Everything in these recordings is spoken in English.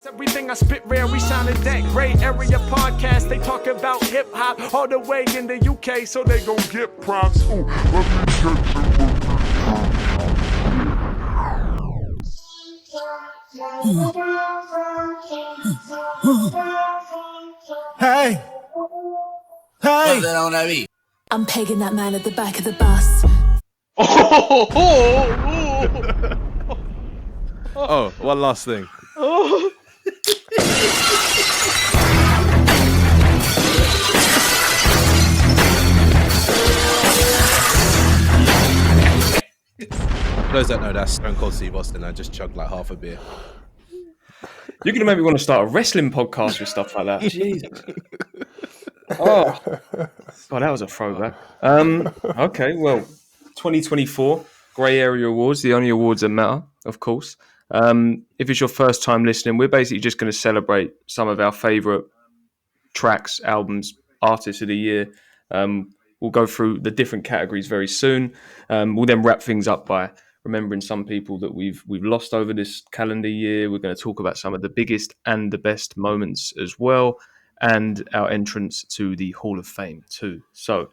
Everything I spit rare, we sounded that great area podcast. They talk about hip hop all the way in the UK, so they gon' get props. Ooh, let me Hey, hey. I'm pegging that man at the back of the bus. Oh, one last thing. For those that know, that's Stone Cold Steve Austin. I just chugged like half a beer. You're going to make me want to start a wrestling podcast with stuff like that. Jesus. Oh, God, that was a throwback. Okay, well, 2024 Grey Area Awards, the only awards that matter, of course. If it's your first time listening, we're basically just going to celebrate some of our favourite tracks, albums, artists of the year. We'll go through the different categories very soon. We'll then wrap things up by remembering some people that we've lost over this calendar year. We're going to talk about some of the biggest and the best moments as well, and our entrance to the Hall of Fame too. So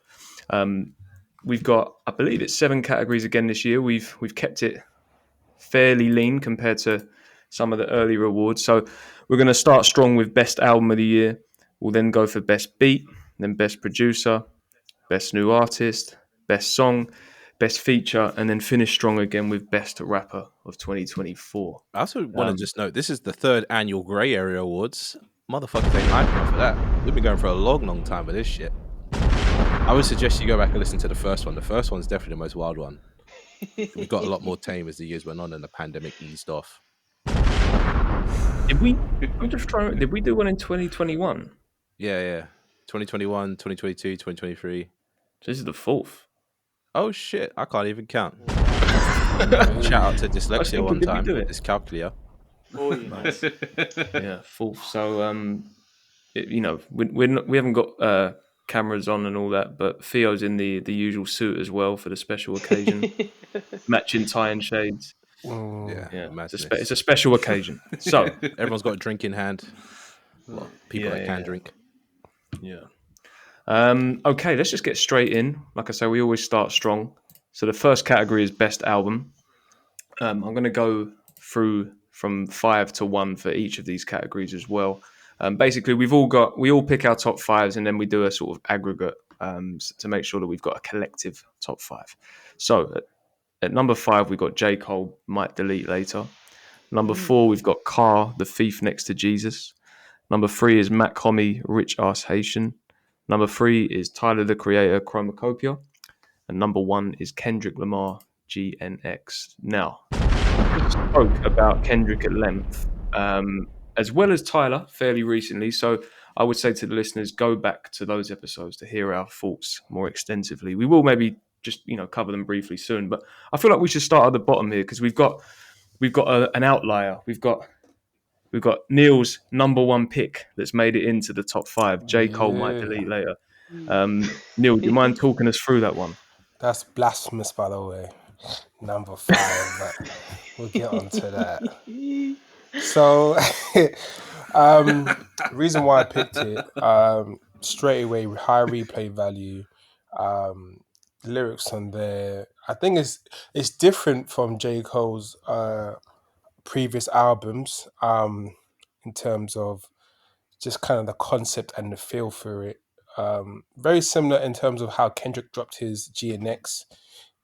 we've got, I believe it's 7 categories again this year. We've kept it fairly lean compared to some of the earlier awards. So we're going to start strong with Best Album of the Year. We'll then go for Best Beat, then Best Producer, Best New Artist, Best Song, Best Feature, and then finish strong again with Best Rapper of 2024. I also want to just note, this is the 3rd annual Grey Area Awards. Motherfuckers ain't hyping up for that. We've been going for a long time with this shit. I would suggest you go back and listen to the first one. The first one's definitely the most wild one. We got a lot more tame as the years went on and the pandemic eased off. Did we do one in 2021? Yeah. 2021, 2022, 2023. This is the 4th. Oh shit, I can't even count. Shout out to dyslexia one time. It's calculator. Oh, nice. Yeah, 4th. So, we haven't got cameras on and all that, but Theo's in the usual suit as well for the special occasion. Matching tie and shades. Yeah. It's a special occasion. So everyone's got a drink in hand. Well, people that can drink. Yeah. Okay, let's just get straight in. Like I say, we always start strong. So the first category is Best Album. I'm going to go through from 5 to 1 for each of these categories as well. Basically, we all pick our top 5s and then we do a sort of aggregate to make sure that we've got a collective top 5. So at number 5, we've got J. Cole, Might Delete Later. Number 4, we've got Carr, The Thief Next to Jesus. Number 3 is Matt Homie, Rich Ass Haitian. Number 3 is Tyler, the Creator, Chromacopia. And number 1 is Kendrick Lamar, GNX. Now, we spoke about Kendrick at length, as well as Tyler fairly recently. So I would say to the listeners, go back to those episodes to hear our thoughts more extensively. We will maybe just cover them briefly soon, but I feel like we should start at the bottom here because we've got an outlier. We've got Neil's number 1 pick that's made it into the top 5. J. Cole Might Delete Later. Neil, do you mind talking us through that one? That's blasphemous, by the way. Number 5, but we'll get onto that. So, reason why I picked it, straight away, high replay value, lyrics on there. I think it's different from J. Cole's previous albums in terms of just kind of the concept and the feel for it. Very similar in terms of how Kendrick dropped his GNX.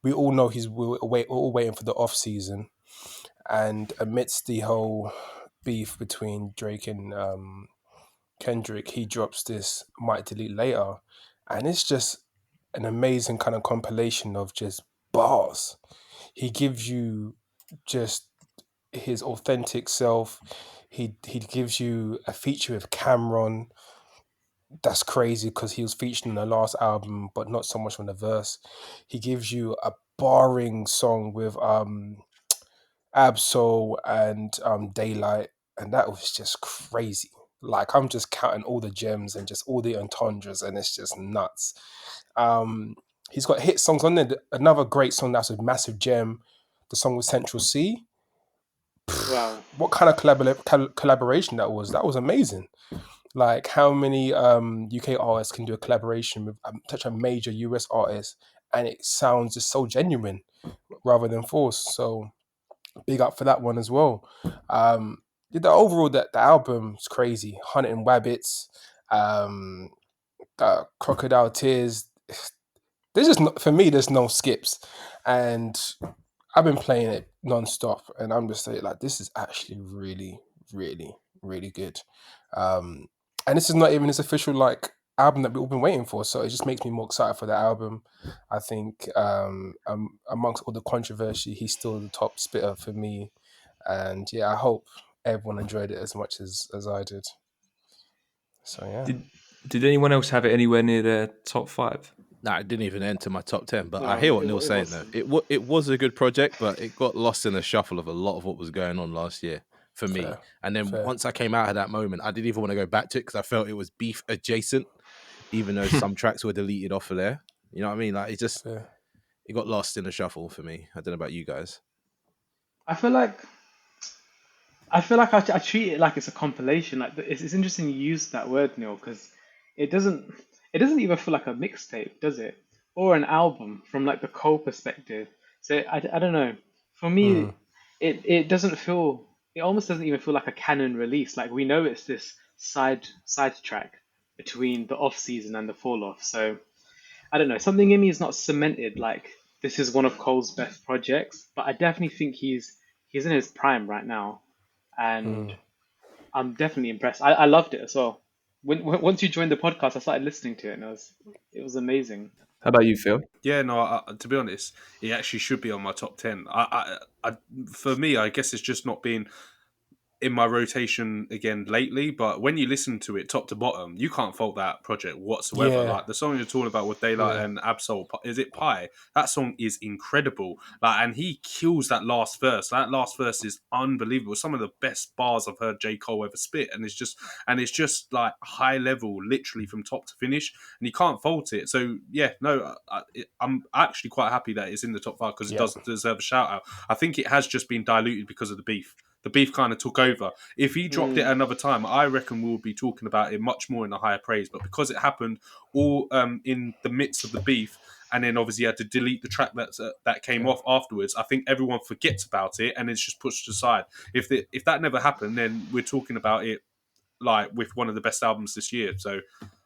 We all know we're all waiting for the off season, and amidst the whole beef between Drake and Kendrick, he drops this Might Delete Later, and it's just an amazing kind of compilation of just bars. He gives you just his authentic self. He gives you a feature with Cameron. That's crazy because he was featured in the last album, but not so much on the verse. He gives you a barring song with Absol and Daylight, and that was just crazy. Like, I'm just counting all the gems and just all the entendres, and it's just nuts. He's got hit songs on there. Another great song that's a massive gem, the song with Central C. Wow. What kind of collaboration that was? That was amazing. Like, how many UK artists can do a collaboration with such a major US artist, and it sounds just so genuine rather than forced. So big up for that one as well. The overall, the album's crazy. Hunting Wabbits, um, Crocodile Tears. There's just for me, there's no skips, and I've been playing it non-stop, and I'm just like, this is actually really, really, really good. Um, and this is not even his official like album that we've all been waiting for, so it just makes me more excited for the album. I think amongst all the controversy, he's still the top spitter for me, and yeah, I hope everyone enjoyed it as much as I did. So yeah. Did anyone else have it anywhere near their top 5? Nah, it didn't even enter my top 10. But I No, hear what it Neil's saying though. wasn't. It was a good project, but it got lost in the shuffle of a lot of what was going on last year for me. Fair, And then fair. once I came out of that moment, I didn't even want to go back to it because I felt it was beef adjacent, even though some tracks were deleted off of there. You know what I mean? Like Fair. it got lost in the shuffle for me. I don't know about you guys. I feel like I treat it like it's a compilation. Like it's interesting you use that word, Neil, because it doesn't it doesn't even feel like a mixtape, does it? Or an album from like the Cole perspective. So I don't know. For me, Mm, it doesn't feel. It almost doesn't even feel like a canon release. Like we know it's this side track between the off season and the fall off. So I don't know. Something in me is not cemented. Like this is one of Cole's best projects, but I definitely think he's in his prime right now, and mm. I'm definitely impressed. I loved it as well. Once you joined the podcast, I started listening to it, and it was amazing. How about you, Phil? Yeah, no. To be honest, it actually should be on my top 10. For me, I guess it's just not been in my rotation again lately, but when you listen to it top to bottom, you can't fault that project whatsoever. Yeah, Like the song you're talking about with Daylight yeah, and Absol, is it Pie? That song is incredible. Like, and he kills that last verse. That last verse is unbelievable. Some of the best bars I've heard J. Cole ever spit, and it's just like high level, literally from top to finish, and you can't fault it. So yeah, no, I'm actually quite happy that it's in the top 5 because it yeah, does deserve a shout out. I think it has just been diluted because of the beef. The beef kind of took over. If he dropped it another time, I reckon we'll be talking about it much more in the higher praise. But because it happened all in the midst of the beef, and then obviously had to delete the track that came yeah. off afterwards, I think everyone forgets about it and it's just pushed aside. If that never happened, then we're talking about it like with one of the best albums this year. So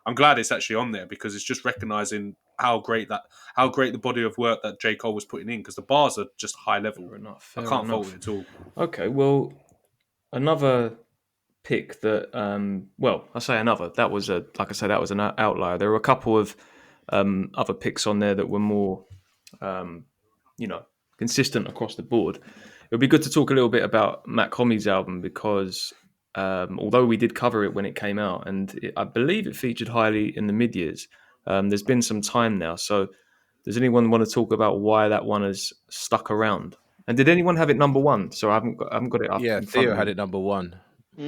I'm glad it's actually on there because it's just recognizing how great the body of work that J. Cole was putting in, because the bars are just high level. Fair enough. I Fair can't fault enough. it at all. Okay, well, another pick that, I say another. That was like I say, that was an outlier. There were a couple of other picks on there that were more, um, consistent across the board. It would be good to talk a little bit about Matt Commy's album because although we did cover it when it came out, and I believe it featured highly in the mid years, there's been some time now. So, does anyone want to talk about why that one has stuck around? And did anyone have it number one? So I haven't got it up Yeah, in front Theo of had me. it number 1.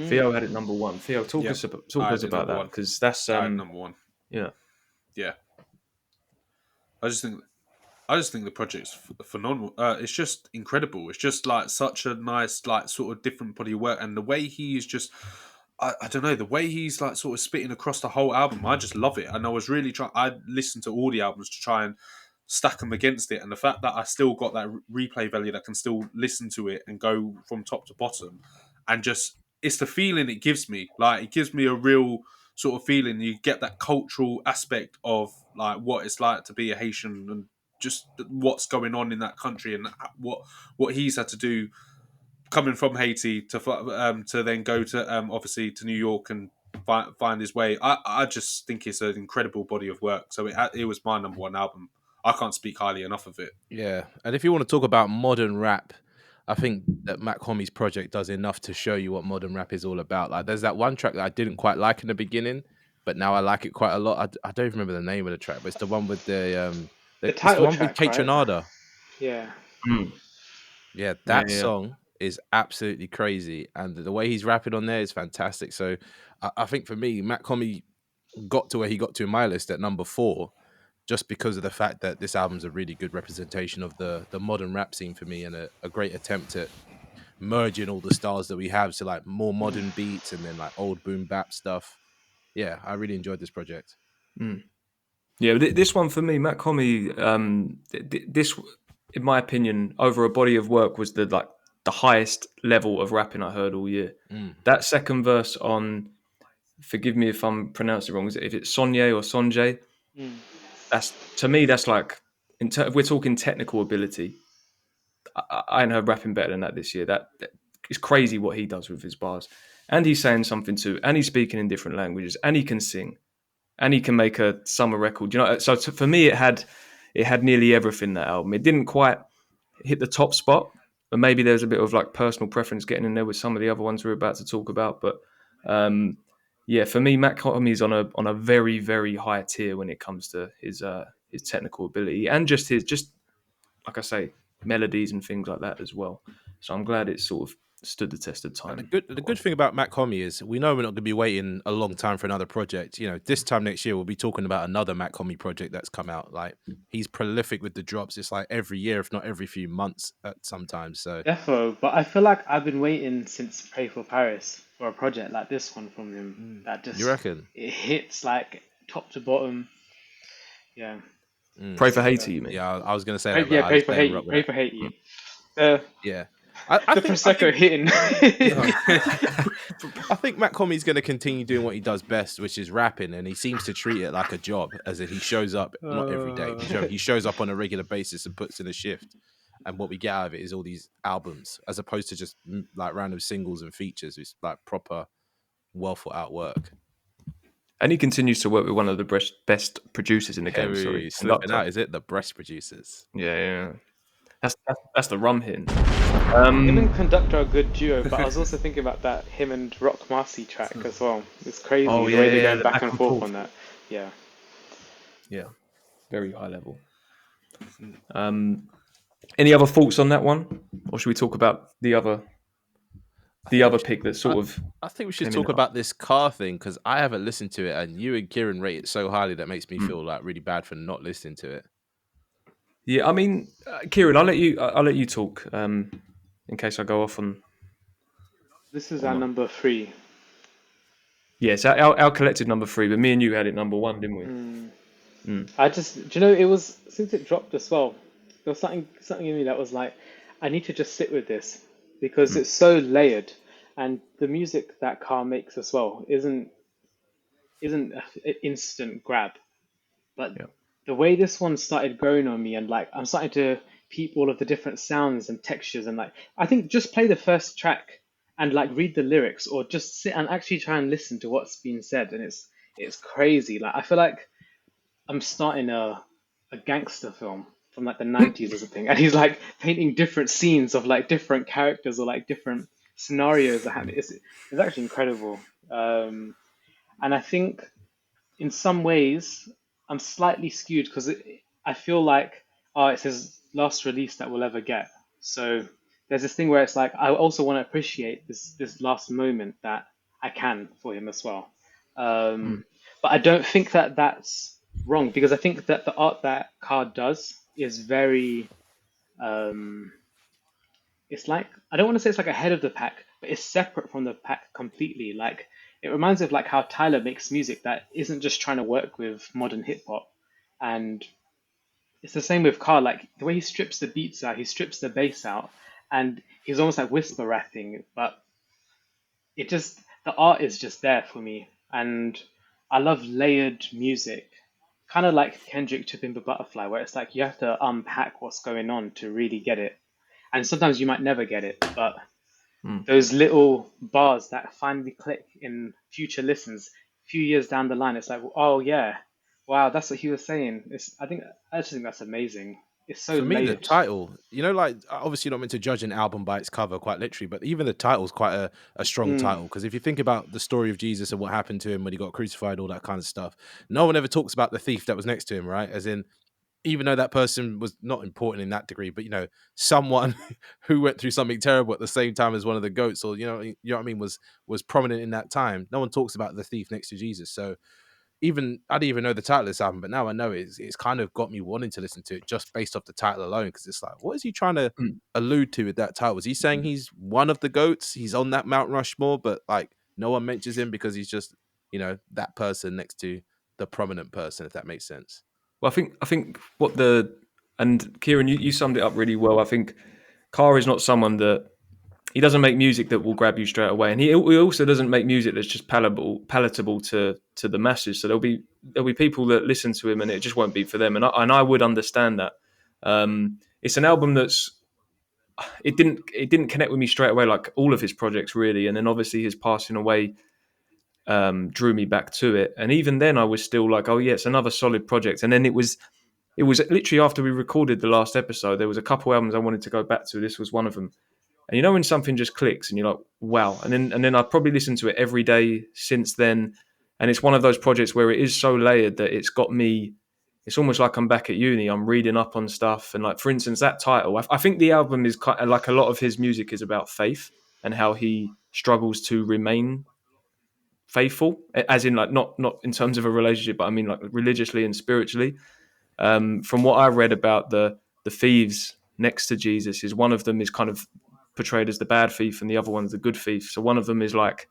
Theo had it number one. Theo, talk Yeah, us about I had it about number that one. because that's I had number 1. yeah. Yeah, I just think the project's phenomenal. It's just incredible. It's just like such a nice, like sort of different body of work, and the way he is just. I don't know, the way he's like sort of spitting across the whole album. I just love it, and I was really trying. I listened to all the albums to try and stack them against it, and the fact that I still got that replay value that can still listen to it and go from top to bottom, and just it's the feeling it gives me. Like it gives me a real sort of feeling. You get that cultural aspect of like what it's like to be a Haitian and just what's going on in that country and what he's had to do coming from Haiti to then go to obviously to New York and find his way. I just think it's an incredible body of work. So it was my number 1 album. I can't speak highly enough of it. Yeah, and if you want to talk about modern rap, I think that Matt Commy's project does enough to show you what modern rap is all about. Like, there's that one track that I didn't quite like in the beginning, but now I like it quite a lot. I don't even remember the name of the track, but it's the one with The it's the title one with track, Kate right? Tronada. Yeah. Mm. Yeah, Yeah, that yeah. song is absolutely crazy, and the way he's rapping on there is fantastic. So I think for me, Matt Comey got to where he got to in my list at number 4, just because of the fact that this album's a really good representation of the modern rap scene for me, and a great attempt at merging all the styles that we have, so like more modern beats and then like old boom bap stuff. Yeah, I really enjoyed this project. Yeah, this one for me, Matt Comey, this, in my opinion, over a body of work, was the highest level of rapping I heard all year. That second verse on, forgive me if I'm pronouncing it wrong, if it's Sonye or Sonjay, that's, to me, that's like, if we're talking technical ability, I ain't heard rapping better than that this year. That it's crazy what he does with his bars, and he's saying something too, and he's speaking in different languages, and he can sing, and he can make a summer record. You know, so for me, it had nearly everything, that album. It didn't quite hit the top spot, but maybe there's a bit of like personal preference getting in there with some of the other ones we're about to talk about. But yeah, for me, Matt Cottony's on a very, very high tier when it comes to his technical ability and just like I say, melodies and things like that as well. So I'm glad it sort of stood the test of time. And the good thing about Matt Comey is we know we're not going to be waiting a long time for another project. You know, this time next year we'll be talking about another Matt Comey project that's come out. Like, he's prolific with the drops. It's like every year, if not every few months at sometimes. So Defo, but I feel like I've been waiting since Pray for Paris for a project like this one from him that just, you reckon? it hits like top to bottom. Yeah. Pray for Haiti, you mean? Yeah, I was going to say Pray, that. yeah, but I pray just for let him Haiti. rock with Pray that. for Haiti. Yeah. I The think Prosecco hitting. I think Matt Comey's going to continue doing what he does best, which is rapping, and he seems to treat it like a job, as if he shows up not every day. He shows up on a regular basis and puts in a shift, and what we get out of it is all these albums, as opposed to just like random singles and features. It's like proper, well thought out work. And he continues to work with one of the best producers in the game. Sorry, Slipping Conductor. out, is it? The breast producers. Yeah. That's the rum hitting. Him and Conductor are a good duo, but I was also thinking about that him and Rock Marcy track as well. It's crazy Oh, the yeah, way they're yeah, going the back and forth on that. Yeah. Yeah, very high level. Any other thoughts on that one, or should we talk about the other pick that sort of? I think we should came in talk about this car thing, because I haven't listened to it, and you and Kieran rate it so highly that makes me feel like really bad for not listening to it. Yeah, I mean, Kieran, I'll let you talk in case I go off on. This is our number 3. Yes, our collective number 3, but me and you had it number 1, didn't we? I just, do you know, it was, since it dropped as well, there was something in me that was like, I need to just sit with this because it's so layered, and the music that Car makes as well isn't an instant grab, but Yeah. the way this one started growing on me, and like I'm starting to peep all of the different sounds and textures, and like I think just play the first track and like read the lyrics, or just sit and actually try and listen to what's being said, and it's crazy. Like I feel like I'm starting a gangster film from like the 90s or something, and he's like painting different scenes of like different characters or like different scenarios that happen. It's actually incredible. And I think in some ways I'm slightly skewed because I feel like, oh, it's his last release that we'll ever get. So there's this thing where it's like I also want to appreciate this last moment that I can for him as well. But I don't think that that's wrong, because I think that the art that Card does is very it's like, I don't want to say it's like ahead of the pack, but it's separate from the pack completely. Like it reminds me of like how Tyler makes music that isn't just trying to work with modern hip hop, and it's the same with Carl. Like the way he strips the beats out, he strips the bass out, and he's almost like whisper rapping. But it just, the art is just there for me, and I love layered music, kind of like Kendrick to Pimp a Butterfly, where it's like you have to unpack what's going on to really get it, and sometimes you might never get it, but those little bars that finally click in future listens, a few years down the line, it's like, oh yeah, wow, that's what he was saying. I just think that's amazing. It's so For me, the layered. title, you know, like obviously you're not meant to judge an album by its cover, quite literally, but even the title is quite a strong title. Because if you think about the story of Jesus and what happened to him when he got crucified, all that kind of stuff, no one ever talks about the thief that was next to him, right? As in, even though that person was not important in that degree, but you know, someone who went through something terrible at the same time as one of the goats, or you know what I mean, was prominent in that time. No one talks about the thief next to Jesus. So even I didn't even know the title of this album, but now I know it's kind of got me wanting to listen to it just based off the title alone, because it's like, what is he trying to allude to with that title? Was he saying he's one of the goats? He's on that Mount Rushmore, but like no one mentions him because he's just, you know, that person next to the prominent person, if that makes sense. Well, I think and Kieran, you summed it up really well. I think Carr is not someone that he doesn't make music that will grab you straight away, and he also doesn't make music that's just palatable to the masses. So there'll be people that listen to him, and it just won't be for them. And I would understand that. It's an album it didn't connect with me straight away, like all of his projects really, and then obviously his passing away drew me back to it. And even then, I was still like, oh yeah, it's another solid project. And then it was literally after we recorded the last episode, there was a couple albums I wanted to go back to. This was one of them. And you know when something just clicks and you're like, wow. And then I've probably listened to it every day since then. And it's one of those projects where it is so layered that it's got me, it's almost like I'm back at uni. I'm reading up on stuff. And like, for instance, that title, I think the album is kind of like a lot of his music is about faith and how he struggles to remain faithful, as in like not in terms of a relationship, but I mean like religiously and spiritually. From what I read about the thieves next to Jesus, is one of them is kind of portrayed as the bad thief and the other one's the good thief. So one of them is like,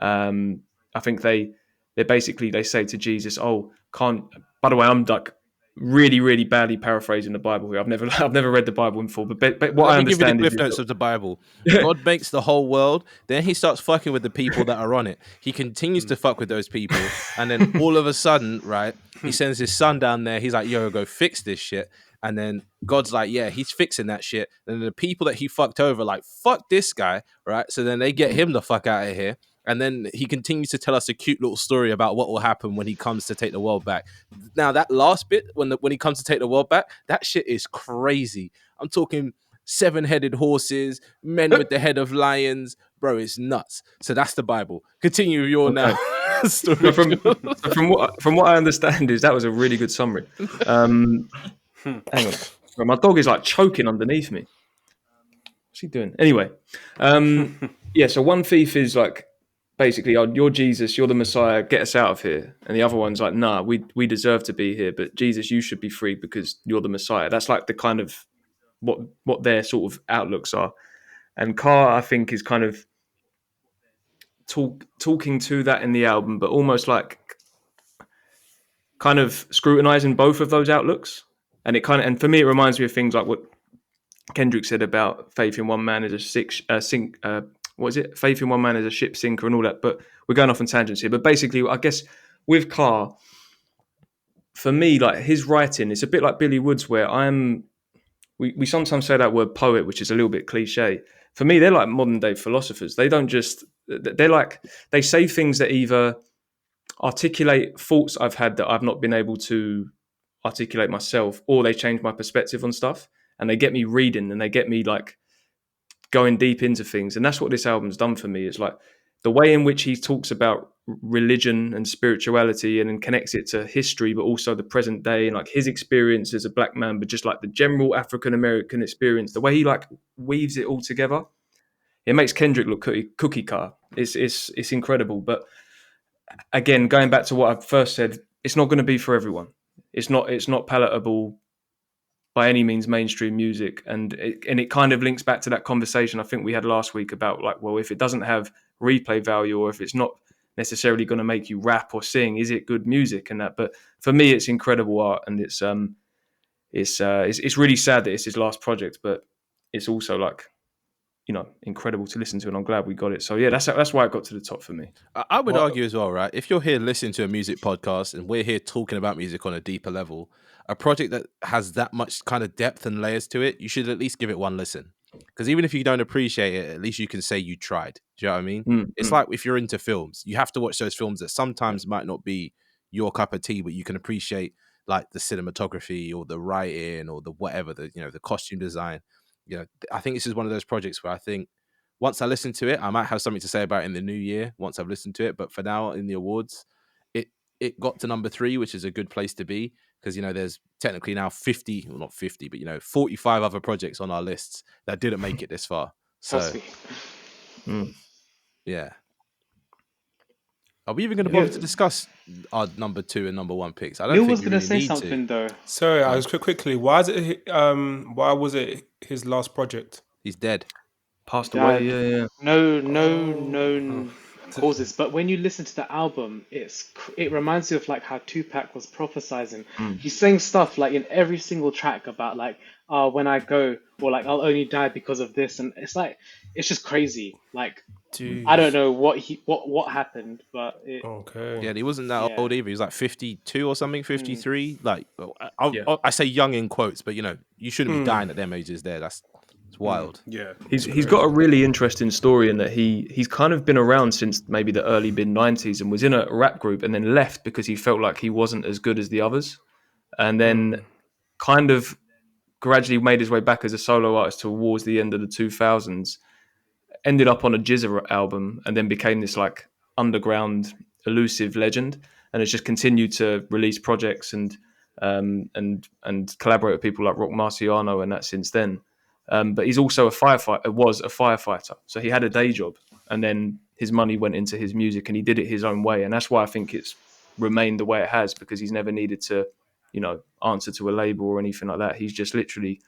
I think they basically, they say to Jesus, oh, can't, by the way, I'm like really, really badly paraphrasing the Bible here. I've never read the Bible before, but what I understand Let me give you the cliff is notes of the Bible. God makes the whole world, then he starts fucking with the people that are on it. He continues to fuck with those people, and then all of a sudden, right, he sends his son down there. He's like, yo, go fix this shit. And then God's like, yeah, he's fixing that shit. And the people that he fucked over, like, fuck this guy, right? So then they get him the fuck out of here. And then he continues to tell us a cute little story about what will happen when he comes to take the world back. Now, that last bit, when he comes to take the world back, that shit is crazy. I'm talking 7-headed horses, men with the head of lions. Bro, it's nuts. So that's the Bible. Continue with your now story. No, from what I understand is that was a really good summary. Hang on. Bro, my dog is like choking underneath me. What's he doing? Anyway, yeah, so one thief is like, basically, oh, you're Jesus, you're the Messiah, get us out of here. And the other one's like, nah, we deserve to be here, but Jesus, you should be free because you're the Messiah. That's like the kind of what their sort of outlooks are. And Carr, I think, is kind of talking to that in the album, but almost like kind of scrutinizing both of those outlooks. And for me, it reminds me of things like what Kendrick said about faith in one man is faith in one man is a ship sinker and all that. But we're going off on tangents here. But basically, I guess with Carr, for me, like his writing, it's a bit like Billy Wood's, where we sometimes say that word poet, which is a little bit cliche. For me, they're like modern day philosophers. They don't just, they say things that either articulate thoughts I've had that I've not been able to articulate myself, or they change my perspective on stuff, and they get me reading and they get me like going deep into things. And that's what this album's done for me. It's like the way in which he talks about religion and spirituality and then connects it to history, but also the present day and like his experience as a black man, but just like the general African-American experience, the way he like weaves it all together. It makes Kendrick look cookie cutter. It's incredible. But again, going back to what I first said, it's not going to be for everyone. It's not palatable by any means mainstream music, and it kind of links back to that conversation I think we had last week about like, well, if it doesn't have replay value, or if it's not necessarily going to make you rap or sing, is it good music and that? But for me, it's incredible art, and it's really sad that it's his last project, but it's also like, you know, incredible to listen to, and I'm glad we got it. So yeah, that's why it got to the top for me. I would argue as well, right? If you're here listening to a music podcast and we're here talking about music on a deeper level, a project that has that much kind of depth and layers to it, you should at least give it one listen. Because even if you don't appreciate it, at least you can say you tried. Do you know what I mean? It's like if you're into films, you have to watch those films that sometimes might not be your cup of tea, but you can appreciate like the cinematography or the writing or the whatever, the costume design. You know, I think this is one of those projects where I think once I listen to it, I might have something to say about it in the new year once I've listened to it. But for now, in the awards, it got to number 3, which is a good place to be, because, you know, there's technically now 50, well, not 50, but, you know, 45 other projects on our lists that didn't make it this far. So, yeah. Are we even going to bother to discuss our number 2 and number 1 picks? I don't Lil think was we gonna really say need something to. though. Sorry, I was quickly. Why was it his last project? He's dead. Passed away. Dad. Yeah. No Oh. known causes, but when you listen to the album, it reminds you of like how Tupac was prophesizing. He's saying stuff like in every single track about like, oh, when I go, or like I'll only die because of this, and it's like it's just crazy. Like I don't Jeez. know what happened, but Okay. Yeah, and he wasn't that yeah. old either. He was like 52 or something, 53. Like, Yeah. I say young in quotes, but you shouldn't be dying at them ages there. It's wild. Yeah. He's got a really interesting story in that he's kind of been around since maybe the early mid-90s and was in a rap group and then left because he felt like he wasn't as good as the others, and then kind of gradually made his way back as a solo artist towards the end of the 2000s, ended up on a Jizza album, and then became this like underground elusive legend, and has just continued to release projects and collaborate with people like Rock Marciano and that since then. But he's also was a firefighter, so he had a day job, and then his money went into his music, and he did it his own way, and that's why I think it's remained the way it has, because he's never needed to, answer to a label or anything like that. He's just literally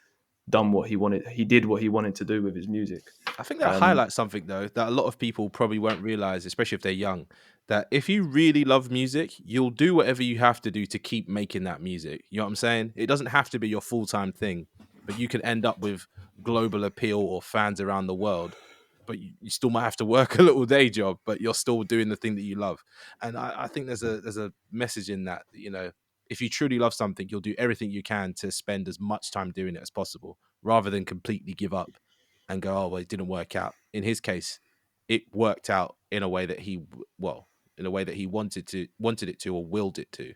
done what he wanted. He did what he wanted to do with his music. I think that highlights something, though, that a lot of people probably won't realize, especially if they're young, that if you really love music, you'll do whatever you have to do to keep making that music. You know what I'm saying? It doesn't have to be your full-time thing, but you can end up with global appeal or fans around the world, but you still might have to work a little day job, but you're still doing the thing that you love. And I think there's a message in that, if you truly love something, you'll do everything you can to spend as much time doing it as possible, rather than completely give up and go, oh, well, it didn't work out. In his case, it worked out in a way that he wanted it to or willed it to.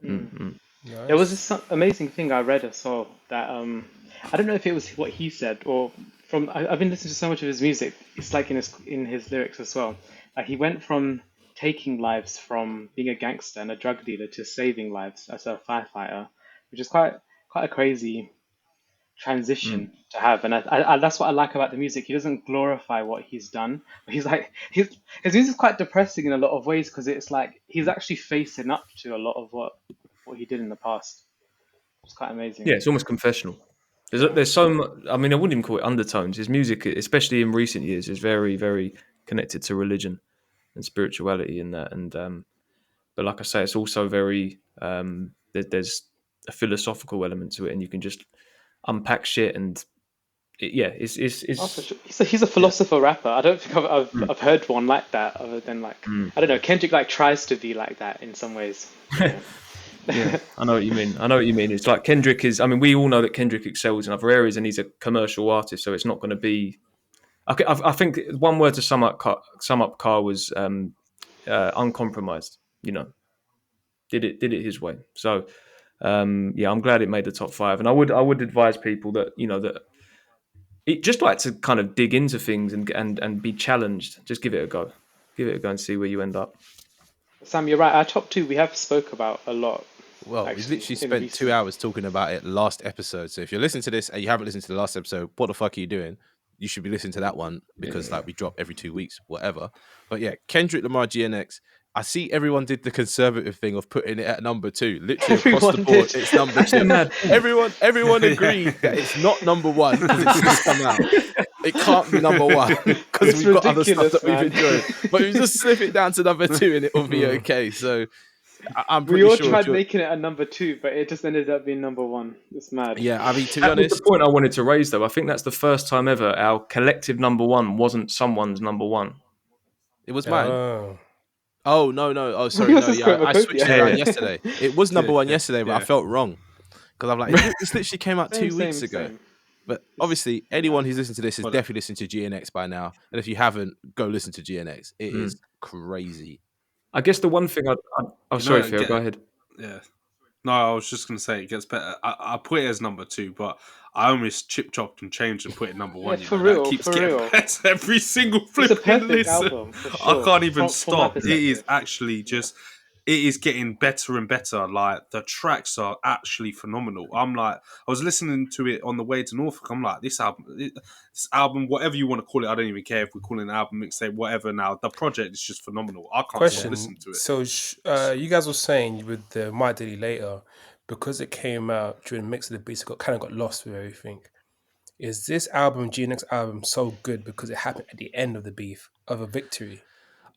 Mm-hmm. Nice. There was this amazing thing I read as well that I don't know if it was what he said or from I've been listening to so much of his music. It's like in his lyrics as well. Like he went from taking lives from being a gangster and a drug dealer to saving lives as a firefighter, which is quite a crazy transition to have. And I that's what I like about the music. He doesn't glorify what he's done, but he's like his music is quite depressing in a lot of ways because it's like he's actually facing up to a lot of what he did in the past. It's quite amazing. Yeah, it's almost confessional. There's so much. I mean, I wouldn't even call it undertones. His music, especially in recent years, is very, very connected to religion and spirituality in that. And but like I say, it's also very there's a philosophical element to it, and you can just unpack shit. And it's Oh, for sure. He's a philosopher rapper. I don't think I've heard one like that other than like I don't know. Kendrick like tries to be like that in some ways. Yeah. Yeah, I know what you mean. It's like Kendrick is. I mean, we all know that Kendrick excels in other areas, and he's a commercial artist, so it's not going to be. I think one word to sum up Carr was uncompromised. Did it his way. So I'm glad it made the top 5, and I would advise people that that it just like to kind of dig into things and be challenged. Just give it a go, and see where you end up. Sam, you're right. Our top 2 we have spoke about a lot. Well, we actually, literally in spent recent- 2 hours talking about it last episode. So if you're listening to this and you haven't listened to the last episode, what the fuck are you doing? You should be listening to that one because like we drop every 2 weeks, whatever. But yeah, Kendrick Lamar GNX. I see everyone did the conservative thing of putting it at number 2. Literally across the Everyone board, did. it's number 2. Everyone agreed that it's not number 1 because it's just come out. It can't be number 1 because It's we've got other stuff ridiculous, that we've man. enjoyed. But you just slip it down to number 2 and it will be okay. So I'm We pretty all sure. tried making it a number 2, but it just ended up being number 1. It's mad. Yeah, I mean, to be That was honest, the point I wanted to raise, though. I think that's the first time ever our collective number 1 wasn't someone's number 1. it was mine. Oh. Oh no! Oh, sorry. Yours No, is yeah, quite I switched it Macopia. around yesterday. It was number 1 yesterday, but I Yeah. felt wrong because I'm like, this literally came out 2 weeks ago. Same. But obviously, anyone who's listened to this has definitely listened to GNX by now. And if you haven't, go listen to GNX. It is crazy. I guess the one thing sorry, Theo, go ahead. Yeah. No, I was just going to say it gets better. I put it as number 2, but I almost chop and changed and put it number 1. for real, that keeps for getting real. better every single It's a flipping perfect listen. album. For I sure. can't even From my stop. It is perspective. actually just it is getting better and better. Like the tracks are actually phenomenal. I'm like, I was listening to it on the way to Norfolk. I'm like, this album, whatever you want to call it, I don't even care if we call it an album, mixtape, whatever. Now the project is just phenomenal. I can't stop Question. listening to it. So, you guys were saying with the My Daily Later, because it came out during the mix of the beats, it kind of got lost with everything. Is this album, GNX album, so good because it happened at the end of the beef of a victory?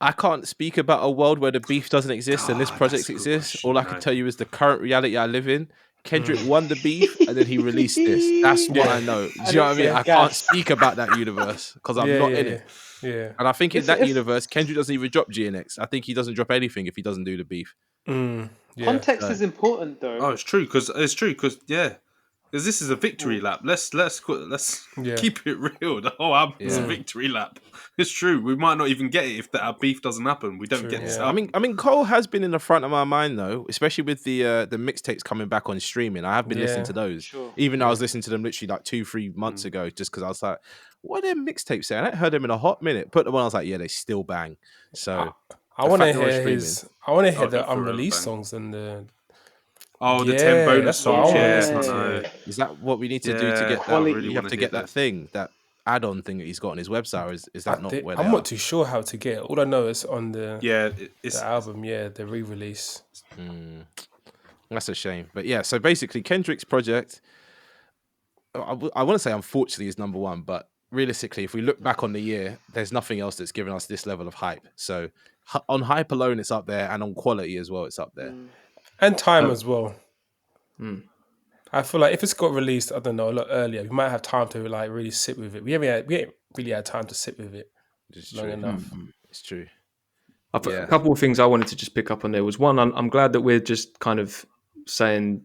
I can't speak about a world where the beef doesn't exist and this God, project that's a good exists. question, All I you can know. tell you is the current reality I live in. Kendrick won the beef and then he released this. That's what Yeah. I know. Do And you know what I it's mean? a I can't gas. speak about that universe because I'm Yeah, not yeah, in yeah. it. Yeah. And I think in It's, that it's universe, Kendrick doesn't even drop GNX. I think he doesn't drop anything if he doesn't do the beef. Yeah. context is important though. Oh, it's true because yeah, because this is a victory lap. Let's Yeah. keep it real. The whole album's a Yeah. victory lap. It's true. We might not even get it if our beef doesn't happen. We don't True, get this yeah. album. I mean, Cole has been in the front of my mind though, especially with the mixtapes coming back on streaming. I have been listening to those, Sure. even though I was listening to them literally like 2-3 months ago, just because I was like, "What are them mixtapes saying?" I hadn't heard them in a hot minute. Put them on, I was like, "Yeah, they still bang." So I the want to fact they're on hear streaming, the they're forever unreleased bang. songs and the Oh, the 10 bonus that's what I songs. want to Yeah, listen I to. know. is that what we need to do to Yeah, get I that? really You have want to hear get that those. thing, that add-on thing that he's got on his website. Or is that not where they I'm are? not too sure how to get it. All I know is on the Yeah, the album, the re-release. That's a shame. But yeah, so basically Kendrick's project, I want to say unfortunately is number one, but realistically, if we look back on the year, there's nothing else that's given us this level of hype. So on hype alone, it's up there, and on quality as well, it's up there. And time as well. Hmm. I feel like if it's got released, I don't know, a lot earlier, we might have time to like really sit with it. We ain't really had time to sit with it It's long true. enough. It's true. A Yeah. couple of things I wanted to just pick up on there was one, I'm glad that we're just kind of saying,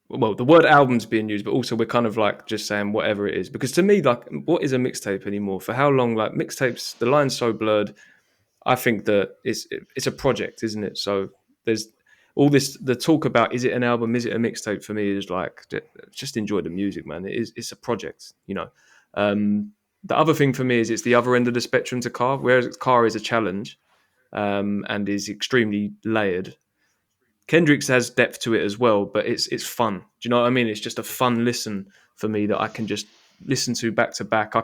well, the word album's being used, but also we're kind of like just saying whatever it is. Because to me, like, what is a mixtape anymore? For how long? Like mixtapes, the line's so blurred. I think that it's a project, isn't it? So there's all this, the talk about is it an album, is it a mixtape? For me is like just enjoy the music, man. It's a project, you know. The other thing for me is it's the other end of the spectrum to Car, whereas Car is a challenge and is extremely layered. Kendrick's has depth to it as well, but it's fun. Do you know what I mean? It's just a fun listen for me that I can just listen to back. I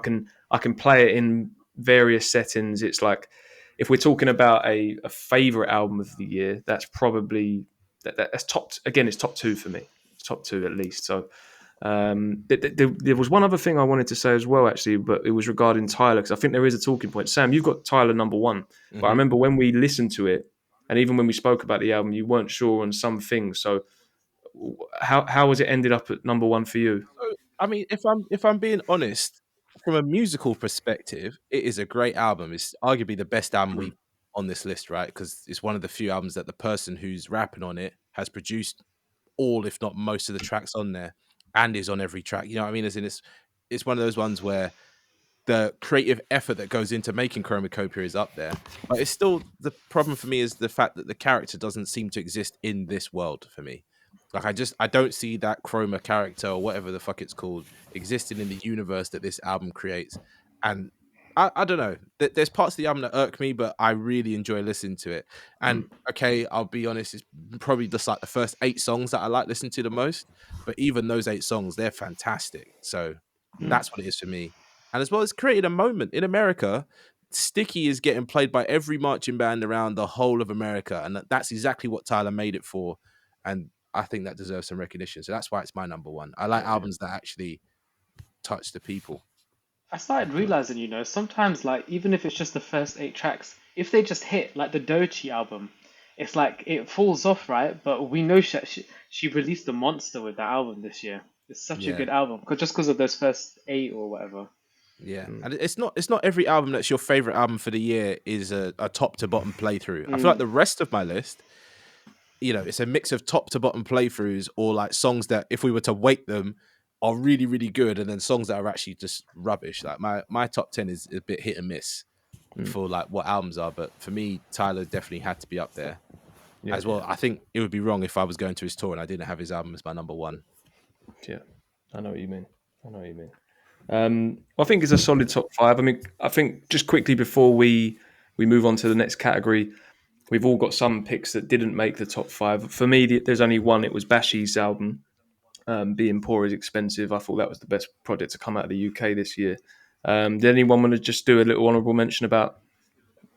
can play it in various settings. It's like if we're talking about a favorite album of the year, that's probably that's top. Again, it's top two for me. It's top two at least. So there was one other thing I wanted to say as well, actually, but it was regarding Tyler because I think there is a talking point. Sam, you've got Tyler number one, but I remember when we listened to it, and even when we spoke about the album, you weren't sure on some things. So how has it ended up at number one for you? I mean, if I'm being honest, from a musical perspective, it is a great album. It's arguably the best album we on this list, right? Because it's one of the few albums that the person who's rapping on it has produced all, if not most, of the tracks on there, and is on every track. You know what I mean? As in, it's one of those ones where the creative effort that goes into making Chromacopia is up there, but it's still, the problem for me is the fact that the character doesn't seem to exist in this world for me. Like I don't see that Chroma character or whatever the fuck it's called existing in the universe that this album creates. And I don't know. There's parts of the album that irk me, but I really enjoy listening to it. And okay, I'll be honest, it's probably just like the first 8 songs that I like listening to the most. But even those 8 songs, they're fantastic. So that's what it is for me. And as well as creating a moment in America, Sticky is getting played by every marching band around the whole of America. And that's exactly what Tyler made it for. And I think that deserves some recognition. So that's why it's my number one. I like albums that actually touch the people. I started realizing, sometimes like even if it's just the first 8 tracks, if they just hit like the Doechii album, it's like it falls off, right? But we know she released a monster with that album this year. It's such a good album because of those first 8 or whatever. Yeah, and it's not every album that's your favorite album for the year is a top to bottom playthrough. I feel like the rest of my list, it's a mix of top to bottom playthroughs or like songs that if we were to weight them are really, really good, and then songs that are actually just rubbish. Like my top 10 is a bit hit and miss for like what albums are, but for me, Tyler definitely had to be up there as well. I think it would be wrong if I was going to his tour and I didn't have his album as my number one. Yeah, I know what you mean. I think it's a solid top 5. I mean, I think just quickly before we move on to the next category, we've all got some picks that didn't make the top 5. For me, there's only one. It was Bashi's album, Being Poor is Expensive. I thought that was the best project to come out of the UK this year. Did anyone want to just do a little honourable mention about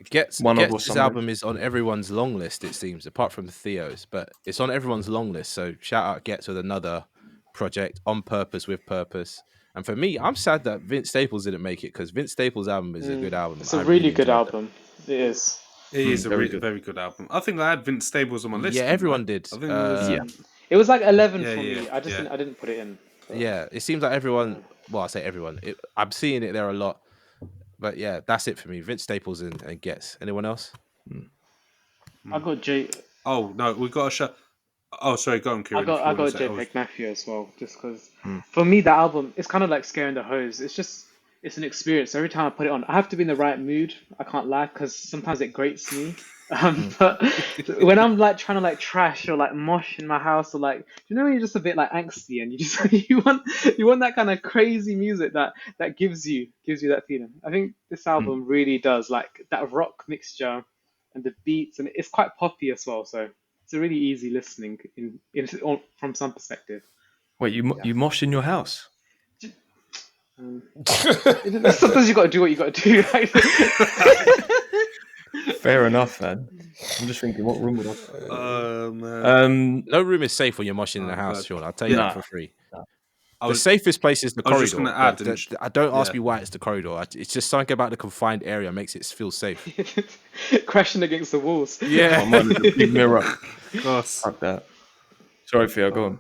Gets one of or Gets' something? album is on everyone's long list, it seems, apart from Theo's, but it's on everyone's long list. So shout out Gets with another project on purpose with purpose. And for me, I'm sad that Vince Staples didn't make it because Vince Staples' album is a good album. It's a I really good enjoyed it. album. It is. It is a very really, good. very good album. I think I had Vince Staples on my list. Yeah, didn't everyone I? did. I think it was, Yeah. It was like 11 Yeah, for yeah, me. I didn't put it in. But... Yeah, it seems like everyone. Well, I say everyone. I'm seeing it there a lot, but yeah, that's it for me. Vince Staples and Gets. Anyone else? I got Oh no, we got a show. Oh, sorry, go on, Kieran. I got JPEG Mafia as well, just because for me that album it's kind of like scaring the hose. It's an experience. Every time I put it on, I have to be in the right mood. I can't lie because sometimes it grates me. But when I'm like trying to like trash or like mosh in my house or like, you know, when you're just a bit like angsty and you just you want that kind of crazy music that gives you that feeling. I think this album really does, like that rock mixture and the beats, and it's quite poppy as well. So it's a really easy listening from some perspective. Wait, you mosh in your house? Sometimes you got to do what you got to do. Right? Fair enough, man. I'm just thinking, what room would I? Man. No room is safe when you're moshing in the house, God. Sean. I'll tell you Nah. that for free. I The was, safest place is the I was just corridor. gonna add, but don't ask yeah. me why it's the corridor. It's just something about the confined area makes it feel safe. Crashing against the walls. Oh, Yeah. mine was a big mirror. God. Fuck that. Sorry, Theo, go on.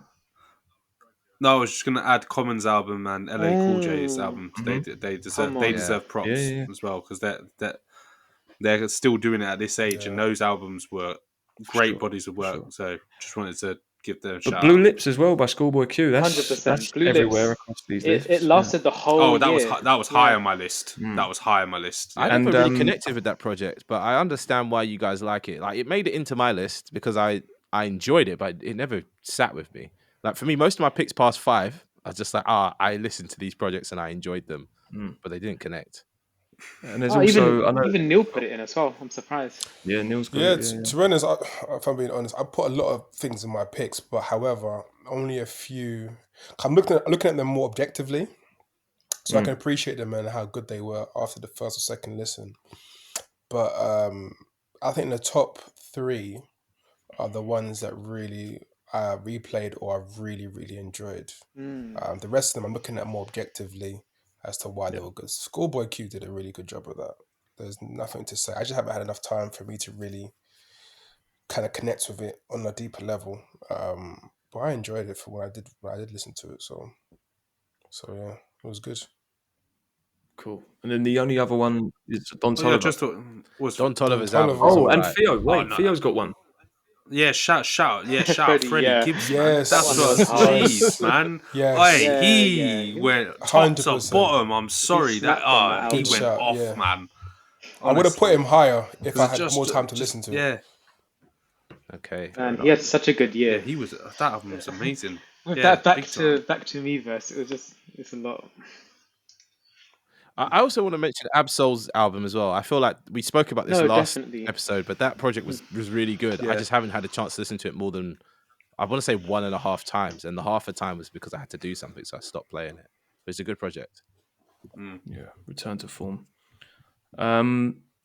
No, I was just gonna add Common's album and LA Cool J's album. Mm-hmm. They deserve Come on. deserve props Yeah. as well because they're still doing it at this age, and those albums were great bodies of work. So just wanted to give them a But shout Blue out. Lips as well by Schoolboy Q. That's 100%. Blue everywhere Lips. across these lists. It lasted the whole Oh, that year. was high on my list. That was high on my list. I Yeah. never And, really connected with that project, but I understand why you guys like it. Like, it made it into my list because I enjoyed it, but it never sat with me. Like, for me, most of my picks past 5, I was just like, I listened to these projects and I enjoyed them, but they didn't connect. And there's also even Neil put it in as well. I'm surprised. Yeah, Neil's good. Yeah, to be honest, if I'm being honest, I put a lot of things in my picks, but however, only a few. I'm looking at them more objectively, so I can appreciate them and how good they were after the first or second listen. But I think the top 3 are the ones that really replayed or I've really, really enjoyed. The rest of them I'm looking at more objectively as to why they were good. Schoolboy Q did a really good job of that. There's nothing to say. I just haven't had enough time for me to really kind of connect with it on a deeper level. But I enjoyed it for when I did listen to it. So yeah, it was good. Cool. And then the only other one is Don Yeah, Toliver. just thought was Don Toliver's Don album. Toliver. was Oh, and alright. Theo. Wait, no. Theo's got one. yeah. Shout out Freddie, Freddie yeah. Gibbs. Yes. Man. That's That one what. was hard. Jeez, man. Yes. Hey, Yeah, he yeah. went top to 100%. bottom. I'm sorry He that snapped on that he album. went Shout, off, yeah. man. I would have put him higher if I had Just- more time to just- listen to it. Yeah, Okay. And he had such a good year. yeah. He was that album was amazing. With Yeah, that big time. back to me verse, it's a lot. I also want to mention Absol's album as well. I feel like we spoke about this No, last definitely. episode, but that project was really good. I Yeah. just haven't had a chance to listen to it more than, I want to say 1.5 times. And the half a time was because I had to do something, so I stopped playing it. But it's a good project. Yeah, return to form.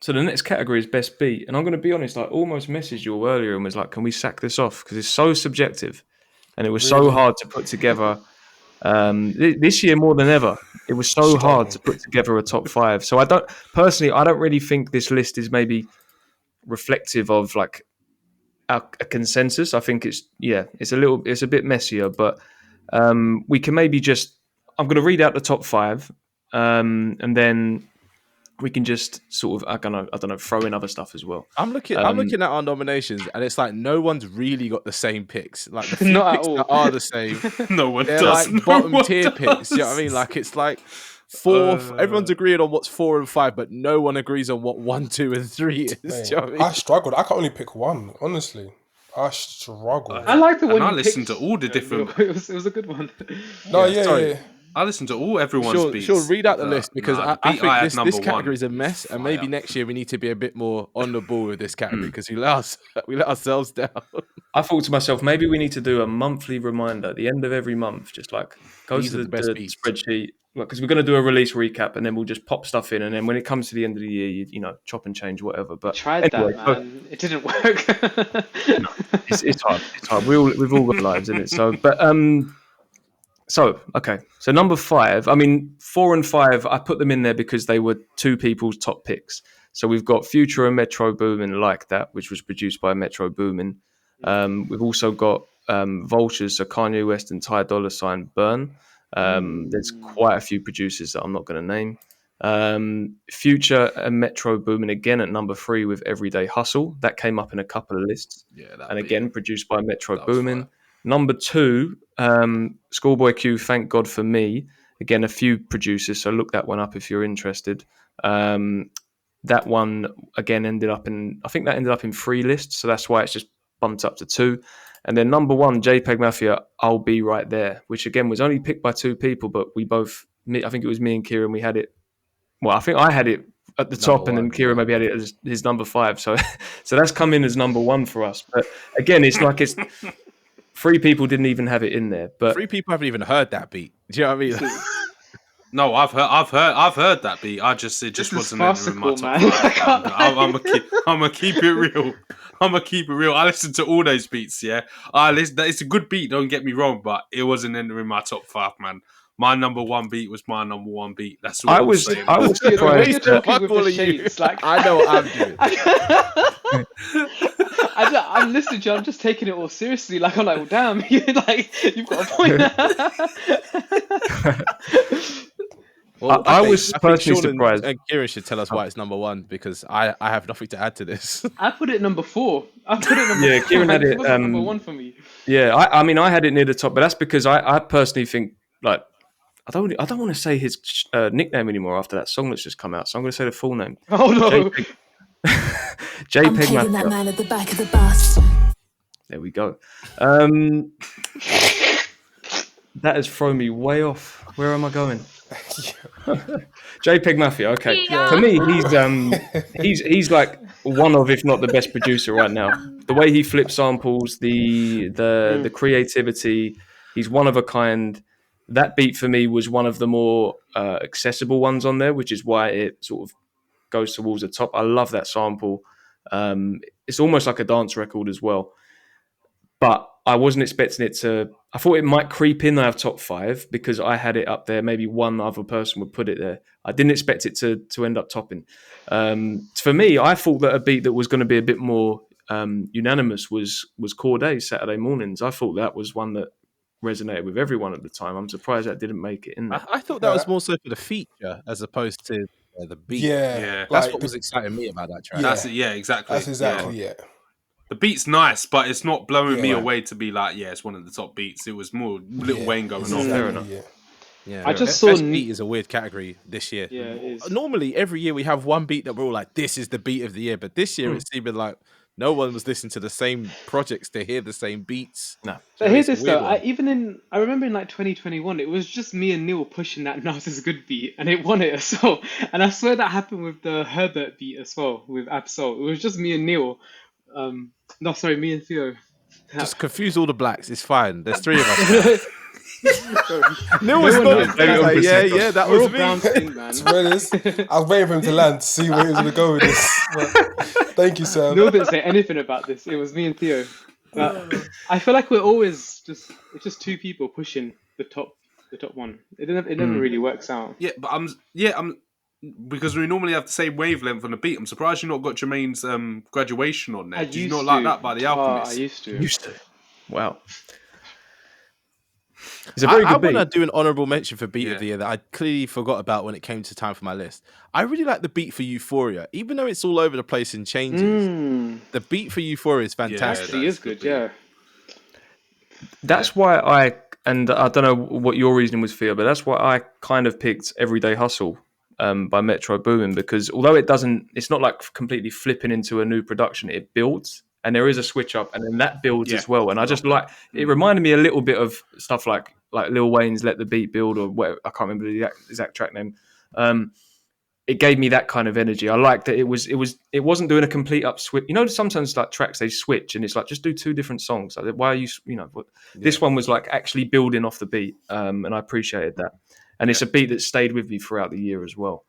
So the next category is best beat, and I'm going to be honest. I almost messaged you all earlier and was like, "Can we sack this off?" Because it's so subjective, and it was so hard to put together. This year more than ever, it was so hard to put together a top 5. So I don't really think this list is maybe reflective of like a consensus. I think it's a bit messier, but we can maybe just. I'm going to read out the top 5, and then we can just sort of I don't know throw in other stuff as well. I'm looking at our nominations, and it's like no one's really got the same picks. Like the few Not at picks all. that are the same, No one they're does. like bottom tier picks. You know what I mean? Like it's like 4. Everyone's agreeing on what's 4 and 5, but no one agrees on what 1, 2, and 3 is. Mate, Do you know what I mean? I struggled. I can only pick one, honestly. I struggled. I like the one And I you listened picked. to all the different. It was a good one. No, Yeah, yeah, sorry. yeah. I listened to everyone's beats. Sure, read out the list because the I beat think had this number category one is a mess, and maybe fire. next year we need to be a bit more on the ball with this category because we let ourselves down. I thought to myself, maybe we need to do a monthly reminder at the end of every month, just like go These to are the best the beats. spreadsheet, because we're going to do a release recap, and then we'll just pop stuff in, and then when it comes to the end of the year, you know, chop and change whatever. But Tried anyway, that, man. It didn't work. it's hard. It's hard. We've all got lives in it. So okay. So number 5. I mean, 4 and 5. I put them in there because they were two people's top picks. So we've got Future and Metro Boomin, Like That, which was produced by Metro Boomin. We've also got Vultures, so Kanye West and Ty Dolla $ign, Burn. There's quite a few producers that I'm not going to name. Future and Metro Boomin again at number 3 with Everyday Hustle. That came up in a couple of lists. And again, produced by Metro Boomin. Number 2, Schoolboy Q, Thank God For Me. Again, a few producers, so look that one up if you're interested. That one again ended up in 3 lists, so that's why it's just bumped up to 2. And then number 1, JPEG Mafia, I'll Be Right There, which again was only picked by 2 people, but I think it was me and Kieran, we had it. Well, I think I had it at the top, and then Kieran maybe had it as his number 5. So that's come in as number 1 for us. But again, it's 3 people didn't even have it in there. But 3 people haven't even heard that beat. Do you know what I mean? No, I've heard that beat. It just wasn't in my top 5. I'm gonna keep it real. I listened to all those beats. Yeah, it's a good beat. Don't get me wrong, but it wasn't entering my top 5, man. My number 1 beat was my number 1 beat. That's all I was saying. I was surprised. I know what I'm doing. I'm listening to you. I'm just taking it all seriously. Like I'm like, well, damn, you've got a point. Well, I was personally surprised. And Kieran should tell us why it's number 1 because I have nothing to add to this. I put it number 4. Yeah, Kieran had it. It wasn't number 1 for me. Yeah, I mean, I had it near the top, but that's because I personally think I don't want to say his nickname anymore after that song that's just come out, so I'm going to say the full name. Oh no. I'm pegging that man at the back of the bus. There we go. That has thrown me way off. Where am I going? JPEG Mafia. Okay, for me, he's like one of, if not the best producer right now. The way he flips samples, the creativity, he's one of a kind. That beat for me was one of the more accessible ones on there, which is why it sort of goes towards the top. I love that sample. It's almost like a dance record as well. But I wasn't expecting it to... I thought it might creep in our top 5 because I had it up there. Maybe one other person would put it there. I didn't expect it to end up topping. For me, I thought that a beat that was going to be a bit more unanimous was Corday's Saturday Mornings. I thought that was one that resonated with everyone at the time. I'm surprised that didn't make it in there. I thought that was more so for the feature as opposed to the beat. Yeah. That's what was exciting me about that track. Exactly. That's exactly it. The beat's nice, but it's not blowing me away to be like, it's one of the top beats. It was more Lil Wayne going on. Fair enough. Yeah, I just saw best beat is a weird category this year. Yeah, it is. Normally, every year we have one beat that we're all like, this is the beat of the year. But this year it seemed like no one was listening to the same projects to hear the same beats. No. But here's this though. I remember in like 2021, it was just me and Neil pushing that Nas is good beat, and it won it as well. And I swear that happened with the Herbert beat as well with Absol. It was just me and Neil. Me and Theo. Just confuse all the blacks. It's fine. There's 3 of us. Neil was like, that was me. I was waiting for him to land to see where he was going to go with this. But thank you, Sam. Neil didn't say anything about this. It was me and Theo. I feel like we're always it's just 2 people pushing the top one. It never really works out. Yeah, but I'm because we normally have the same wavelength on the beat. I'm surprised you not got Jermaine's Graduation on there. Did you not like that by the Alchemist? I used to. Wow. It's a very good beat. I want to do an honourable mention for beat of the year that I clearly forgot about when it came to time for my list. I really like the beat for Euphoria, even though it's all over the place and changes. The beat for Euphoria is fantastic. Actually, is good. Yeah. That's why I don't know what your reasoning was, Theo, but that's why I kind of picked Everyday Hustle by Metro Boomin, because although it's not like completely flipping into a new production, it builds. And there is a switch up, and then that builds as well. And I just like it. Reminded me a little bit of stuff like like Lil Wayne's "Let the Beat Build" or whatever, I can't remember the exact track name. It gave me that kind of energy. I liked that it wasn't doing a complete up switch. You know, sometimes like tracks they switch and it's like just do two different songs. Like, why are you This one was like actually building off the beat, and I appreciated that. And it's a beat that stayed with me throughout the year as well.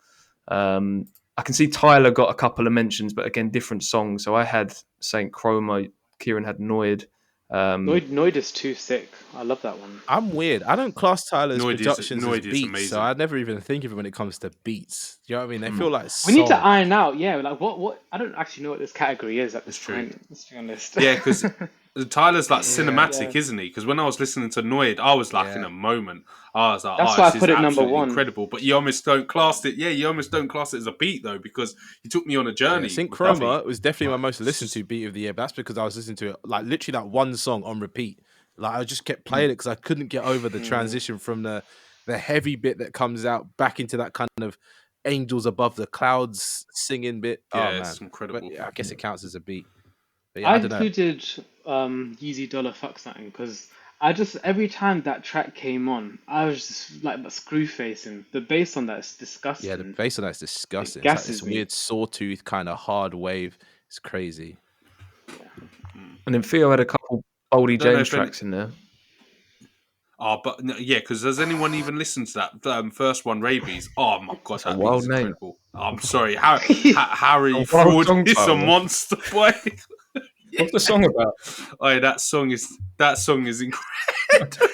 I can see Tyler got a couple of mentions, but again, different songs. So I had Saint Chroma, Kieran had Noid. Noid is too sick. I love that one. I'm weird. I don't class Tyler's Noid productions is as beats, amazing. so I never even think of it when it comes to beats. Do you know what I mean? They feel like We need to songs. iron out, like what I don't actually know what this category is at this point. Let's be honest. Yeah, because Tyler's like cinematic, isn't he? Because when I was listening to Noid, I was like in a moment. I was like, that's why I this put is it number absolutely one. incredible. But you almost don't class it. Yeah, you almost don't class it as a beat though, because he took me on a journey. Sync with that Chroma beat. was definitely my most listened to beat of the year, but that's because I was listening to it like literally like one song on repeat. Like I just kept playing it because I couldn't get over the transition from the heavy bit that comes out back into that kind of angels above the clouds singing bit. Yeah, Oh man, it's incredible. But, yeah, I guess it counts as a beat. But yeah, I I don't know. included Yeezy Dollar Fuck Something because I just every time that track came on, I was just like screw facing. The bass on that is disgusting. Yeah, the bass on that's disgusting. It It's like gasses this me. weird sawtooth kind of hard wave. It's crazy. And then Theo had a couple Boldy Don't know James if any- tracks in there. Oh, but yeah, because does anyone even listen to that first one, Rabies? Oh my god, that wild beat's name. incredible. I'm sorry, Harry wild Fraud song is a title. monster boy. What's the song about? Oh, that song is incredible.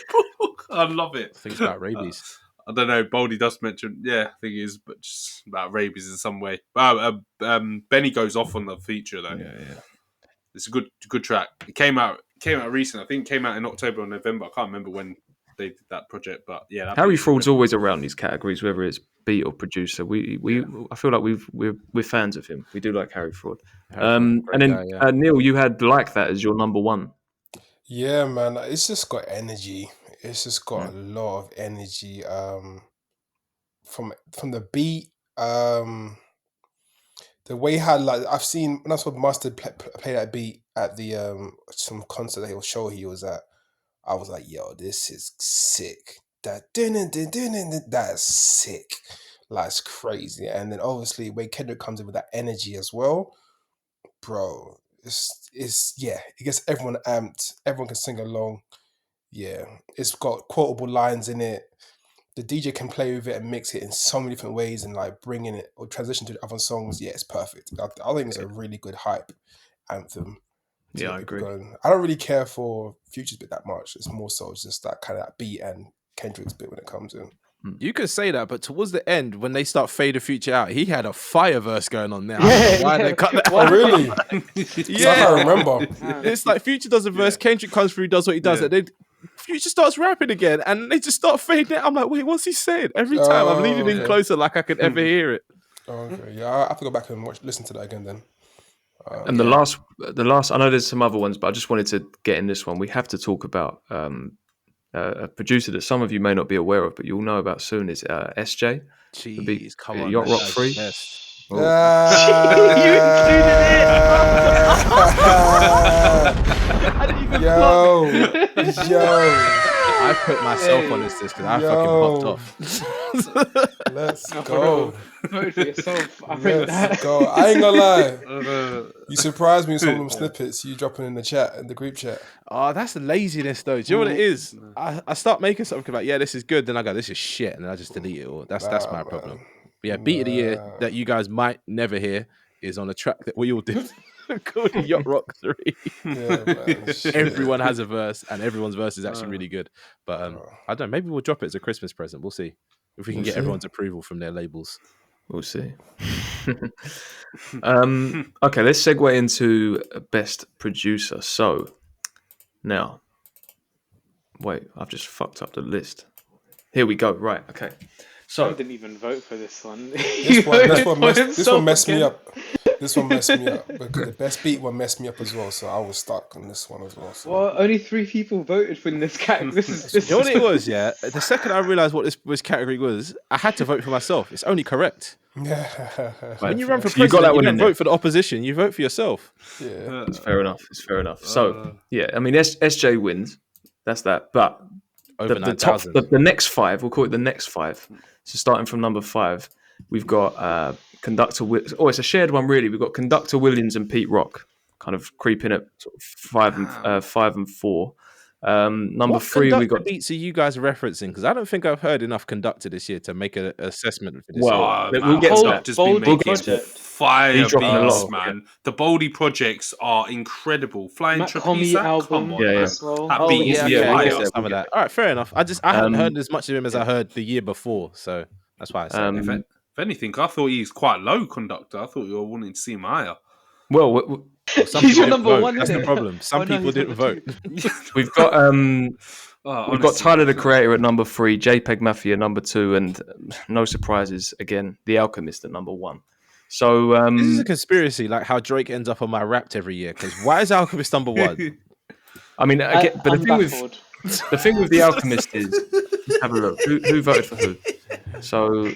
I love it. Things about rabies. I don't know. Boldy does mention, I think it is, but just about rabies in some way. Benny goes off on the feature though. Yeah. It's a good track. It came out recently. I think it came out in October or November. I can't remember when they did that project, but yeah. That Harry beat's Fraud's incredible. always around these categories, whether it's beat or producer. I feel like we're fans of him. We do like Harry Fraud. And then Neil, you had Like That as your number one. Yeah, man, it's just got energy. It's just got a lot of energy. From the beat, the way how like I've seen when I saw Mustard play that beat at the some concert or show he was at, I was like, yo, this is sick. That's sick. Like it's crazy. And then obviously when Kendrick comes in with that energy as well, bro, it's it gets everyone amped. Everyone can sing along. Yeah, it's got quotable lines in it. The DJ can play with it and mix it in so many different ways and like bringing it or transition to other songs. Yeah, it's perfect. I think it's a really good hype anthem. Yeah, I agree. Going. I don't really care for Future's bit that much. It's more so just that kind of that beat and Kendrick's bit when it comes in. You can say that, but towards the end, when they start fade the Future out, he had a fire verse going on there. Why they cut that? Oh, really? Yeah, I can't remember. It's like Future does a verse, Kendrick comes through, does what he does, and then Future starts rapping again, and they just start fading it. I'm like, wait, what's he saying? Every time I'm leaning in closer, like I could ever hear it. Okay, yeah, I have to go back and listen to that again then. And the last, I know there's some other ones, but I just wanted to get in this one. We have to talk about a producer that some of you may not be aware of, but you'll know about soon is SJ. Jeez, come on. Yacht Rock 3. You included it! I didn't even Yo. I put myself on this because I fucking popped off. Let's go. Vote for yourself. I think Let's go. I ain't gonna lie. You surprised me with some of them snippets you dropping in the chat, in the group chat. Oh, that's laziness though. Do you know what it is? I start making something like, yeah, this is good. Then I go, this is shit. And then I just delete it all. That's my problem. But yeah, beat of the year that you guys might never hear is on a track that we all did called Yacht Rock 3. Yeah, man. Everyone has a verse and everyone's verse is actually really good. But I don't know, maybe we'll drop it as a Christmas present. We'll see if we can get everyone's approval from their labels. We'll see. Okay, let's segue into best producer. So now, wait, I've just fucked up the list. Here we go. Right. Okay. So I didn't even vote for this one. This one messed me up. This one messed me up because the best beat one messed me up as well. So I was stuck on this one as well. So. Well, only 3 people voted for this category. This You know what it was, yeah? The second I realised what this category was, I had to vote for myself. It's only correct. When you run for president, you got that one you in don't there. vote for the opposition, you vote for yourself. Yeah. it's fair enough. So yeah, I mean, SJ wins. That's that. But Over the 9,000. the next five. We'll call it the next five. So starting from number 5, we've got Conductor. It's a shared one really. We've got Conductor Williams and Pete Rock, kind of creeping at sort of 5 and 4. Number What 3, we Conductor got. beats are you guys referencing? Because I don't think I've heard enough Conductor this year to make an assessment for this. Well, album. we'll get to that. Just been making project. fire He's dropping a beats, lot. man. The Boldy projects are incredible. Flying Matt Trapeze, Comey album come on, Yeah, man. yeah. as well. That beat is yeah, yeah, fire. we'll get some of that. All right, fair enough. I haven't heard as much of him as I heard the year before, so that's why I said. If anything, I thought he's quite low, Conductor. I thought you were wanting to see him higher. Well, Some He's people your didn't number vote. one, That's isn't the it? problem. Some Oh, no, people he's didn't number vote. we've got Honestly, Tyler the Creator at number 3, JPEG Mafia number 2, and no surprises again, The Alchemist at number 1. So This is a conspiracy, like how Drake ends up on my Wrapped every year. Because why is Alchemist number 1? I mean, again, but I'm baffled. the thing with The Alchemist is, let's have a look. Who voted for who? So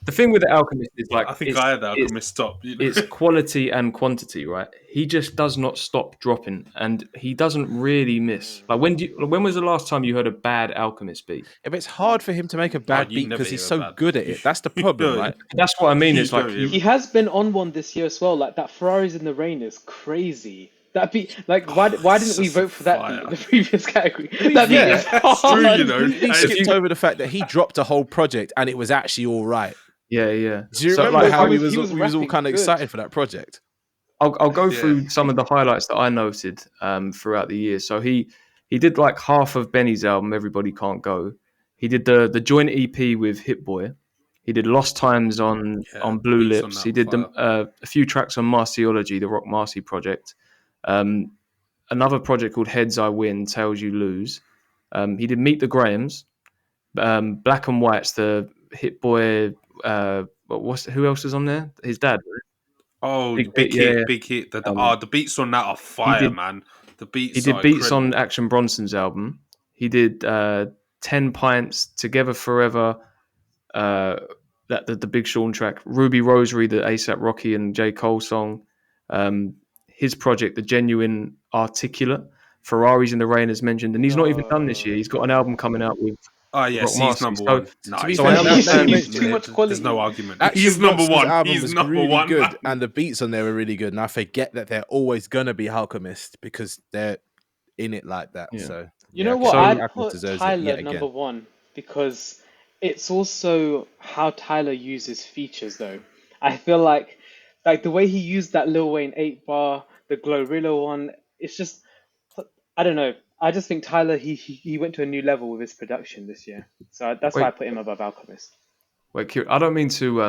the thing with The Alchemist is I think I had the Alchemist top. It's quality and quantity, right? He just does not stop dropping, and he doesn't really miss. Like when was the last time you heard a bad Alchemist beat? If it's hard for him to make a bad you beat never because he's hear so bad. good at it. That's the problem, right? That's what I mean. He's It's like very- He has been on one this year as well. Like that Ferraris in the Rain is crazy. That beat, like, why didn't we vote for that beat in the previous category? That beat is it's true, you know. He skipped over the fact that he dropped a whole project and it was actually all right. yeah. Do you So, remember like, how he we was was all rapping kind of good. excited for that project? I'll go through some of the highlights that I noted throughout the year. So he did like half of Benny's album, Everybody Can't Go. He did the joint EP with Hit Boy. He did Lost Times on Blue beats on Lips. that He did fire. a few tracks on Marcyology, the Rock Marcy project. Another project called Heads I Win, Tails You Lose. He did Meet the Grahams. Black and White's the Hit Boy. Who else is on there? His dad. Oh, Big big hit, hit, yeah. big hit. The beats on that are fire, did- man. The beats. He did are beats incredible. on Action Bronson's album. He did 10 Pints, Together Forever, the Big Sean track, Ruby Rosary, the ASAP Rocky and J. Cole song, his project, The Genuine Articulate, Ferraris in the Rain as mentioned, and he's not even done this year. He's got an album coming out with Oh yes, Rock he's Marcy. number So, one. No, to be he's fair, number now one. you mention it, too much quality. There's no argument. Action He's number Bronson's one. album He's was number really one. good, man. and the beats on there were really good. And I forget that they're always gonna be Alchemist because they're in it like that. Yeah. So You know what? So- I'd Alchemist put deserves it Tyler yet number again. 1 because it's also how Tyler uses features, though. I feel like the way he used that Lil Wayne 8-bar, the Glorilla one. It's just, I don't know. I just think Tyler he went to a new level with his production this year, so that's why I put him above Alchemist. Wait, Kieran, I don't mean to.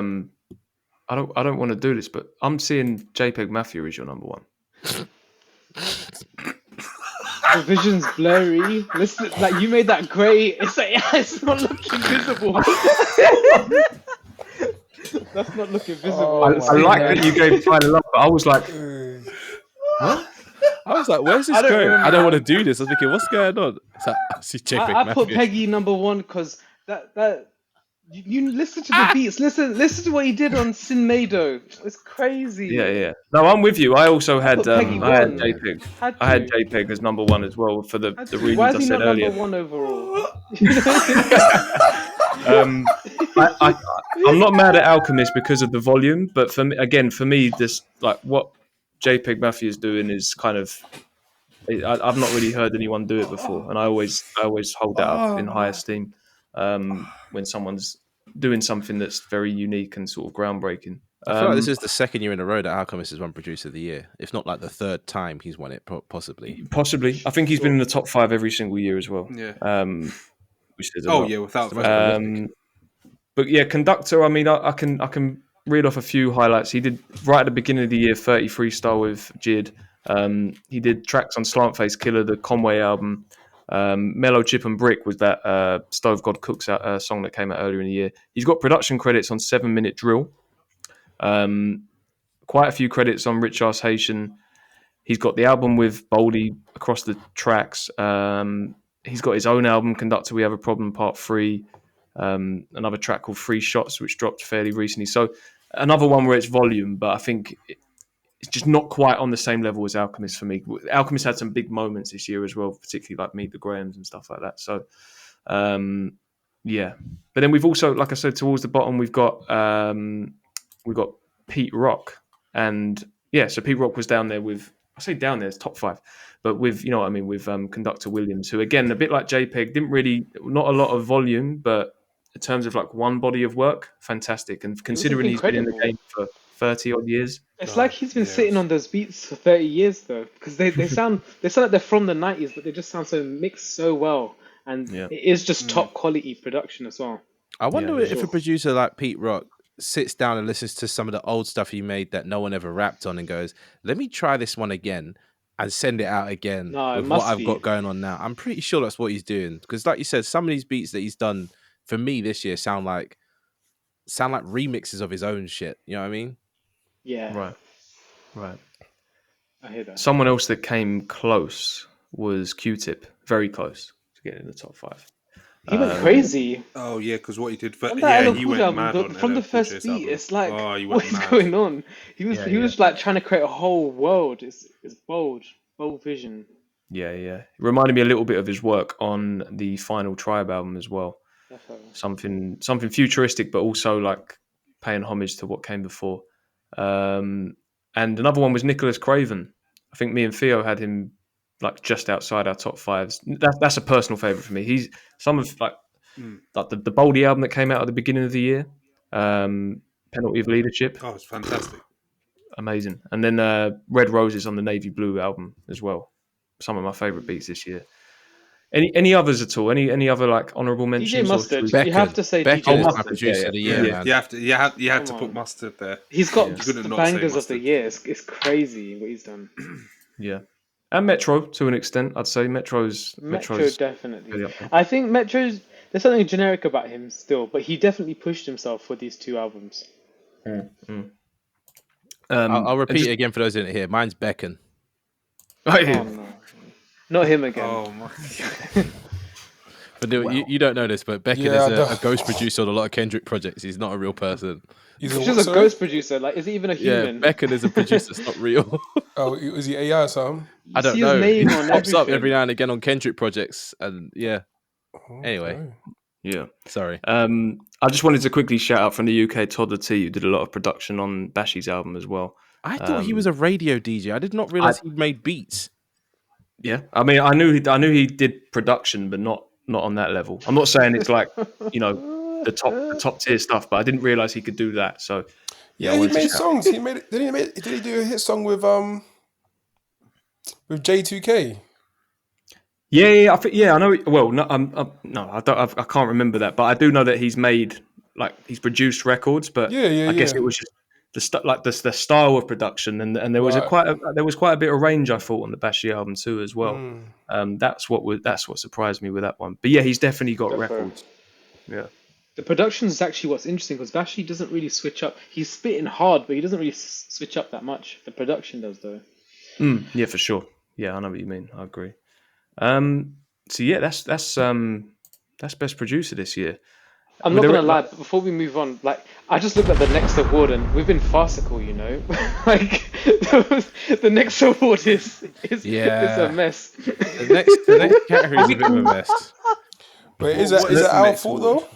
I don't want to do this, but I'm seeing JPEG Mafia as your number 1. The vision's blurry. Listen, like you made that great. It's like it's not looking visible. That's not looking visible. I like that you gave Tyler love, but I was like, I was like, "Where's this I don't going? remember. I don't want to do this." I was thinking, "What's going on?" It's like, I see JPEG I put Mafia. Peggy number 1 because that you listen to the beats. Listen to what he did on Sin Mado. It's crazy. yeah. No, I'm with you. I also had put Peggy I had one. JPEG. Had I had to. JPEG as number 1 as well for the Had to. reasons Why is I he said not earlier. number 1 overall? I'm not mad at Alchemist because of the volume, but for me, this like what JPEG Mafia is doing is kind of. I've not really heard anyone do it before, and I always hold that up in high esteem when someone's doing something that's very unique and sort of groundbreaking. I feel like this is the second year in a row that Alchemist has won Producer of the Year, if not like the third time he's won it, possibly. Possibly. I think he's been in the top 5 every single year as well. Yeah. Which is a lot. Yeah, without But yeah, Conductor. I mean, I can read off a few highlights. He did right at the beginning of the year 30 freestyle with Jid. He did tracks on Slant Face Killer, the Conway album. Mellow Chip and Brick was that Stove God Cooks song that came out earlier in the year. He's got production credits on 7 Minute Drill. Quite a few credits on Rich Ass Haitian. He's got the album with Boldy across the tracks. He's got his own album, Conductor We Have a Problem Part 3. Another track called Free Shots, which dropped fairly recently. So another one where it's volume, but I think it's just not quite on the same level as Alchemist for me. Alchemist had some big moments this year as well, particularly like Meet the Grahams and stuff like that. So, yeah. But then we've also, like I said, towards the bottom, we've got Pete Rock, and so Pete Rock was down there with, I say down there, it's top 5, but with, you know what I mean, with Conductor Williams, who again, a bit like JPEG, not a lot of volume, but in terms of like one body of work, fantastic. And considering he's been in the game for 30 odd years, it's like he's been sitting on those beats for 30 years though, because they sound like they're from the 90s, but they just sound so mixed so well, and it is just top quality production as well. I wonder if a producer like Pete Rock sits down and listens to some of the old stuff he made that no one ever rapped on and goes, let me try this one again and send it out again with what I've got going on now. I'm pretty sure that's what he's doing, because like you said, some of these beats that he's done for me this year sound like remixes of his own shit. You know what I mean? Yeah. Right. I hear that. Someone else that came close was Q-Tip, very close to get in the top 5. He went crazy. Oh yeah, because what he did for On yeah, that he LL went album, mad on from the LL first Cool J's beat. album. It's like, he what went is mad. going on? He was like trying to create a whole world. It's bold vision. Yeah. It reminded me a little bit of his work on the final Tribe album as well. Definitely. Something futuristic, but also like paying homage to what came before. And another one was Nicholas Craven. I think me and Theo had him like just outside our top 5s. That's a personal favorite for me. He's some of like the Boldy album that came out at the beginning of the year. Penalty of Leadership. Oh, it's fantastic. Amazing. And then Red Roses on the Navy Blue album as well. Some of my favorite beats this year. Any others at all? Any other like honorable mentions? DJ Mustard. Beckon. You have to say Beckon DJ is Mustard. my producer of the year, Yeah, man. you had to Come put on. Mustard there. He's got You couldn't the not say bangers of the Mustard. year. It's crazy what he's done. Yeah. And Metro to an extent, I'd say Metro's Definitely. really up there. I think Metro's, there's something generic about him still, but he definitely pushed himself for these 2 albums. I'll repeat it again for those who didn't hear. Mine's Beckon. Oh no, not him again. Oh my! But you don't know this, but Beckon is a ghost producer on a lot of Kendrick projects. He's not a real person. He's just a ghost producer. Like, is he even a human? Yeah, Beckon is a producer. It's not real. Oh, is he AI or something? I don't see know. his name He on pops up everything. every now and again on Kendrick projects, and yeah. Anyway, Okay. Yeah. sorry. I just wanted to quickly shout out from the UK Toddler T, who did a lot of production on Bashy's album as well. I thought he was a radio DJ. I did not realize he made beats. Yeah, I mean, I knew he did production, but not on that level. I'm not saying it's like the top tier stuff, but I didn't realize he could do that. So Yeah, he made songs. Did he do a hit song with J2K? Yeah, I know. Well, no, I can't remember that, but I do know that he's made he's produced records. But I guess it was just the style of production, and there was quite a bit of range, I thought, on the Bashy album too as well. That's what surprised me with that one. But yeah, he's definitely got records. Yeah. The production is actually what's interesting, because Bashy doesn't really switch up. He's spitting hard, but he doesn't really switch up that much. The production does, though. Yeah, for sure. Yeah, I know what you mean. I agree. So yeah, that's best producer this year. I'm not gonna lie, but before we move on, I just looked at the next award and we've been farcical, the next award is a mess. The next category is a bit of a mess. Wait, is that our fault though?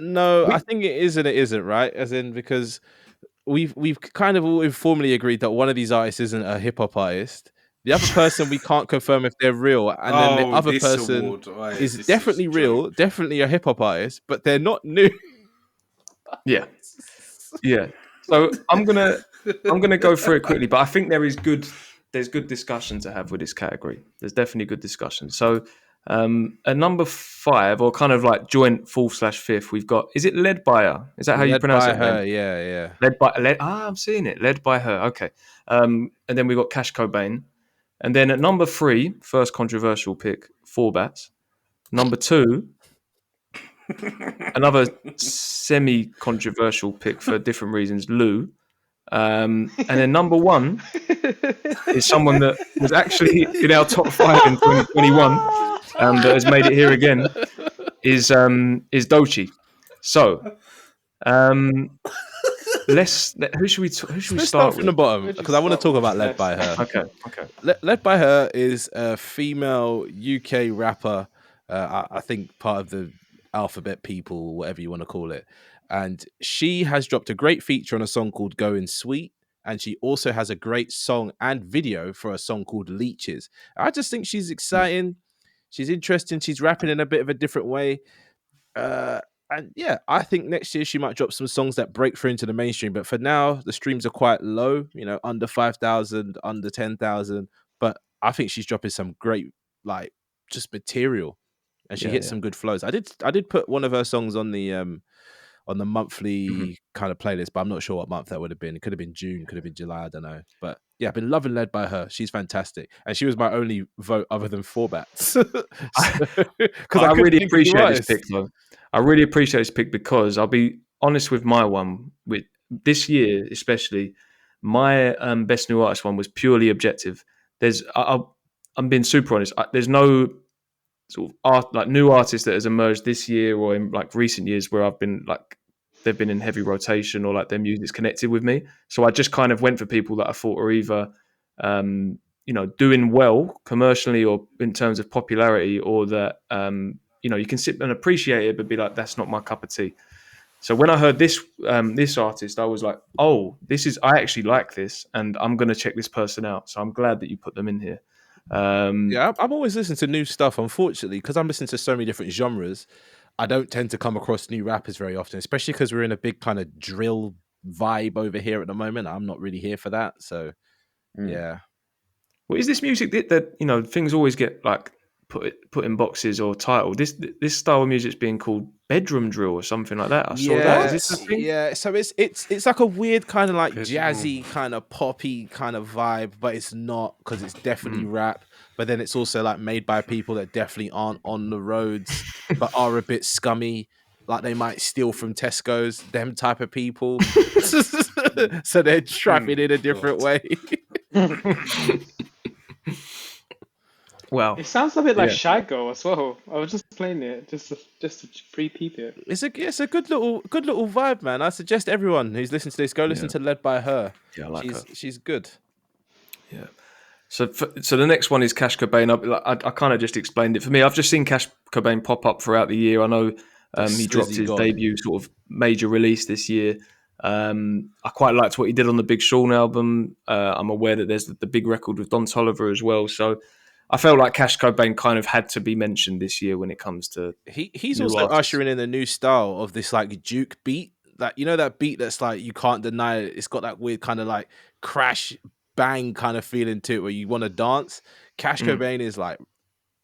No, I think it is and it isn't, right? As in, because we've kind of all informally agreed that one of these artists isn't a hip hop artist. The other person we can't confirm if they're real, and then the other person is definitely real, definitely a hip hop artist, but they're not new. Yeah. So I'm gonna go through it quickly, but I think there's good discussion to have with this category. There's definitely good discussion. So at number 5, or kind of like joint 4th/5th, we've got, is it Led by Her? Is that how you pronounce it? Her, yeah. I'm seeing it. Led by Her. Okay. And then we got Cash Cobain. And then at number 3, first controversial pick, 4Bats. Number 2, another semi-controversial pick for different reasons, Lou. And then number 1 is someone that was actually in our top 5 in 2021, that has made it here again, is Doechii. So, Who should we Let's start start from the with? bottom Where'd you because I want to start talk with about Led left? by Her. Okay. Led by Her is a female UK rapper. I think part of the alphabet people, whatever you want to call it. And she has dropped a great feature on a song called Going Sweet. And she also has a great song and video for a song called Leeches. I just think she's exciting. She's interesting. She's rapping in a bit of a different way. And yeah, I think next year she might drop some songs that break through into the mainstream. But for now, the streams are quite low, under 5,000, under 10,000. But I think she's dropping some great, like, just material, and she hits some good flows. I did put one of her songs on the monthly kind of playlist, but I'm not sure what month that would have been. It could have been June, could have been July, I don't know. But yeah, I've been loving Led by Her. She's fantastic, and she was my only vote other than four bats. Because I really appreciate this pick, though. I really appreciate this pick because I'll be honest with my one. With this year, especially, my best new artist one was purely objective. I'm being super honest. There's no sort of like new artists that has emerged this year or in like recent years where I've been like they've been in heavy rotation or like their music's connected with me. So I just kind of went for people that I thought were either doing well commercially or in terms of popularity, or that you can sit and appreciate it but be like, that's not my cup of tea. So when I heard this artist, I was like, oh, I actually like this, and I'm going to check this person out. So I'm glad that you put them in here. Yeah, I'm always listening to new stuff, unfortunately, because I'm listening to so many different genres. I don't tend to come across new rappers very often, especially because we're in a big kind of drill vibe over here at the moment. I'm not really here for that. So, yeah. Well, is this music that things always get like put in boxes or titled? This style of music's being called bedroom drill or something like that. I saw that. Is this the thing? Yeah, so it's like a weird kind of like jazzy kind of poppy kind of vibe, but it's not, because it's definitely rap. But then it's also like made by people that definitely aren't on the roads, but are a bit scummy. Like they might steal from Tesco's, them type of people. So they're trapping in a different way. Well, It sounds a bit like Shy Girl as well. I was just playing it just to pre-peep it. It's a good little vibe, man. I suggest everyone who's listening to this go listen to Led by Her. Yeah, I like her. She's good. Yeah. So the next one is Cash Cobain. I kind of just explained it. For me, I've just seen Cash Cobain pop up throughout the year. I know he dropped his debut sort of major release this year. I quite liked what he did on the Big Sean album. I'm aware that there's the big record with Don Toliver as well. So I felt like Cash Cobain kind of had to be mentioned this year when it comes to he's also ushering in a new style of this like juke beat. Like, that beat that's like, you can't deny it. It's got that weird kind of like crash bang kind of feeling to it where you want to dance. Cash Cobain is like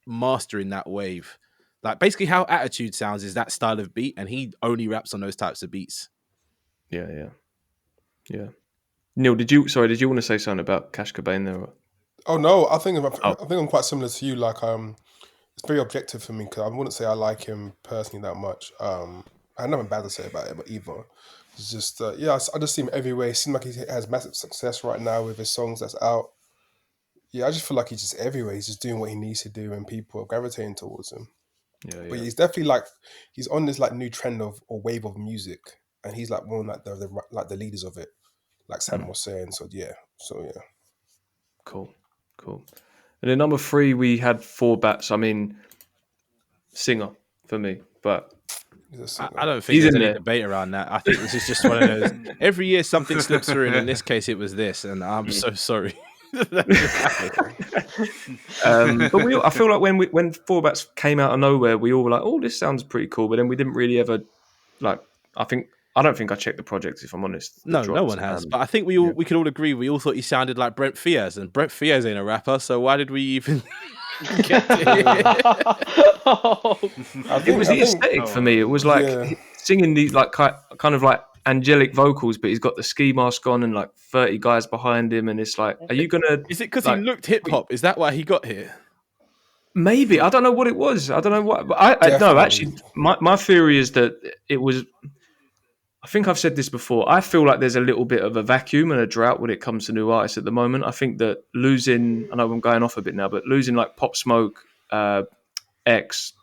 mastering that wave. Like basically how Attitude sounds is that style of beat, and he only raps on those types of beats. Yeah. Neil, did you want to say something about Cash Cobain there? Or? Oh no, I think I'm quite similar to you. Like, it's very objective for me because I wouldn't say I like him personally that much. I have nothing bad to say about him either. It's just, I just see him everywhere. It seems like he has massive success right now with his songs that's out. Yeah, I just feel like he's just everywhere. He's just doing what he needs to do, and people are gravitating towards him. Yeah. But he's definitely he's on this new trend or wave of music, and he's like one of the leaders of it, like Sam was saying. So yeah. Cool. And then number 3, we had 4 bats. I mean, singer for me, but I don't think there's any debate around that. I think this is just one of those. Every year something slips through, and in this case it was this, and I'm so sorry. But I feel like when 4 bats came out of nowhere, we all were like, "Oh, this sounds pretty cool," but then we didn't really ever like. I don't think I checked the project, if I'm honest. No one has. But I think we could all agree. We all thought he sounded like Brent Fias, and Brent Fias ain't a rapper. So why did we even get to it was the aesthetic for me. It was like singing these like kind of like angelic vocals, but he's got the ski mask on and like 30 guys behind him, and it's like, are you gonna? Is it because he looked hip hop? Is that why he got here? Maybe. I don't know what it was. I don't know what. But no, actually, my theory is that it was. I think I've said this before. I feel like there's a little bit of a vacuum and a drought when it comes to new artists at the moment. I think that losing, I know I'm going off a bit now, but losing like Pop Smoke, X,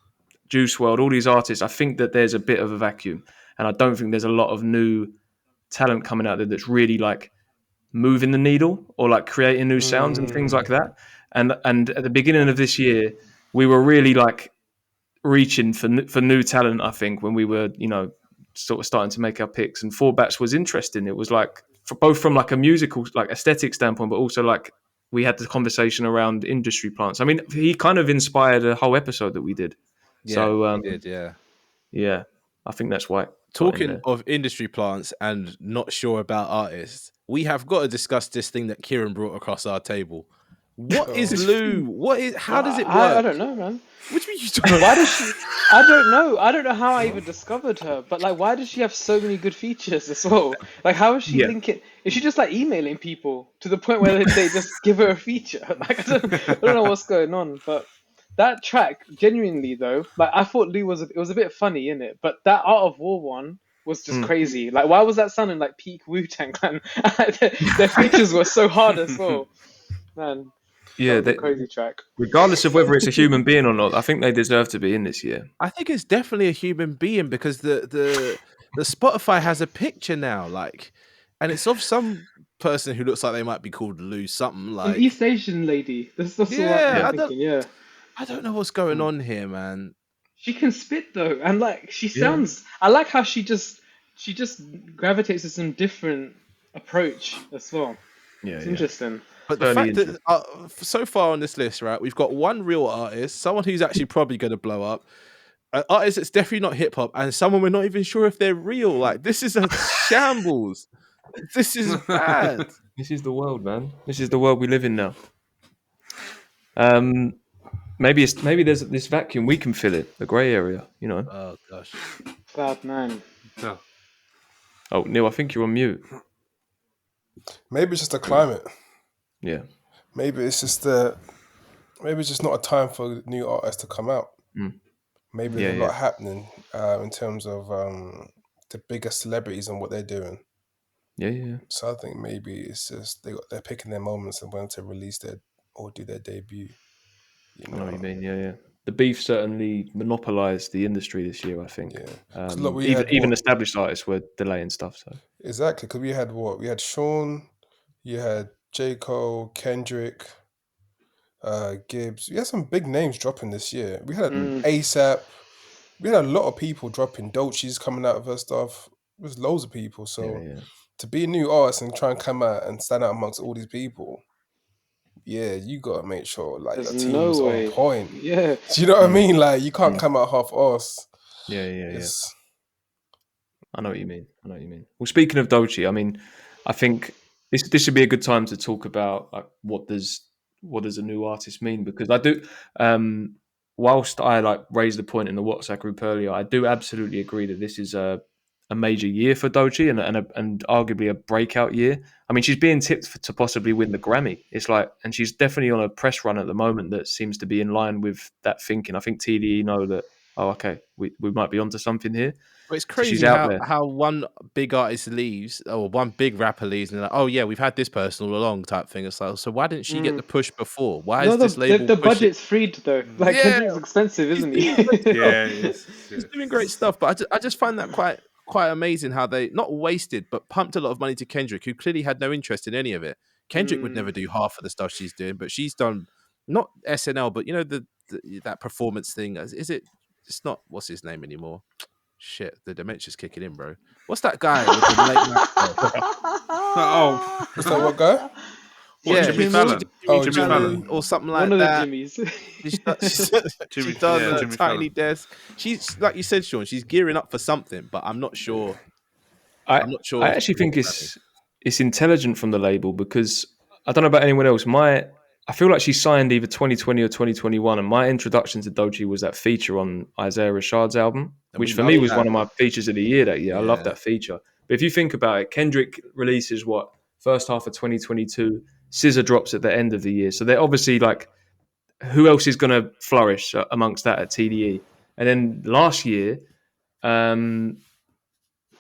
Juice WRLD, all these artists, I think that there's a bit of a vacuum. And I don't think there's a lot of new talent coming out there that's really like moving the needle or like creating new sounds and things like that. And at the beginning of this year, we were really like reaching for new talent. I think when we were, sort of starting to make our picks, and Four Bats was interesting. It was like both from like a musical, like aesthetic standpoint, but also like we had the conversation around industry plants. I mean, he kind of inspired a whole episode that we did. Yeah, So he did, yeah. Yeah, I think that's why. Talking of industry plants and not sure about artists, we have got to discuss this thing that Kieran brought across our table. What is Lou? What is? How does it work? I don't know, man. What do you mean you don't know? Why does she? I don't know. I don't know how I even discovered her. But like, why does she have so many good features as well? Like, how is she linking? Is she just like emailing people to the point where they just give her a feature? Like, I don't know what's going on. But that track, genuinely though, like I thought Lou was it was a bit funny in it, but that Art of War one was just crazy. Like, why was that sounding like peak Wu-Tang Clan? Their features were so hard as well, man. Yeah, that was a crazy track. Regardless of whether it's a human being or not, I think they deserve to be in this year. I think it's definitely a human being because the Spotify has a picture now, like, and it's of some person who looks like they might be called Lou something, like an East Asian lady. That's what I'm thinking. Yeah, I don't know what's going on here, man. She can spit though, and like she sounds. I like how she just gravitates to some different approach as well. Yeah, it's interesting. But the fact that so far on this list, right, we've got one real artist, someone who's actually probably going to blow up, an artist that's definitely not hip hop, and someone we're not even sure if they're real. Like, this is a shambles. This is bad. This is the world, man. This is the world we live in now. Maybe there's this vacuum, we can fill it, the grey area, Oh gosh. Cloud nine. No. Oh, Neil, I think you're on mute. Maybe it's just the climate. Yeah. Maybe it's just not a time for new artists to come out. Maybe there's a lot happening in terms of the bigger celebrities and what they're doing. Yeah. So I think maybe it's just they're picking their moments and when to release or do their debut. I know what you mean. Yeah. The beef certainly monopolised the industry this year, I think. Yeah. Look, even established artists were delaying stuff. So exactly, because we had Sean, you had J. Cole, Kendrick, Gibbs. We had some big names dropping this year. We had ASAP. We had a lot of people dropping. Dolce's coming out of her stuff. There's loads of people. So to be a new artist and try and come out and stand out amongst all these people, you gotta make sure like your team's on point. Yeah. Do you know what I mean? Like you can't come out half-assed. Yeah. I know what you mean. Well, speaking of Dolce, I mean, I think this should be a good time to talk about like what does a new artist mean, because I do. Whilst I like raised the point in the WhatsApp group earlier, I do absolutely agree that this is a major year for Doechii and arguably a breakout year. I mean, she's being tipped to possibly win the Grammy. It's like, and she's definitely on a press run at the moment that seems to be in line with that thinking. I think TDE know that. Oh, okay, we might be onto something here. But it's crazy how one big artist leaves or one big rapper leaves and they're like, oh yeah, we've had this person all along type thing. It's like, so why didn't she get the push before? Why is this label the budget's freed though? Like Kendrick's expensive, isn't he? He's doing great stuff, but I just find that quite amazing how they not wasted but pumped a lot of money to Kendrick, who clearly had no interest in any of it. Kendrick would never do half of the stuff she's doing, but she's done not SNL, but that performance thing. Is it? It's not, what's his name anymore? Shit, the dementia's kicking in, bro. What's that guy with the late night? Is that what guy? Jimmy Fallon. Jimmy Fallon or something like One that. of the Jimmys. She's done a tiny desk. She's, like you said, Sean, she's gearing up for something, but I'm not sure. I'm not sure. I actually think it's intelligent from the label, because I don't know about anyone else. I feel like she signed either 2020 or 2021, and my introduction to Doechii was that feature on Isaiah Rashad's album, which for me was one of my features of the year that year. Yeah. I love that feature. But if you think about it, Kendrick releases first half of 2022, SZA drops at the end of the year. So they're obviously like, who else is going to flourish amongst that at TDE? And then last year, I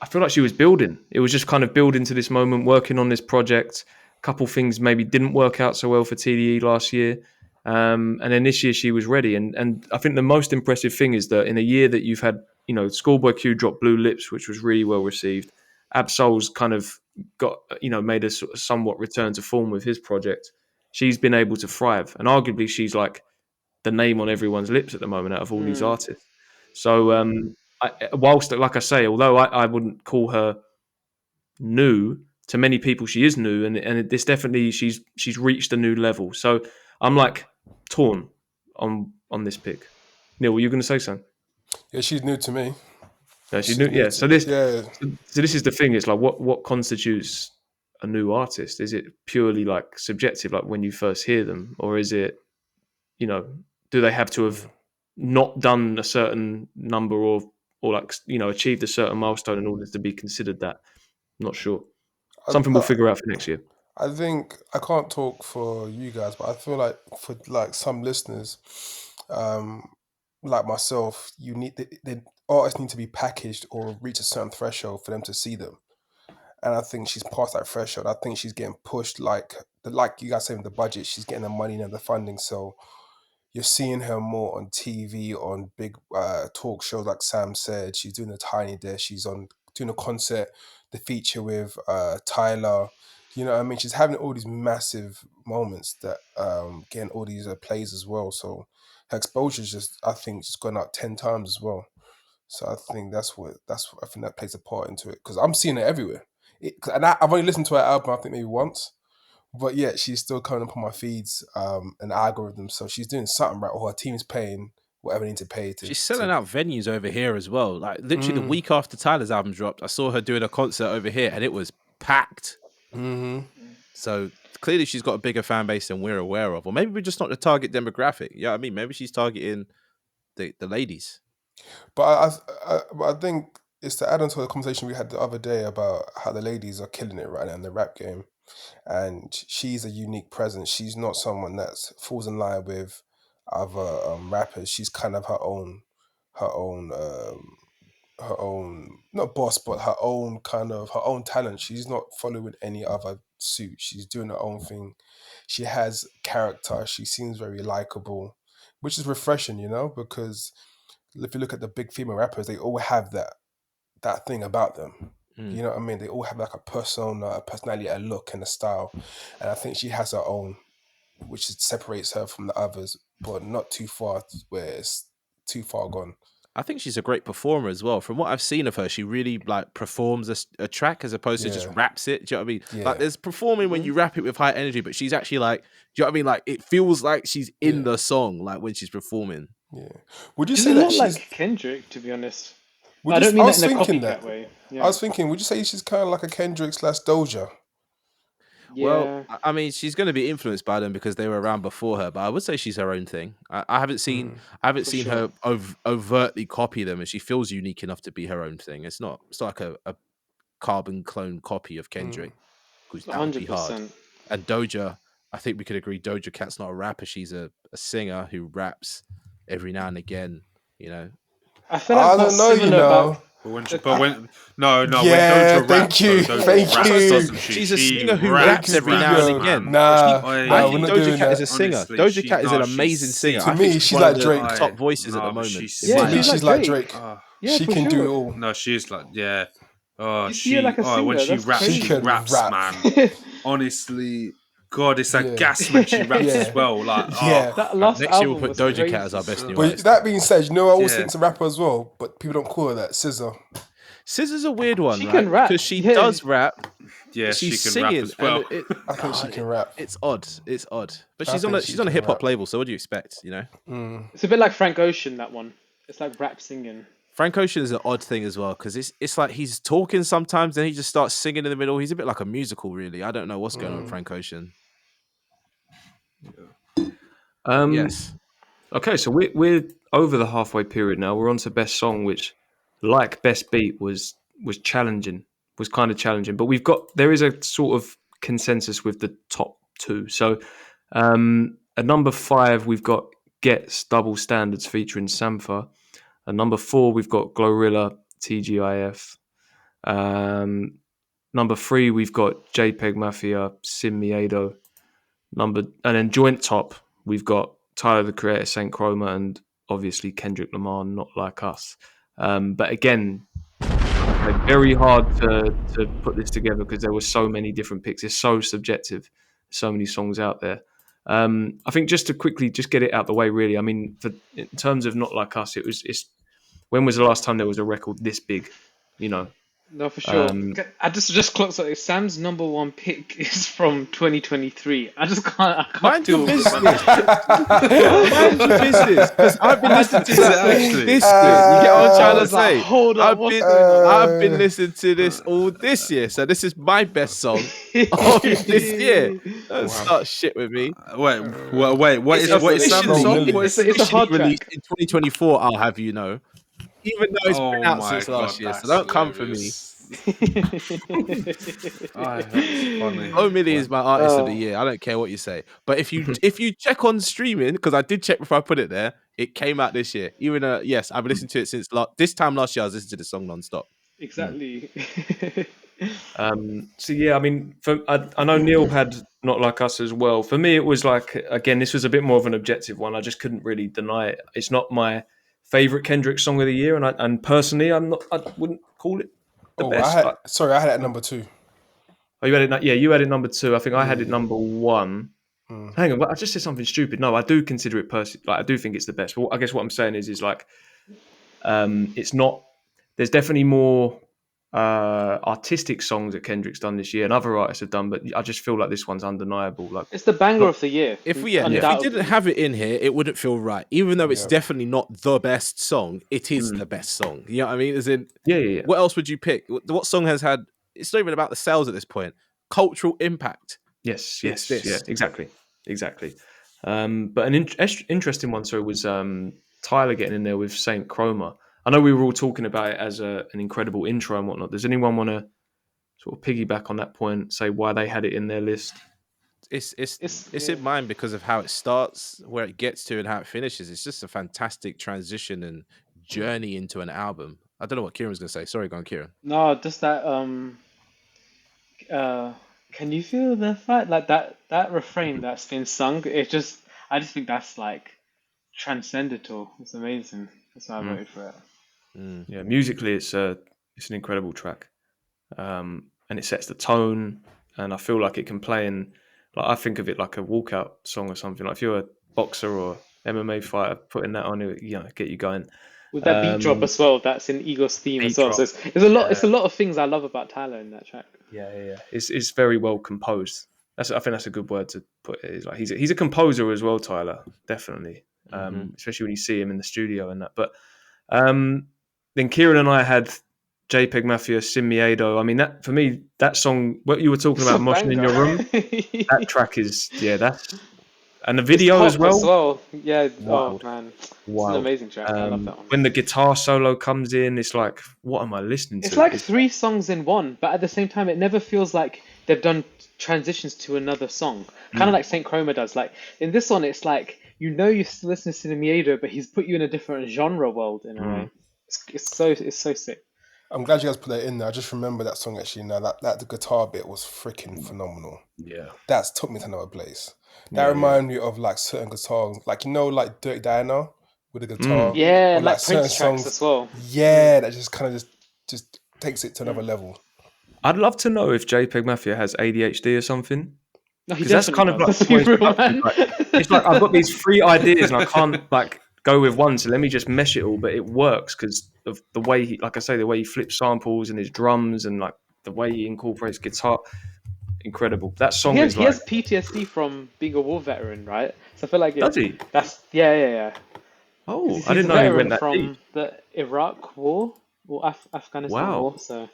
feel like she was building. It was just kind of building to this moment, working on this project. Couple things maybe didn't work out so well for TDE last year, and then this year she was ready. And I think the most impressive thing is that in a year that you've had, Schoolboy Q drop Blue Lips, which was really well received, Absol's kind of got, made a sort of somewhat return to form with his project. She's been able to thrive, and arguably she's like the name on everyone's lips at the moment out of all these artists. So whilst, like I say, although I wouldn't call her new, to many people she is new, and this definitely she's reached a new level. So I'm like torn on this pick. Neil, were you going to say something? Yeah, she's new to me. No, she's new. Yeah. So this is the thing. It's like what constitutes a new artist? Is it purely like subjective, like when you first hear them, or is it, do they have to have not done a certain number or like achieved a certain milestone in order to be considered that? I'm not sure. Something we'll figure out for next year. I think I can't talk for you guys, but I feel like for like some listeners, like myself, the artists need to be packaged or reach a certain threshold for them to see them. And I think she's past that threshold. I think she's getting pushed like you guys say with the budget. She's getting the money and the funding, so you're seeing her more on TV, on big talk shows, like Sam said. She's doing the Tiny Desk. She's doing a concert, the feature with Tyler. You know what I mean? She's having all these massive moments that getting all these plays as well. So her exposure's I think, just gone up 10 times as well. So I think I think that plays a part into it, because I'm seeing it everywhere. I've only listened to her album, I think maybe once. But yeah, she's still coming up on my feeds and algorithms. So she's doing something right. Or her team's paying whatever they need to pay. She's selling out venues over here as well. Like literally the week after Tyler's album dropped, I saw her doing a concert over here and it was packed. Mm-hmm. So clearly she's got a bigger fan base than we're aware of. Or maybe we're just not the target demographic. Yeah, I mean, maybe she's targeting the ladies. But I think it's to add on to the conversation we had the other day about how the ladies are killing it right now in the rap game. And she's a unique presence. She's not someone that falls in line with other rappers. She's kind of her own not boss, but her own talent. She's not following any other suit. She's doing her own thing. She has character. She seems very likable, which is refreshing, because if you look at the big female rappers, they all have that thing about them. You know what I mean? They all have like a persona, a personality, a look, and a style. And I think she has her own, which separates her from the others, but not too far where it's too far gone. I think she's a great performer as well. From what I've seen of her, she really like performs a track as opposed to just raps it. Do you know what I mean? Yeah. Like there's performing when you rap it with high energy, but she's actually like, do you know what I mean? Like it feels like she's in the song, like when she's performing. Yeah. Would you She's say a that lot she's like Kendrick, to be honest. Would I you- don't mean I that was in a thinking copycat that. way. I was thinking, would you say she's kind of like a Kendrick / Doja? Yeah. Well, I mean, she's going to be influenced by them because they were around before her. But I would say she's her own thing. I haven't seen her overtly copy them, and she feels unique enough to be her own thing. It's not like a carbon clone copy of Kendrick, because that would be hard. 100%. And Doja, I think we could agree, Doja Cat's not a rapper. She's a singer who raps every now and again. I feel like I what's don't know, similar about Yeah, Doja thank raps, you, though, Doja thank raps, you. doesn't she? She's a She singer who raps, raps every now and again. Nah, I we're think not Doja doing Cat that. is a singer. Honestly, Doja Cat is an she's amazing singer. To I me, think she's one like of the Drake. top voices at the moment. To Yeah, me, she's she's like like Drake. Drake. Yeah, She for can do sure. it all. No, she's like, yeah. Oh, You see her like a singer, when she that's raps, crazy. she She can raps, rap. man. Honestly, God, it's a gas when she raps as well. Like, Yeah. That last Next year album we'll put was Doja crazy. Cat as our best new But artist. that being said, I always Yeah. think it's a rapper as well, but people don't call her that. Scissor. SZA's a weird one, She right? can rap, Because she yeah. does rap. yeah, She's she can singing, rap as well. and I think she can rap. It's odd. It's odd. But I she's on think a she she's on a can hip hop rap. label. So what do you expect? It's a bit like Frank Ocean, that one. It's like rap singing. Frank Ocean is an odd thing as well, because it's like he's talking sometimes, then he just starts singing in the middle. He's a bit like a musical, really. I don't know what's going on with Frank Ocean. Yes. Okay, so we're over the halfway period now. We're on to best song, which, like best beat, was challenging. Was kind of challenging, but there is a sort of consensus with the top two. So, at number 5 we've got Get's Double Standards featuring Sampha. At number 4 we've got Glorilla TGIF. Number 3 we've got JPEG Mafia Sin Miedo. And then joint top we've got Tyler the Creator, Saint Chroma, and obviously Kendrick Lamar, Not Like Us. But again, say, very hard to put this together because there were so many different picks. It's so subjective. So many songs out there. I think just to quickly just get it out the way, really. I mean, in terms of Not Like Us, it's when was the last time there was a record this big? You know, No, for sure. I just clocked something. Sam's number one pick is from 2023. I can't Mind deal your with business. it. Mind your business. Because I've been listening to that all actually? this year. You get what I'm trying I to was like, say? hold on, what's going on? I've been listening to this all this year. So this is my best song of this year. Don't start shit with me. Wait. What is Sam's officially song? released. It's a hard released track. in 2024, I'll have you know. Even though it's been out since last year, so don't come for me. That's funny. Omili is my artist of the year. I don't care what you say. But if you check on streaming, because I did check before I put it there, it came out this year. Even yes, I've been listening to it since this time last year. I was listening to the song non-stop. Exactly. So yeah, I mean, I know Neil had Not Like Us as well. For me, it was like, again, this was a bit more of an objective one. I just couldn't really deny it. It's not my favorite Kendrick song of the year, and personally, I wouldn't call it the best. I had it at number 2. Oh, you had it? Yeah, you had it number 2. I think I had it number 1. Hang on, but I just said something stupid. No, I do consider it personally. Like, I do think it's the best. But I guess what I'm saying is like, it's not. There's definitely more artistic songs that Kendrick's done this year, and other artists have done. But I just feel like this one's undeniable. Like, It's the banger of the year. If we Undoubtedly. didn't have it in here, it wouldn't feel right. Even though it's definitely not the best song, it is the best song. You know what I mean? As in, yeah. What else would you pick? What song has had? It's not even about the sales at this point. Cultural impact. Yes, this. yeah, exactly. But an interesting one, was Tyler getting in there with Saint Chroma. I know we were all talking about it as an incredible intro and whatnot. Does anyone want to sort of piggyback on that point, say why they had it in their list? It's in mine because of how it starts, where it gets to, and how it finishes. It's just a fantastic transition and journey into an album. I don't know what Kieran's going to say. Sorry, go on, Kieran. No, just that. Can you feel the fight? Like that refrain that's been sung. I just think that's like transcendental. It's amazing. That's why I voted for it. Yeah, musically, it's an incredible track, and it sets the tone. And I feel like it can play in. Like, I think of it like a walkout song or something. Like if you're a boxer or MMA fighter, putting that on it, get you going. With that beat drop as well, that's in Ego's theme as well. So it's a lot. It's a lot of things I love about Tyler in that track. Yeah. It's very well composed. I think that's a good word to put it. It's like he's a composer as well, Tyler. Definitely, especially when you see him in the studio and that. But then Kieran and I had JPEG Mafia, Sin Miedo. I mean, that for me, that song, what you were talking about, moshing in your room, that track is that's. And the video as well. Yeah. Wild. Oh man, it's an amazing track. I love that one. When the guitar solo comes in, it's like, what am I listening to? It's like 3 songs in one, but at the same time, it never feels like they've done transitions to another song. Kind of like Saint Chroma does. Like in this one, it's like you're still listening to the Miedo, but he's put you in a different genre world in a way. It's so sick. I'm glad you guys put that in there. I just remember that song actually now. That the guitar bit was freaking phenomenal. Yeah. That's took me to another place. That reminded me of like certain guitars, like like Dirty Diana with the guitar. Yeah, or, like certain Prince tracks as well. Yeah, that just kind of just takes it to another level. I'd love to know if JPEG Mafia has ADHD or something. No, he that's kind of like, it's like I've got these 3 ideas and I can't like go with one, so let me just mesh it all. But it works because of the way he, like I say, the way he flips samples and his drums and like the way he incorporates guitar. Incredible. That song he has PTSD from being a war veteran, right? So I feel like does he? That's yeah. Oh, I didn't know he went that from deep. The Iraq War or Afghanistan War. So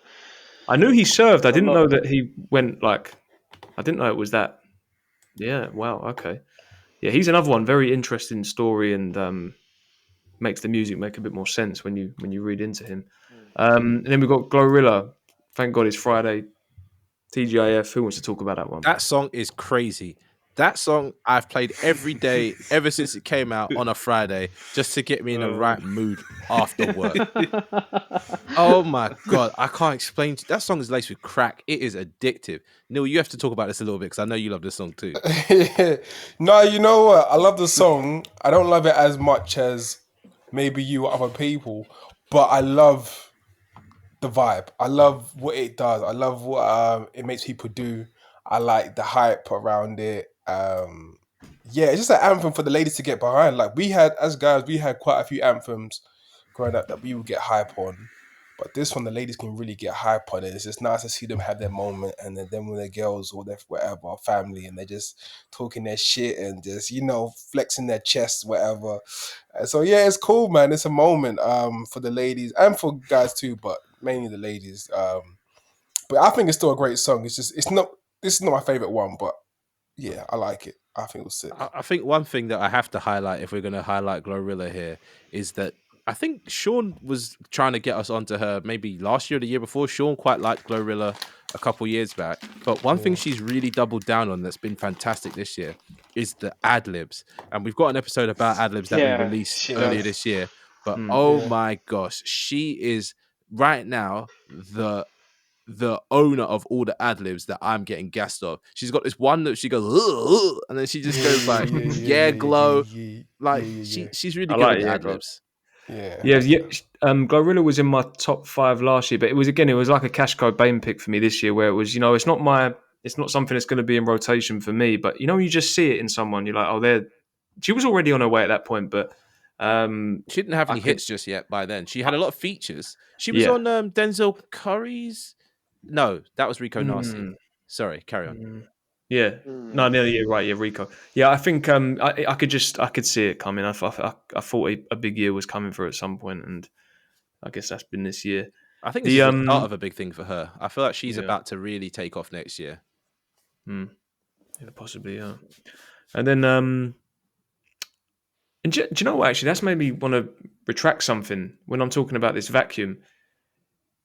I knew he served. I didn't know that he went like. I didn't know it was that. Yeah. Wow. Okay. Yeah, he's another one. Very interesting story and makes the music make a bit more sense when you read into him. And then we've got Glorilla. Thank God it's Friday. TGIF, who wants to talk about that one? That song is crazy. That song I've played every day ever since it came out on a Friday just to get me in the right mood after work. Oh my God, I can't explain. That song is laced with crack. It is addictive. Neil, you have to talk about this a little bit because I know you love this song too. No, you know what? I love the song. I don't love it as much as maybe you or other people, but I love the vibe. I love what it does. I love what it makes people do. I like the hype around it. Yeah, it's just an anthem for the ladies to get behind. Like we had, as guys, we had quite a few anthems growing up that we would get hype on. But this one, the ladies can really get hype on it. It's just nice to see them have their moment, and then when they're girls or their whatever family, and they're just talking their shit and just flexing their chests, whatever. So yeah, it's cool, man. It's a moment for the ladies and for guys too, but mainly the ladies. But I think it's still a great song. This is not my favorite one, but yeah, I like it. I think it was sick. I think one thing that I have to highlight, if we're going to highlight Glorilla here, is that I think Sean was trying to get us onto her maybe last year or the year before. Sean quite liked Glorilla a couple years back. But one thing she's really doubled down on that's been fantastic this year is the ad-libs. And we've got an episode about ad-libs that we released earlier this year. But my gosh, she is right now the owner of all the ad-libs that I'm getting gassed off. She's got this one that she goes, ugh, and then she just goes like, Glow. She's really good at ad-libs. Glorilla was in my top 5 last year, but it was like a Cash Cobain pick for me this year, where it was, it's not something that's going to be in rotation for me, but you just see it in someone, you're like, she was already on her way at that point, but she didn't have any hits just yet by then. She had a lot of features. She was on Denzel Curry's. No, that was Rico Nasty. Sorry, carry on. No, you're right. Yeah, Rico. Yeah, I think I could see it coming. I thought a big year was coming for her at some point, and I guess that's been this year. I think this is the start of a big thing for her. I feel like she's about to really take off next year. Yeah, possibly. Yeah, and then and do you know what? Actually, that's made me want to retract something when I'm talking about this vacuum.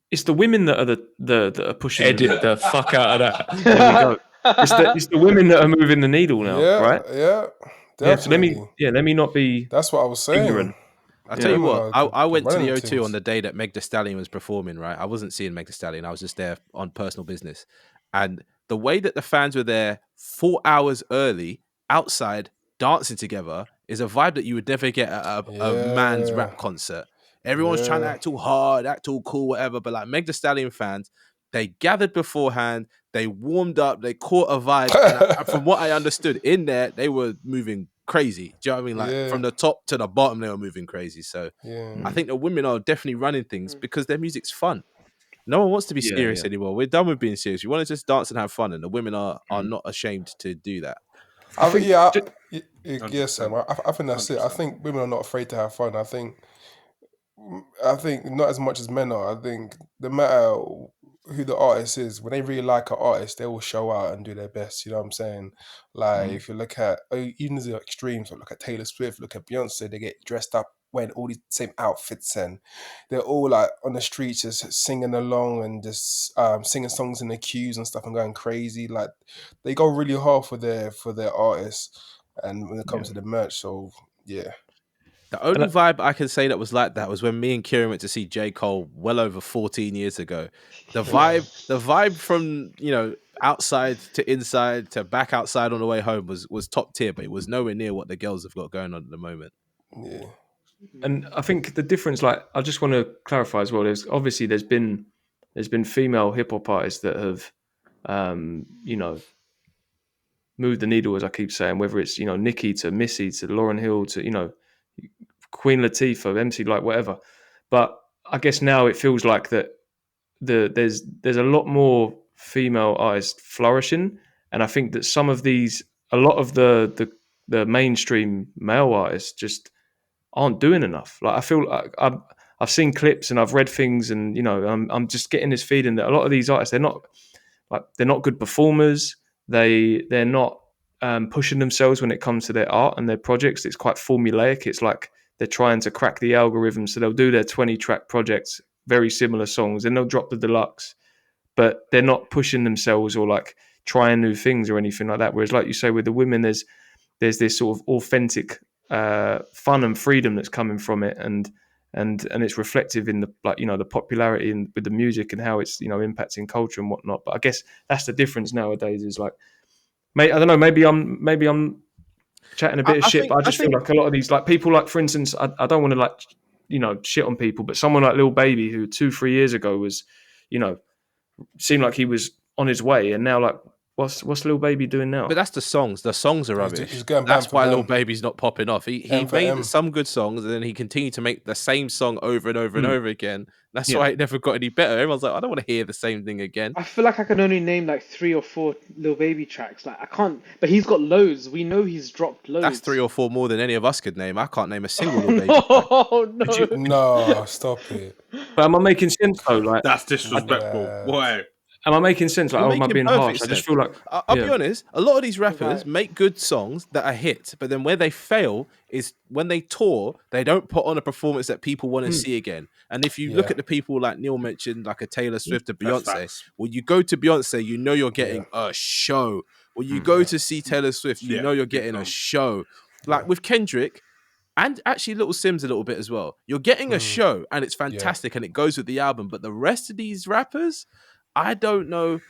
It's the women that are that are pushing. Edit the fuck out of that. There we go. It's the women that are moving the needle now, right? Yeah, definitely. So let me not be. That's what I was saying. Ignorant. I tell you what, I went to the O2 on the day that Meg Thee Stallion was performing. Right, I wasn't seeing Meg Thee Stallion. I was just there on personal business, and the way that the fans were there 4 hours early outside dancing together is a vibe that you would never get at a man's rap concert. Everyone's trying to act all hard, act all cool, whatever. But like Meg Thee Stallion fans, they gathered beforehand, they warmed up, they caught a vibe. And from what I understood in there, they were moving crazy. Do you know what I mean? Like from the top to the bottom, they were moving crazy. So I think the women are definitely running things because their music's fun. No one wants to be serious anymore. We're done with being serious. We want to just dance and have fun, and the women are not ashamed to do that. Sam. I think that's it. I think women are not afraid to have fun. I think not as much as men are. I think no matter who the artist is, when they really like an artist, they will show out and do their best. You know what I'm saying? Like if you look at even the extremes, look at Taylor Swift, look at Beyonce, they get dressed up, wearing all these same outfits, and they're all like on the streets just singing along and just singing songs in the queues and stuff and going crazy. Like they go really hard for their artists, and when it comes to the merch, so yeah. The only vibe I can say that was like that was when me and Kieran went to see J. Cole well over 14 years ago. The vibe from, outside to inside to back outside on the way home was top tier, but it was nowhere near what the girls have got going on at the moment. Yeah. And I think the difference, like, I just want to clarify as well, there's been female hip hop artists that have, moved the needle, as I keep saying, whether it's, Nicki to Missy to Lauryn Hill to, Queen Latifah, MC, like whatever. But I guess now it feels like that there's a lot more female artists flourishing, and I think that a lot of the mainstream male artists just aren't doing enough. Like I feel like I've seen clips and I've read things, and I'm just getting this feeling that a lot of these artists they're not good performers. They're not pushing themselves when it comes to their art and their projects. It's quite formulaic. It's like they're trying to crack the algorithm, so they'll do their 20-track projects, very similar songs, and they'll drop the deluxe, but they're not pushing themselves or like trying new things or anything like that. Whereas, like you say, with the women, there's this sort of authentic fun and freedom that's coming from it, and it's reflective in the popularity and with the music and how it's impacting culture and whatnot. But I guess that's the difference nowadays. Is like, I don't know. Maybe I'm chatting a bit of shit, but I just feel like a lot of these, like people, like for instance, I don't want to like shit on people, but someone like Lil Baby, who 2-3 years ago was, seemed like he was on his way, and now like, what's Lil Baby doing now? But that's the songs. The songs are rubbish. He's going That's why Lil M. Baby's not popping off. He M for made M. some good songs, and then he continued to make the same song over and over and over again. That's why it never got any better. Everyone's like, I don't want to hear the same thing again. I feel like I can only name like 3 or 4 Lil Baby tracks. Like I can't, but he's got loads. We know he's dropped loads. That's 3 or 4 more than any of us could name. I can't name a single Lil Baby. Oh no! No, stop it. But am I making sense though? Like, That's disrespectful. Why? am I making sense? Like, You're am I making being harsh? perfect I just sense. feel like I'll be honest, a lot of these rappers make good songs that are hits, but then where they fail is when they tour, they don't put on a performance that people want to see again. And if you look at the people like Neil mentioned, like a Taylor Swift or Beyonce, when you go to Beyonce, you know you're getting a show. When you go to see Taylor Swift, you know you're getting a show. Like with Kendrick, and actually Little Simz a little bit as well. You're getting a show, and it's fantastic, and it goes with the album. But the rest of these rappers, I don't know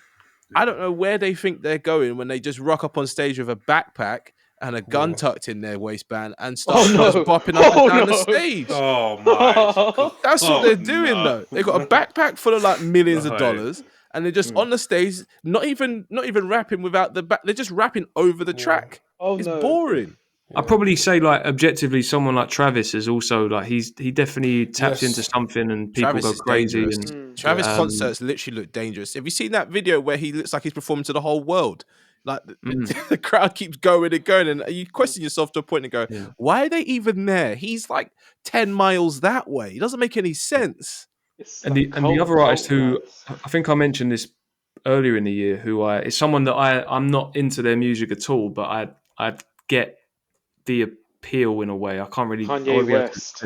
where they think they're going when they just rock up on stage with a backpack and a gun tucked in their waistband and start bopping up and down the stage. Oh my! That's what they're doing though. They got a backpack full of like millions of dollars, and they're just on the stage, not even rapping without the back. They're just rapping over the track. It's boring. I'd probably say, like, objectively, someone like Travis is also like he definitely taps into something, and people Travis go is crazy. dangerous. And Travis concerts literally look dangerous. Have you seen that video where he looks like he's performing to the whole world? Like the crowd keeps going and going, and you question yourself to a point and go, "Why are they even there?" He's like 10 miles that way. It doesn't make any sense. And the other artist who I think I mentioned this earlier in the year, who is someone that I'm not into their music at all, but I get the appeal in a way. I can't really. Kanye West.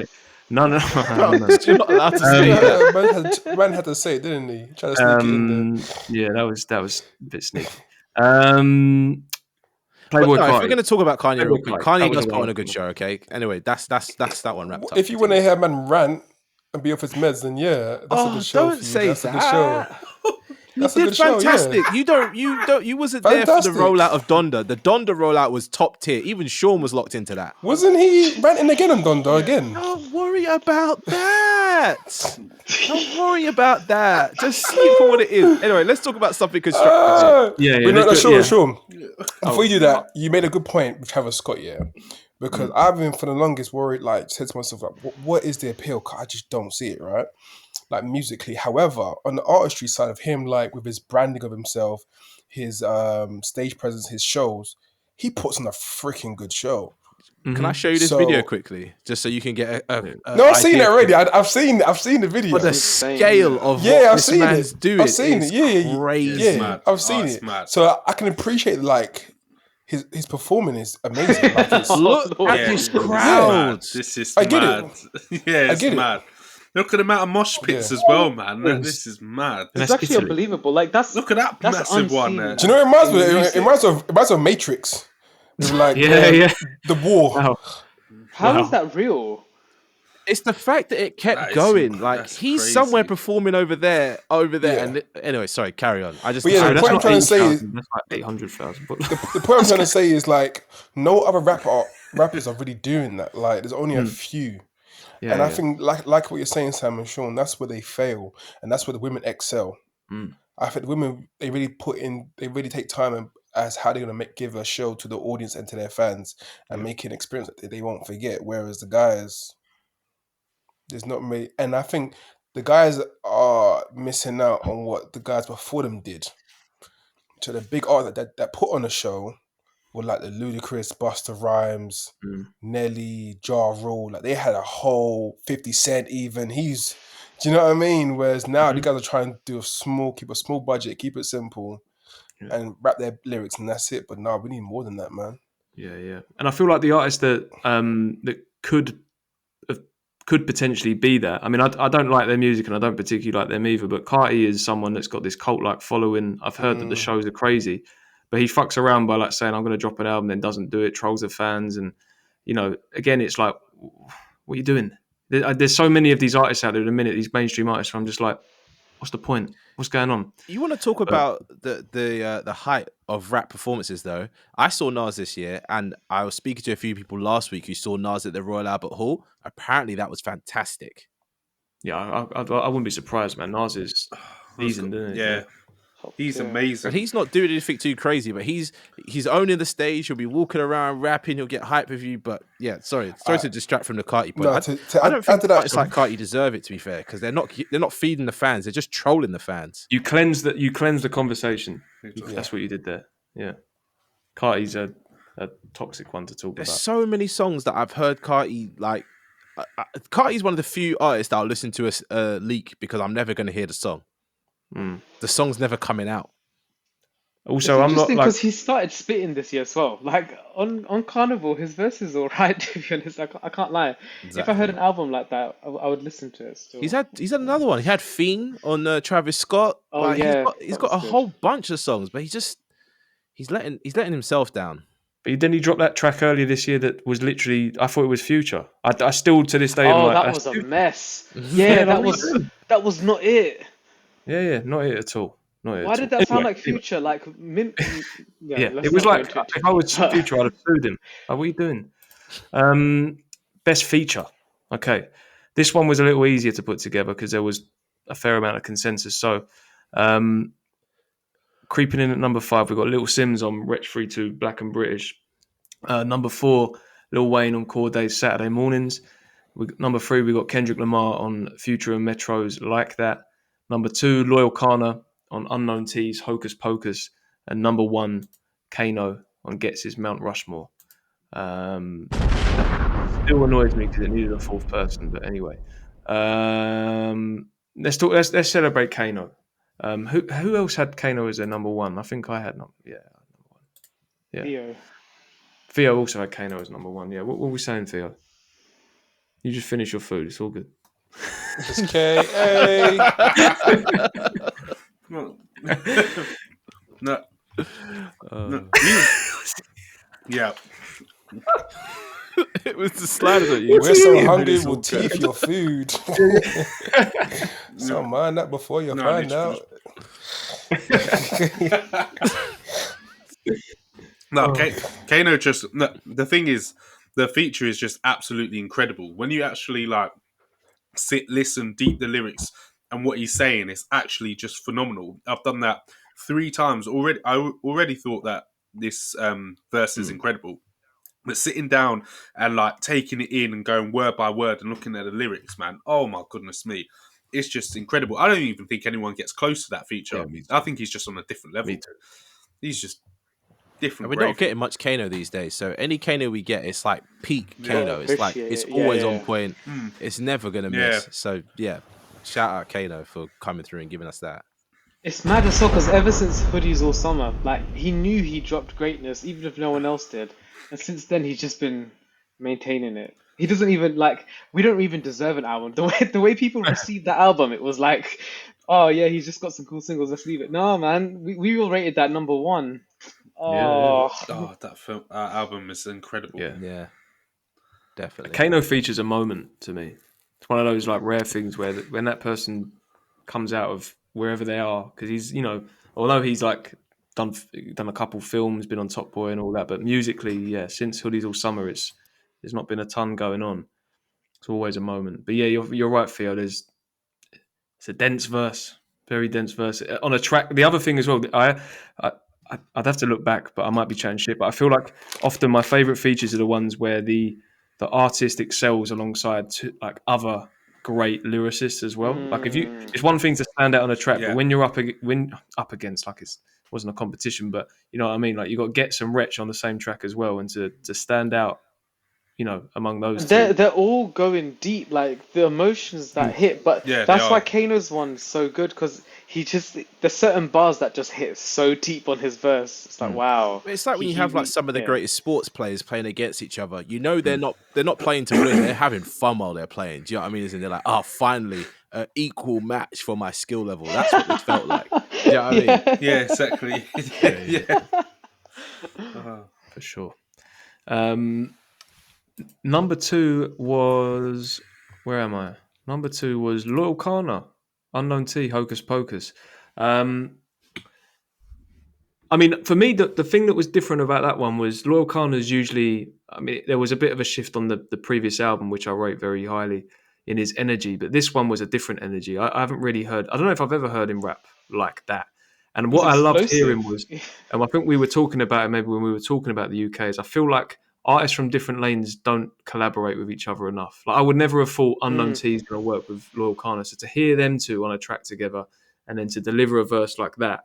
No. You're not allowed to say that. Man had to say it, didn't he? Try to sneak it in there. Yeah, that was a bit sneaky. Playboy If we're Carti. going to talk about Kanye real quick, Kanye That does was put the on a one. good show. Okay. Anyway, that's that one wrapped up. If you want to hear a man rant and be off his meds, then that's a good show. Don't for you. say That's a good that. show. You That's a did good show, fantastic. yeah. You wasn't there for Fantastic. the rollout of Donda. The Donda rollout was top tier. Even Sean was locked into that. Wasn't he ranting again on Donda again? Don't worry about that. Don't worry about that. Just see it for what it is. Anyway, let's talk about something constructive. Sean. Before you do that, you made a good point with Travis Scott, because I've been for the longest worried, like said to myself, like, what is the appeal? 'Cause I just don't see it, right? Like musically. However, on the artistry side of him, like with his branding of himself, his stage presence, his shows, he puts on a freaking good show. Can I show you this video quickly, just so you can get a No, I've seen it already. I've seen the video. But the scale of what I've this seen man's it. doing I've seen is it. crazy. Yeah, I've seen it. Mad. So I can appreciate like his performing is amazing. Like, it's, Look at this crowd. This is I get mad. Yeah, it's get it. mad. Look at the amount of mosh pits as well, man. This is mad. It's actually unbelievable. Like Look at that massive one there. Do you know what it reminds me? It reminds me of Matrix. It's like the war. Wow. How is that real? It's the fact that it kept That is- going. Like that's he's crazy. somewhere performing over there. Yeah. And anyway, sorry, carry on. I just But yeah, Sorry, the that's point I'm not trying to say is 80,000, that's like 800,000. But the point I'm trying to say is like no other rappers are really doing that. Like there's only a few. And I think like what you're saying, Sam and Sean, that's where they fail, and that's where the women excel. I think the women they really take time and as how they're gonna give a show to the audience and to their fans and make an experience that they won't forget. Whereas the guys, there's not many, and I think the guys are missing out on what the guys before them did. So the big art that put on a show were like the Ludacris, Busta Rhymes, Nelly, Ja Rule. Like they had a whole 50 Cent even. Do you know what I mean? Whereas now the guys are trying to keep a small budget, keep it simple, and rap their lyrics and that's it. But no, we need more than that, man. Yeah. And I feel like the artists that could potentially be that. I mean, I don't like their music and I don't particularly like them either. But Carti is someone that's got this cult-like following. I've heard that the shows are crazy. But he fucks around by like saying, I'm going to drop an album, then doesn't do it, trolls the fans. And, again, it's like, what are you doing? There's so many of these artists out there at the minute, these mainstream artists, where I'm just like, What's the point? What's going on? You want to talk about the height of rap performances, though? I saw Nas this year, and I was speaking to a few people last week who saw Nas at the Royal Albert Hall. Apparently, that was fantastic. Yeah, I wouldn't be surprised, man. Nas is seasoned, isn't he? Yeah. He's amazing. And he's not doing anything too crazy, but he's owning the stage. He'll be walking around rapping. He'll get hype with you. But yeah, sorry to distract from the Carti point. No, I don't think that, it's like Carti deserve it, to be fair, because they're not feeding the fans. They're just trolling the fans. You cleanse the conversation. That's what you did there. Yeah, Carti's a toxic one to talk There's about. so many songs that I've heard Carti like. Carti's one of the few artists that I'll listen to a leak because I'm never going to hear the song. The song's never coming out. Also, I'm not like because he started spitting this year as well. Like on Carnival, his verse is alright. To be honest, I can't lie. Exactly. If I heard an album like that, I would listen to it. Still, He's had another one. He had Fiend on Travis Scott. Oh, Like, yeah, he's that got was a good. whole bunch of songs, but he's letting himself down. But then he dropped that track earlier this year that was literally, I thought it was Future. I still to this day. I'm Oh, like, that that's was a Future. mess. Yeah, Yeah, that that was not it. Yeah, not it at all. Not it Why at did all. that sound Anyway, like Future? Like Yeah, let's it was not go like into it too if I was much. Future, I'd have sued him. Like, what are you doing? Best feature. Okay, this one was a little easier to put together because there was a fair amount of consensus. So, creeping in at number 5, we've got Little Simz on Wretch 32, Black and British. Number 4, Lil Wayne on Cordays Saturday Mornings. Number 3, we got Kendrick Lamar on Future and Metro's Like That. Number 2, Loyal Kana on Unknown T's Hocus Pocus. And number 1, Kano on Gets His Mount Rushmore. Still annoys me because it needed a fourth person, but anyway. Let's celebrate Kano. Who else had Kano as their number 1? I think I had number 1. Yeah. Theo also had Kano as number 1. Yeah. What were we saying, Theo? You just finish your food. It's all good. It's K.A. No. Yeah. It was the sliders at you. We're so hungry, we'll teeth your food. So mind that before you find out. No, Kano just the thing is, the feature is just absolutely incredible. When you actually like sit, listen, deep the lyrics and what he's saying, it's actually just phenomenal. I've done that 3 times already. I already thought that this verse is incredible, but sitting down and like taking it in and going word by word and looking at the lyrics, man, oh my goodness me, it's just incredible. I don't even think anyone gets close to that feature. Yeah, I think he's just on a different level. Me too. He's just different. And we're not getting much Kano these days, so any Kano we get, it's like peak Kano. It's like appreciate it's it. always Yeah. on point. It's never gonna miss. Yeah. So yeah, shout out Kano for coming through and giving us that. It's mad as well because ever since Hoodies All Summer, like he knew he dropped greatness even if no one else did, and since then he's just been maintaining it. He doesn't even like. We don't even deserve an album. The way people received that album, it was like, oh yeah, he's just got some cool singles. Let's leave it. No, man, we all rated that number 1. Oh, Oh, that album is incredible. Yeah. Definitely. Kano features a moment to me. It's one of those like rare things where when that person comes out of wherever they are, because he's, although he's like done a couple films, been on Top Boy and all that, but musically, yeah, since Hoodies All Summer, there's not been a ton going on. It's always a moment. But yeah, you're right, Theo. It's a dense verse, very dense verse on a track. The other thing as well, I'd have to look back, but I might be chatting shit. But I feel like often my favourite features are the ones where the artist excels alongside like other great lyricists as well. Like it's one thing to stand out on a track, but when you're up against, like it wasn't a competition, but you know what I mean. Like you got Gets and Wretch on the same track as well, and to stand out, among those two. they're all going deep, like the emotions that hit. But Yeah, that's they why are. Kano's one's so good because there's certain bars that just hit so deep on his verse. It's like wow. It's like when you He- have he- like some of the yeah. greatest sports players playing against each other. They're not playing to win. They're having fun while they're playing. Do you know what I mean? And they're like, oh, finally, an equal match for my skill level. That's what it felt like. Do you know what I mean? Yeah, exactly. Yeah. For sure. Number 2 was... Where am I? Number 2 was Loyal Kana Unknown T, Hocus Pocus. I mean, for me, the thing that was different about that one was Loyal Kana's usually, I mean, there was a bit of a shift on the previous album, which I rate very highly in his energy, but this one was a different energy. I haven't really heard, I don't know if I've ever heard him rap like that. And It's what I loved hearing explosive. was, and I think we were talking about it maybe when we were talking about the UK, is I feel like artists from different lanes don't collaborate with each other enough. Like I would never have thought Unknown T is going to work with Loyal Kana. So to hear them two on a track together and then to deliver a verse like that,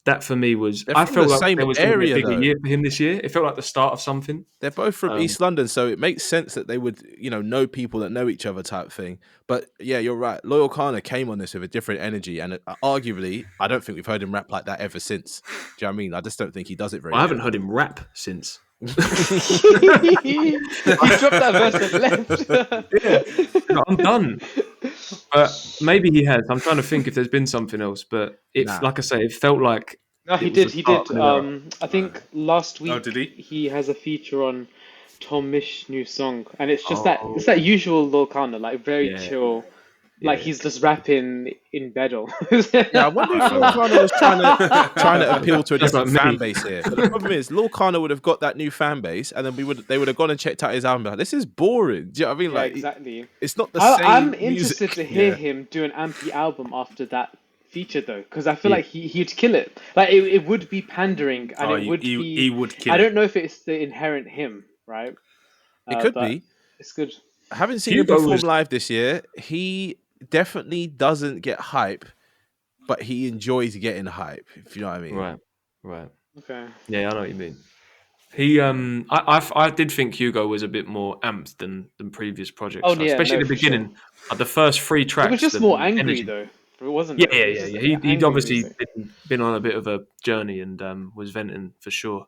that for me was, They're I from felt the like same there was going to be a area, bigger though. year for him this year. It felt like the start of something. They're both from East London, so it makes sense that they would, know people that know each other type thing. But yeah, you're right. Loyal Kana came on this with a different energy, and arguably, I don't think we've heard him rap like that ever since. Do you know what I mean? I just don't think he does it very I haven't good. heard him rap since. He dropped that verse and left. No, I'm done. But maybe he has. I'm trying to think if there's been something else. But like I say, it felt like No, it was the start of an era. I think last week did he? he has a feature on Tom Mish's new song, and it's just that usual Lil Kana, like very chill, like he's just rapping in bed. Yeah, I wonder if Lil Kana was trying to appeal to a different like me. fan base here. But the problem is, Lil Kana would have got that new fan base, and then they would have gone and checked out his album. Like, this is boring. Do you know what I mean? Yeah, Like, exactly. it's not the same. I'm interested music. to hear him do an Ampy album after that feature, though, because I feel like he'd kill it. Like it would be pandering, and it would be. He would kill I don't know if it's the inherent him, right? It could but be. It's good. Having seen Hugo him perform was- live this year, he definitely doesn't get hype, but he enjoys getting hype. If you know what I mean. Right. Okay. Yeah, I know what you mean. He, I did think Hugo was a bit more amped than previous projects. Oh, So yeah, especially no, at the for beginning, like the first 3 tracks. It was just the more angry energy. though. It wasn't. Yeah. It was just He'd angry obviously music. been on a bit of a journey and was venting for sure.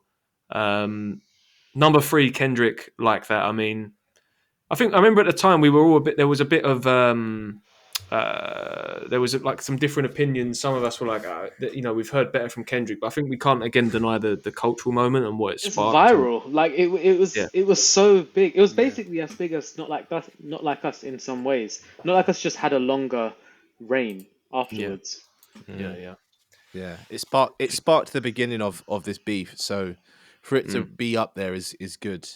Number 3, Kendrick, like that. I mean, I remember at the time we were all a bit. There was a bit of there was like some different opinions. Some of us were like, we've heard better from Kendrick, but I think we can't again deny the cultural moment and what it It's sparked. viral. Like it was so big. It was basically as big as Not Like Us in some ways. Not Like Us just had a longer reign afterwards. Yeah, it sparked the beginning of this beef. So for it to be up there is good.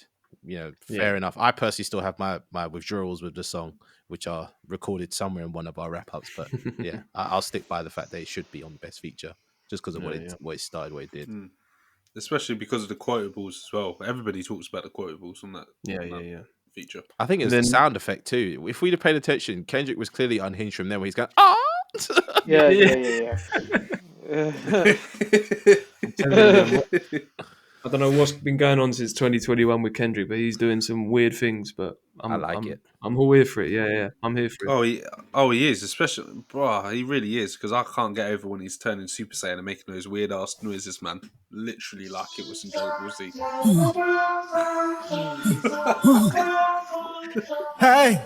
Fair enough. I personally still have my withdrawals with the song, which are recorded somewhere in one of our wrap ups. But yeah, I'll stick by the fact that it should be on best feature just because of what it started, what it did. Especially because of the quotables as well. Everybody talks about the quotables on that. Feature. I think it's the sound effect too. If we'd have paid attention, Kendrick was clearly unhinged from there, where he's going, Yeah. I don't know what's been going on since 2021 with Kendrick, but he's doing some weird things. But I like it. I'm all here for it. Yeah, I'm here for it. He is, especially, bro. He really is, because I can't get over when he's turning Super Saiyan and making those weird ass noises, man. Literally, like it was in Dragon Ball Z. Hey.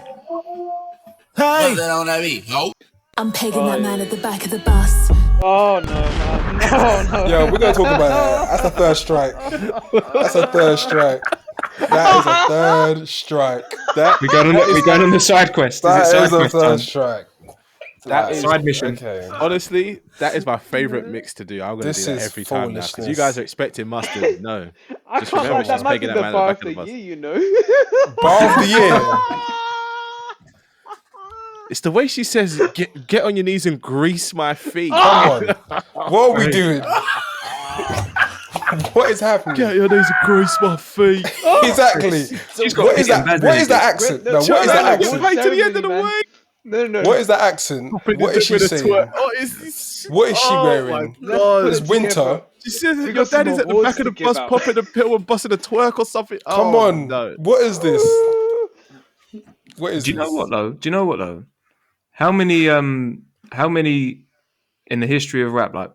I'm pegging that man at the back of the bus. Oh no, man! No. Yo, we're gonna talk about that. That's a third strike. That is a third strike. We going on the side quest. That is it is side a quest third time? strike. That is Side mission. Okay. Honestly, that is my favorite mix to do. I'm going to This do that is every time now because you foolishness. guys are expecting mustard. No, I Just can't remember like that. she's Might be pegging the that man bar at of the back the of the year, bus. you know. Bar of the year. It's the way she says, "Get on your knees and grease my feet." Come on. What are we doing? What is happening? Get on your knees and grease my feet. Exactly. She's got What is that? bad What is that energy. accent? No, No, what is that China, accent? Right to the end of the man. way. No. What is that accent? What is she saying? What is she wearing? Let's It's put it winter. together. She says We your got some dad is at the awards back of the to give bus out. popping a pill and busting a twerk or something. Come Oh, on. no. What is this? What is Do you know this? what though? How many in the history of rap, like,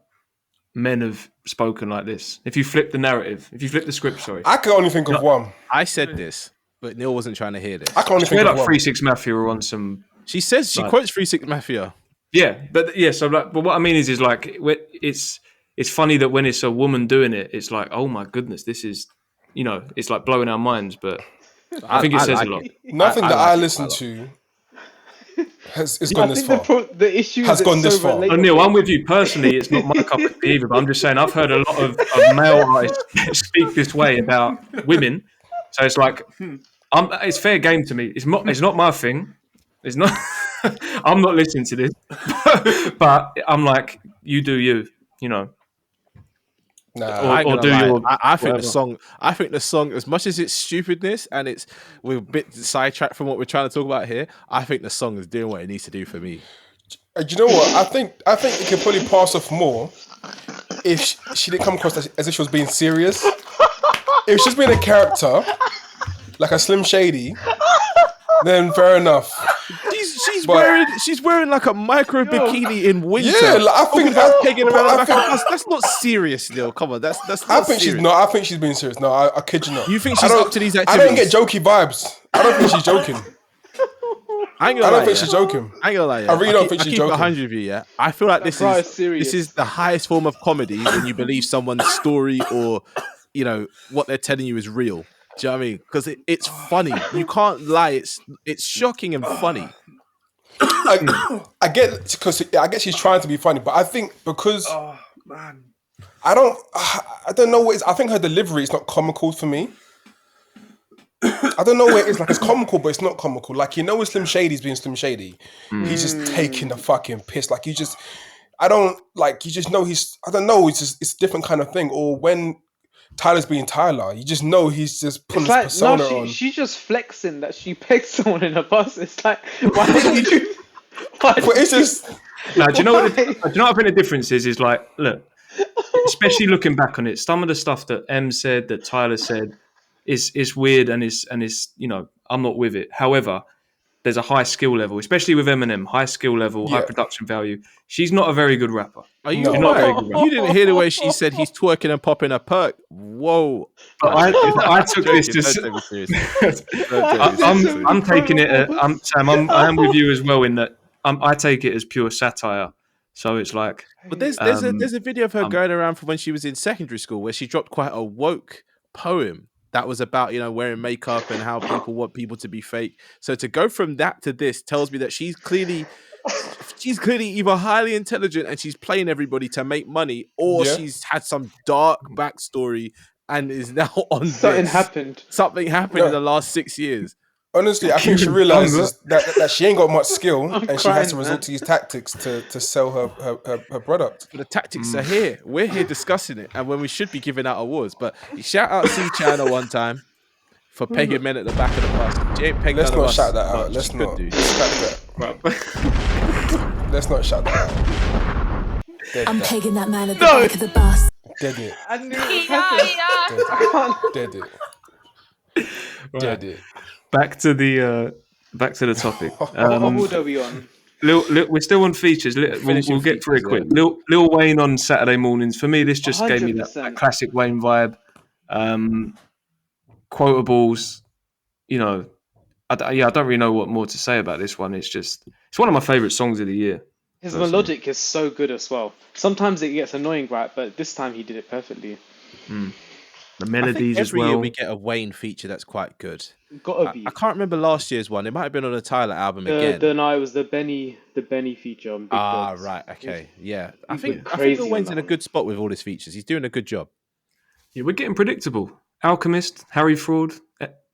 men have spoken like this? If you flip the script, sorry. I can only think of one. I said this, but Neil wasn't trying to hear this. I can only think Straight of up one. 3-6 Mafia are on some. She says she Right. quotes 3-6 Mafia. Yeah, but so like, but what I mean is like it's funny that when it's a woman doing it, it's like, oh my goodness, this is, it's like blowing our minds. But I think it says like a lot. Nothing I that like I it listen quite to It's I gone this think far. the issue Has is gone it's this so far. relatable. Oh, Neil, I'm with you personally. It's not my cup of tea either, but I'm just saying I've heard a lot of male artists speak this way about women. So it's like, it's fair game to me. It's not my thing. It's not. I'm not listening to this, but I'm like, you do you, you know, Nah, I ain't or gonna do lie. your I think the whatever. song. I think the song, as much as it's stupidness and we're a bit sidetracked from what we're trying to talk about here. I think the song is doing what it needs to do for me. do you know what? I think it could probably pass off more if she didn't come across as if she was being serious. If she's being a character, like a Slim Shady, then fair enough. She's wearing like a micro bikini in winter. Yeah, like, I think taking around the back of the bus. That's not serious, Neil. Come on, that's I not think serious. she's not. I think she's being serious. No, I kid you not. You think I she's don't- up to these I activities? don't get jokey vibes. I don't think she's joking. I don't think she's joking. I ain't gonna lie. Yeah. I really don't think she's keep joking. 100 with you. Yeah, I feel like bro is serious. this is the highest form of comedy when you believe someone's story or what they're telling you is real. Do you know what I mean? Because it's funny. You can't lie. It's shocking and funny. I get because I guess she's trying to be funny, but I think because Man. I don't know what it is. I think her delivery is not comical for me. I don't know what it is. Like, it's comical, but it's not comical. Like, when Slim Shady's being Slim Shady, he's just taking the fucking piss. Like, you just know I don't know, it's a different kind of thing. Or when Tyler's being Tyler, you just know he's just putting his persona on. She's just flexing that she pegged someone in a bus. It's like, why did you do? But it's just... Now, do you know what I think the difference is? Is like, look, especially looking back on it, some of the stuff that M said, that Tyler said, is weird and is I'm not with it. However, there's a high skill level, especially with Eminem, high skill level, high production value. She's not a very good rapper. Are you No. not very good? You didn't hear the way she said he's twerking and popping a perk. Whoa! But I took this to. I'm taking it. Sam. I am with you as well in that. I take it as pure satire. So it's like. But there's a video of her going around from when she was in secondary school where she dropped quite a woke poem that was about wearing makeup and how people want people to be fake. So to go from that to this tells me that she's clearly either highly intelligent and she's playing everybody to make money, or she's had some dark backstory and is now on Something this. happened. Something happened in the last 6 years. Honestly, I think she realizes that she ain't got much skill and she has to resort to these tactics to sell her product. But the tactics are here. We're here discussing it, and when we should be giving out awards. But shout out C Channel one time for pegging men at the back of the bus. She ain't pegged Let's none of not us, shout that but out. Let's she not. could do. Let's not shout that out. I'm pegging that man at the back of the bus. Dead it. I knew it was happening. Dead it. Dead it. Back to the topic. What award are we on? We're still on features. We'll get through it quick. Lil Wayne on Saturday mornings. For me, this just gave me that classic Wayne vibe. Quotables. I don't really know what more to say about this one. It's one of my favorite songs of the year. His melodic is so good as well. Sometimes it gets annoying, right? But this time he did it perfectly. The melodies as well. Every year we get a Wayne feature that's quite good. Gotta be. I can't remember last year's one. It might have been on a Tyler album again. No, it was the Benny feature on Big Dogs. Right, okay, yeah. I He's think been crazy Lil Wayne's on in a that good spot with all his features. He's doing a good job. Yeah, we're getting predictable. Alchemist, Harry Fraud,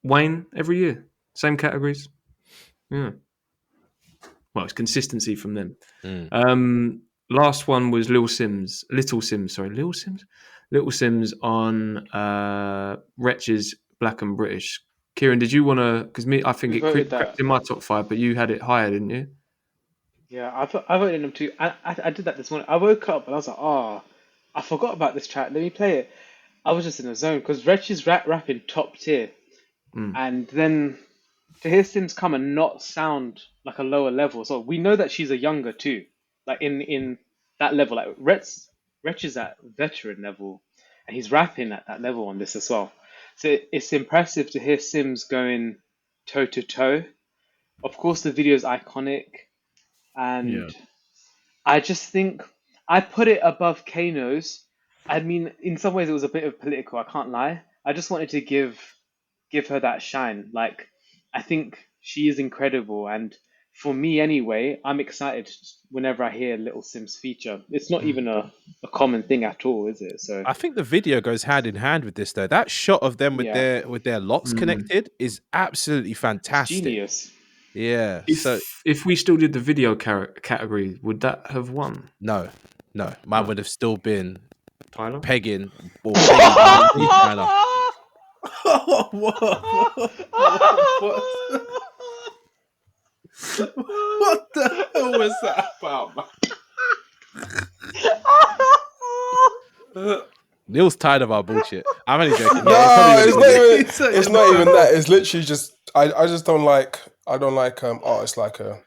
Wayne every year. Same categories. Yeah. Well, it's consistency from them. Last one was Little Simz on Wretches, Black and British. Kieran, did you want to? Because I think it crept in my top 5, but you had it higher, didn't you? Yeah, I voted him too. I did that this morning. I woke up and I was like, I forgot about this track. Let me play it. I was just in a zone because Wretch is rapping top tier, and then to hear Sims come and not sound like a lower level. So we know that she's a younger too, like in that level. Like Wretch is at veteran level, and he's rapping at that level on this as well. So it's impressive to hear Sims going toe to toe. Of course, the video is iconic, and I just think I put it above Kano's. I mean, in some ways, it was a bit of political. I can't lie. I just wanted to give her that shine. Like, I think she is incredible, and for me anyway, I'm excited whenever I hear Little Simz feature. It's not even a common thing at all, is it? So I think the video goes hand in hand with this though. That shot of them with yeah, their locks connected is absolutely fantastic. genius. Yeah. So If we still did the video category, would that have won? no, mine would have still been Tyler? pegging or pegging Tyler. What the hell was that about, man? Neil's tired of our bullshit. I'm only joking. No, it's not even that. It's literally just I just don't like artists like her.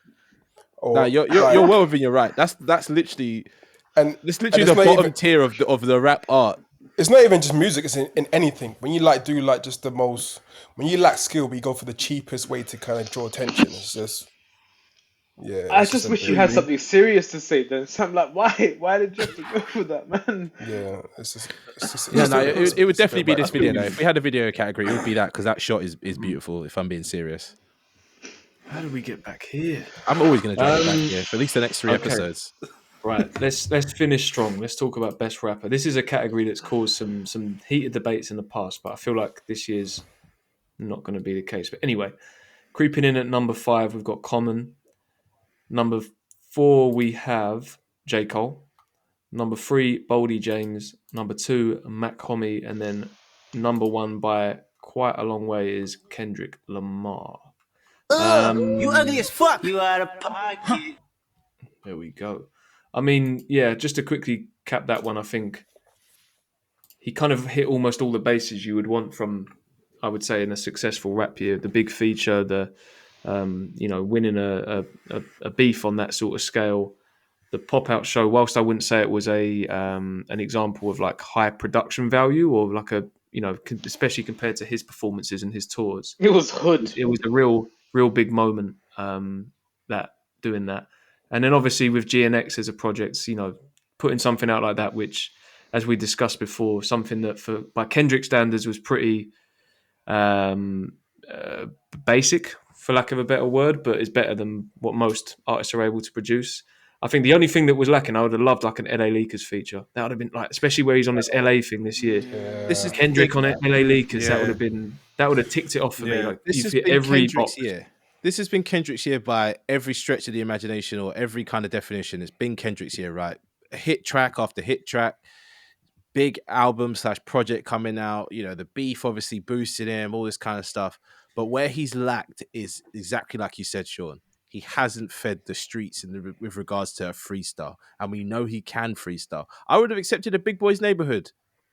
No, you're well within your right. That's literally it's the bottom tier of the rap art. It's not even just music. It's in anything. When you just the most, when you lack skill, but you go for the cheapest way to kind of draw attention. It's just I just wish you had something serious to say then. So I'm like, why did you have to go for that, man? Yeah, it's just it would definitely be this video though. If we had a video category, it would be that because that shot is beautiful. If I'm being serious. How did we get back here? I'm always going to drag it back here for at least the next 3 episodes. Right, let's finish strong. Let's talk about best rapper. This is a category that's caused some heated debates in the past, but I feel like this year's not going to be the case. But anyway, creeping in at number 5, we've got Common. Number 4, we have J. Cole. Number 3, Boldy James. Number 2, Mac Homie. And then number 1 by quite a long way is Kendrick Lamar. You ugly as fuck. You out of pocket. There we go. I mean, yeah, just to quickly cap that one, I think he kind of hit almost all the bases you would want from, I would say, in a successful rap year. The big feature, the winning a beef on that sort of scale. The pop-out show, whilst I wouldn't say it was an example of like high production value or like especially compared to his performances and his tours. It was hood. It was a real big moment that doing that. And then obviously with GNX as a project, putting something out like that, which, as we discussed before, something that by Kendrick standards was pretty basic, for lack of a better word, but is better than what most artists are able to produce. I think the only thing that was lacking, I would have loved like an LA Leakers feature. That would have been like, especially where he's on this LA thing this year. Yeah. This is Kendrick on LA Leakers. Yeah. That would have ticked it off for me. Like this has been every Kendrick's box. Year. This has been Kendrick's year by every stretch of the imagination or every kind of definition. It's been Kendrick's year, right? Hit track after hit track, big album / project coming out. The beef obviously boosted him, all this kind of stuff. But where he's lacked is exactly like you said, Sean. He hasn't fed the streets with regards to a freestyle, and we know he can freestyle. I would have accepted a Big Boy's Neighborhood.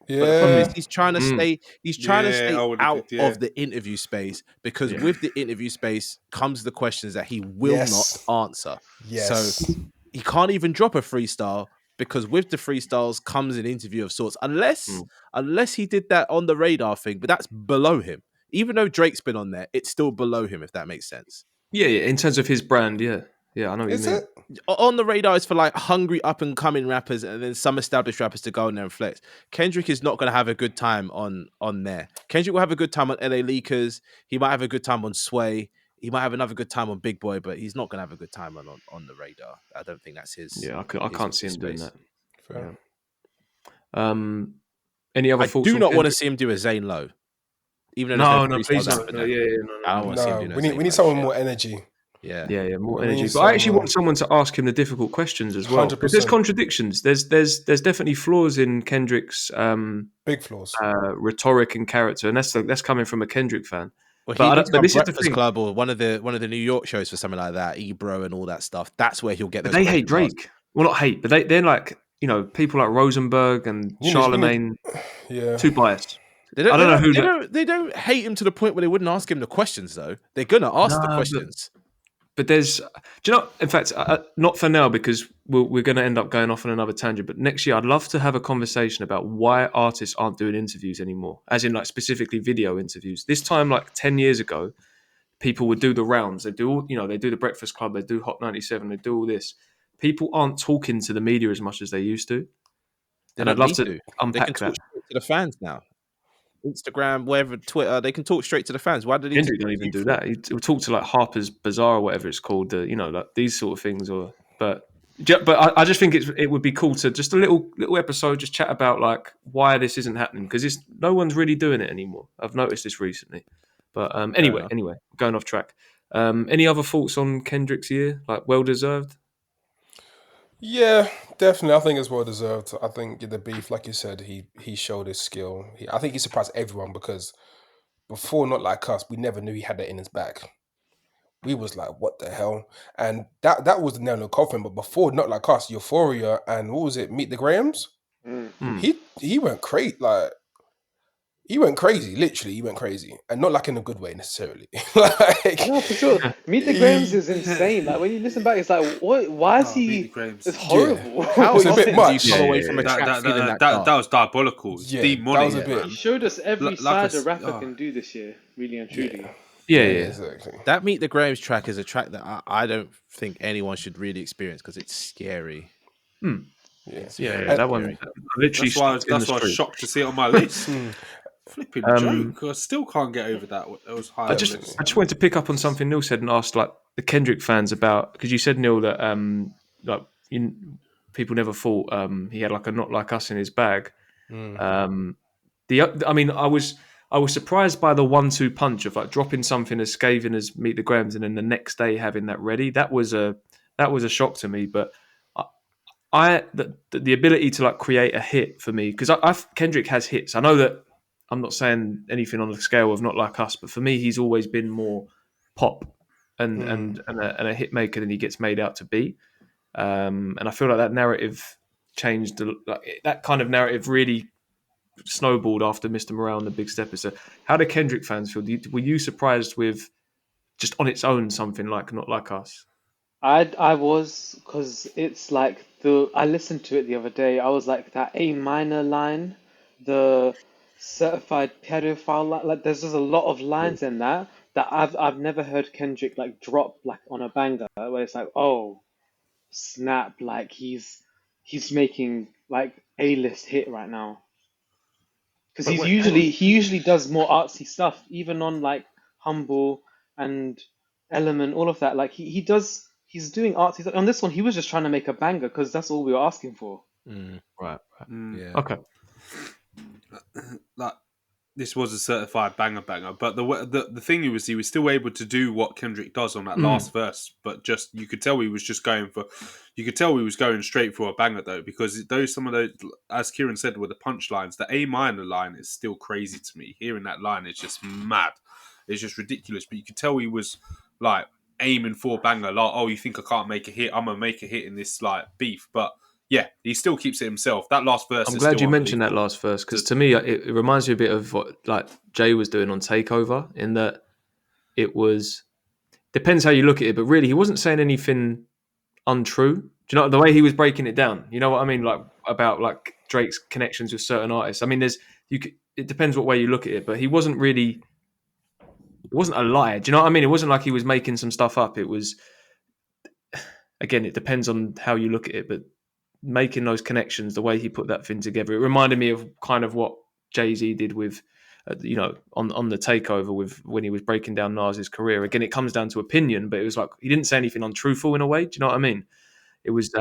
Yeah, but the problem is he's trying to stay. He's trying to stay out of the interview space because with the interview space comes the questions that he will not answer. Yes. So he can't even drop a freestyle because with the freestyles comes an interview of sorts. Unless he did that on the radar thing, but that's below him. Even though Drake's been on there, it's still below him. If that makes sense. Yeah. In terms of his brand, yeah, I know what you mean. On the radar is for like hungry up and coming rappers and then some established rappers to go on there and flex. Kendrick is not going to have a good time on there. Kendrick will have a good time on LA Leakers. He might have a good time on Sway. He might have another good time on Big Boy, but he's not going to have a good time on the radar. I don't think that's his. Yeah, I can't see him doing that. Fair. Yeah. Any other thoughts? I do not want to see him do a Zane Lowe. Even though please no. I don't want to see him do we need someone more energy. Yeah, more energy. But I actually want someone to ask him the difficult questions as well. 100%. Because there's contradictions. There's definitely flaws in Kendrick's big flaws, rhetoric and character, and that's coming from a Kendrick fan. Well, but this is the thing. Club or one of the New York shows for something like that, Ebro and all that stuff. That's where he'll get those. But they hate Drake. Asked. Well, not hate, but they're like people like Rosenberg and Charlemagne. Too biased. They don't hate him to the point where they wouldn't ask him the questions though. They're gonna ask the questions. But there's, in fact, not for now because we're going to end up going off on another tangent. But next year, I'd love to have a conversation about why artists aren't doing interviews anymore, as in like specifically video interviews. This time, like 10 years ago, people would do the rounds. They do all, they do the Breakfast Club, they do Hot 97, they do all this. People aren't talking to the media as much as they used to. And I'd love to unpack that. To the fans now. Instagram, wherever, Twitter. They can talk straight to the fans. Why do they? Kendrick don't even do that. He'll talk to like Harper's Bazaar or whatever it's called. Like these sort of things. But I just think it would be cool to just a little episode, just chat about like why this isn't happening, because no one's really doing it anymore. I've noticed this recently. But anyway, going off track. Any other thoughts on Kendrick's year? Like, well deserved? Yeah, definitely. I think it's well deserved. I think the beef, like you said, he showed his skill. I think he surprised everyone because before Not Like Us, we never knew he had that in his bag. We was like, what the hell? And that was the nail in the coffin. But before Not Like Us, Euphoria, and what was it, Meet the Grahams? He went crazy. Like, he went crazy. Literally, he went crazy, and not like in a good way necessarily. No, for sure. Meet the Grahams is insane. Like when you listen back, it's like, what? Why is he? It's horrible. Yeah. How it's a bit much. Come away from a track feeling that was diabolical. Yeah, demonic. that was a bit. He showed us every side a rapper can do this year, really and truly. Yeah, exactly. That Meet the Grahams track is a track that I don't think anyone should really experience because it's scary. Yeah, that one. Literally, that's why I was shocked to see it on my list. Flipping joke. I still can't get over that. It was high. I just wanted to pick up on something Neil said and ask like the Kendrick fans about, because you said, Neil, that people never thought he had like a Not Like Us in his bag. I was surprised by the 1-2 punch of like dropping something as scathing as Meet the Grahams and then the next day having that ready. That was a shock to me. But the ability to like create a hit for me, because Kendrick has hits. I know that I'm not saying anything on the scale of Not Like Us, but for me, he's always been more pop and a hit maker than he gets made out to be. And I feel like that narrative changed. That kind of narrative really snowballed after Mr. Morale and the Big Stepper. So, how do Kendrick fans feel? Were you surprised with just on its own something like Not Like Us? I was, because it's like I listened to it the other day. I was like that A minor line, the certified pedophile line. Like there's just a lot of lines in that I've never heard Kendrick like drop like on a banger where it's like, oh snap, like he's making like A-list hit right now. Because he usually does more artsy stuff, even on like Humble and Element, all of that. Like he's doing artsy stuff. On this one, he was just trying to make a banger because that's all we were asking for. Right. Yeah. Okay. Like this was a certified banger, but the thing was he was still able to do what Kendrick does on that last verse, but just you could tell he was going straight for a banger though, because some of those, as Kieran said, were the punchlines. The A minor line is still crazy to me. Hearing that line is just mad. It's just ridiculous, but you could tell he was like aiming for a banger. Like, oh, you think I can't make a hit? I'm gonna make a hit in this like beef, but. Yeah, he still keeps it himself. That last verse. I'm glad you mentioned that last verse, because to me it reminds me a bit of what like Jay was doing on Takeover, in that it was, depends how you look at it, but really he wasn't saying anything untrue. Do you know the way he was breaking it down? You know what I mean, like about like Drake's connections with certain artists. I mean, it depends what way you look at it, but it wasn't a lie. Do you know what I mean? It wasn't like he was making some stuff up. It was, again, it depends on how you look at it, but making those connections, the way he put that thing together, it reminded me of kind of what Jay-Z did with, on the Takeover with when he was breaking down Nas's career. Again, it comes down to opinion, but it was like he didn't say anything untruthful in a way. Do you know what I mean? It was,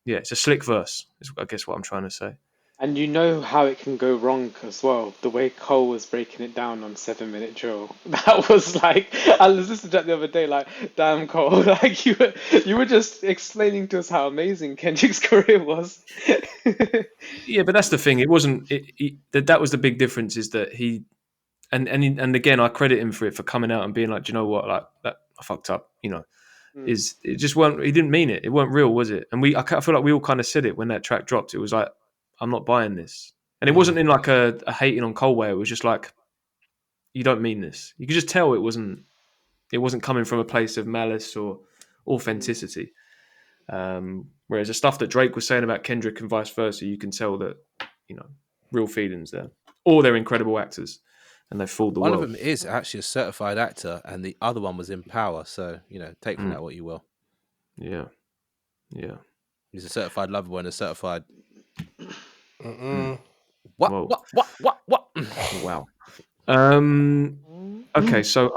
it's a slick verse, is I guess what I'm trying to say. And you know how it can go wrong as well. The way Cole was breaking it down on 7 Minute Drill, that was like, I was listening to that the other day. Like, damn, Cole, like you were just explaining to us how amazing Kendrick's career was. Yeah, but that's the thing. It wasn't. That was the big difference. Is that he, and again, I credit him for coming out and being like, do you know what, like that I fucked up. You know, is it just weren't. He didn't mean it. It weren't real, was it? And I feel like we all kind of said it when that track dropped. It was like, I'm not buying this. And it wasn't in like a hating on Cole way. It was just like, you don't mean this. You could just tell it wasn't coming from a place of malice or authenticity. Whereas the stuff that Drake was saying about Kendrick and vice versa, you can tell that, real feelings there. Or they're incredible actors and they fooled the world. One of them is actually a certified actor and the other one was in Power. So, take from that what you will. Yeah. Yeah. He's a certified lover boy and a certified... Whoa. What? Wow. Okay, so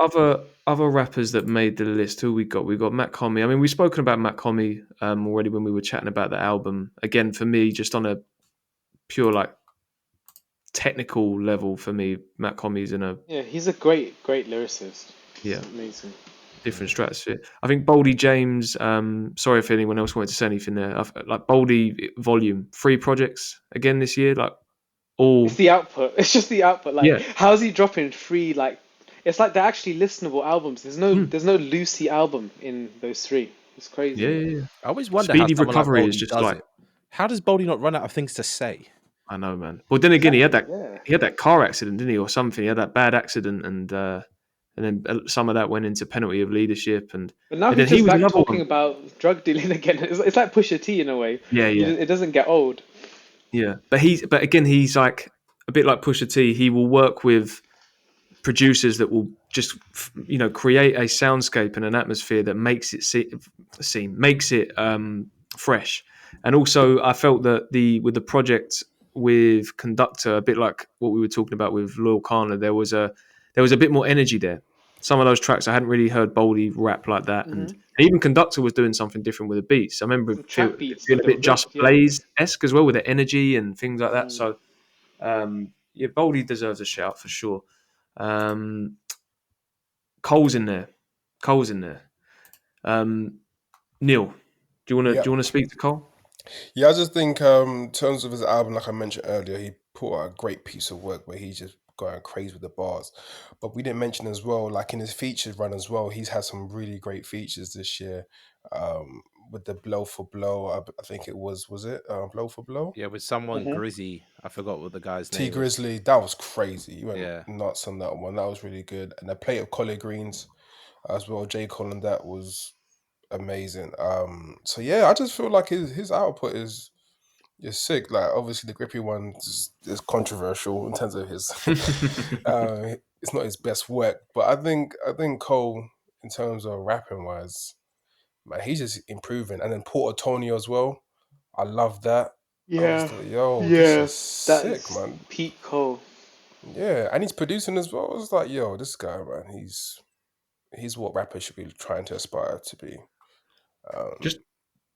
other rappers that made the list. Who we got? We got Matt Comey. I mean, we've spoken about Matt Comey already when we were chatting about the album. Again, for me, just on a pure like technical level, for me, Matt Comey's in a Yeah, he's a great lyricist. He's yeah amazing. different stratosphere. I think Boldy James. Sorry if anyone else wanted to say anything there. Like Boldy Volume 3 projects again this year. Like It's all the output. It's just the output. Like, yeah. how's he dropping three? Like, it's like they're actually listenable albums. Mm. There's no Lucy album in those three. It's Yeah, crazy. yeah, yeah. I always wonder how Speedy someone like Recovery is Boldy just does like it. How does Boldy not run out of things to say? I know, man. But then again, Exactly. Yeah. he had that car accident, didn't he, or something? He had that bad accident, and then some of that went into penalty of leadership, and But now then he's he just was back another talking one. about drug dealing again. It's like Pusha T in a way. Yeah, yeah, It doesn't get old. yeah. But again, he's like a bit like Pusha T. He will work with producers that will just create a soundscape and an atmosphere that makes it makes it fresh. And also I felt that with the project with Conductor, a bit like what we were talking about with Lil Kana, there was a bit more energy there. Some of those tracks I hadn't really heard Boldy rap like that, and even Conductor was doing something different with the beats. I remember Some trap it beats feeling that a were bit good. Just Yeah. Blaze-esque as well with the energy and things like that. So yeah, Boldy deserves a shout for sure. Um, Cole's in there. Cole's in there. Neil, Yeah. do you want to speak to Cole? Yeah, I just think in terms of his album, like I mentioned earlier, he put out a great piece of work where he's just going crazy with the bars. But we didn't mention as well, like in his features run as well, he's had some really great features this year. With the Blow for Blow, I think it was it Blow for Blow? Yeah, with someone Grizzy. I forgot what the guy's T name is. Grizzly, that was crazy. You went Yeah. nuts on that one. That was really good. And the Plate of Collard Greens as well, J. Cole, and that was amazing. So yeah, I just feel like his output is sick. Like obviously the Grippy one is controversial in terms of his it's not his best work. But I think Cole, in terms of rapping wise, man, he's just improving. And then Port Antonio as well. I love that. I was Yeah. like, yo, this Yeah. is That sick, is man. Pete Cole. Yeah, and he's producing as well. I was like, yo, this guy, man, he's what rappers should be trying to aspire to be.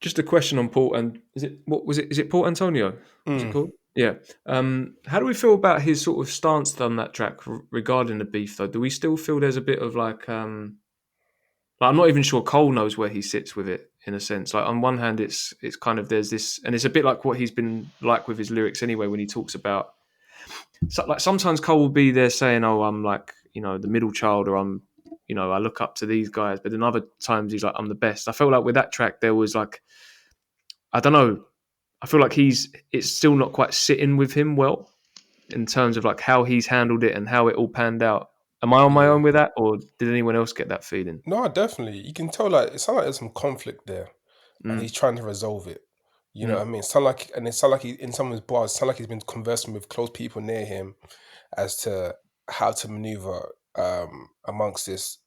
Just a question on Port, and is it Port Antonio? Was it Mm. called? Yeah. How do we feel about his sort of stance on that track regarding the beef? Though, do we still feel there's a bit of like I'm not even sure Cole knows where he sits with it in a sense. Like on one hand, it's kind of there's this, and it's a bit like what he's been like with his lyrics anyway when he talks about. So, like sometimes Cole will be there saying, "Oh, I'm like the middle child," or "I'm I look up to these guys," but then other times he's like, "I'm the best." I felt like with that track there was like I don't know. I feel like it's still not quite sitting with him well in terms of like how he's handled it and how it all panned out. Am I on my Yeah. own with that, or did anyone else get that feeling? No, definitely. You can tell like it sounds like there's some conflict there, and Mm, he's trying to resolve it. You know what I mm, mean? It sound like he in some of his bars, it sound like he's been conversing with close people near him as to how to maneuver amongst this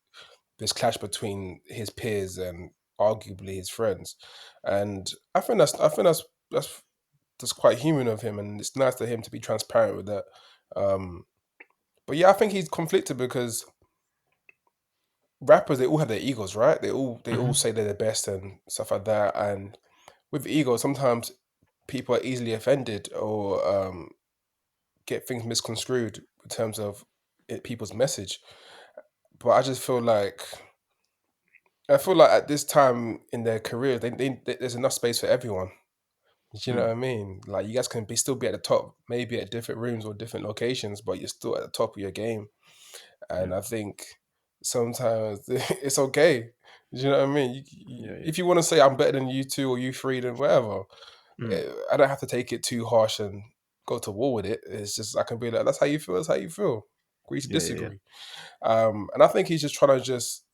clash between his peers and arguably his friends. And that's that's quite human of him, and it's nice of him to be transparent with that. Um, but yeah, I think he's conflicted because rappers, they all have their egos, right? They all mhm. say they're the best and stuff like that. And with ego, sometimes people are easily offended or get things misconstrued in terms of people's message. But I feel like at this time in their career, there's enough space for everyone. Do you know what I mean? Like you guys can still be at the top, maybe at different rooms or different locations, but you're still at the top of your game. Yeah, And I think sometimes it's okay. Do you know what I mean? yeah, yeah. If you want to say I'm better than you two or you three, then whatever. Mm, I don't have to take it too harsh and go to war with it. It's just I can be like, that's how you feel. That's how you feel. Agree to yeah, yeah, yeah. disagree. And I think he's just trying to just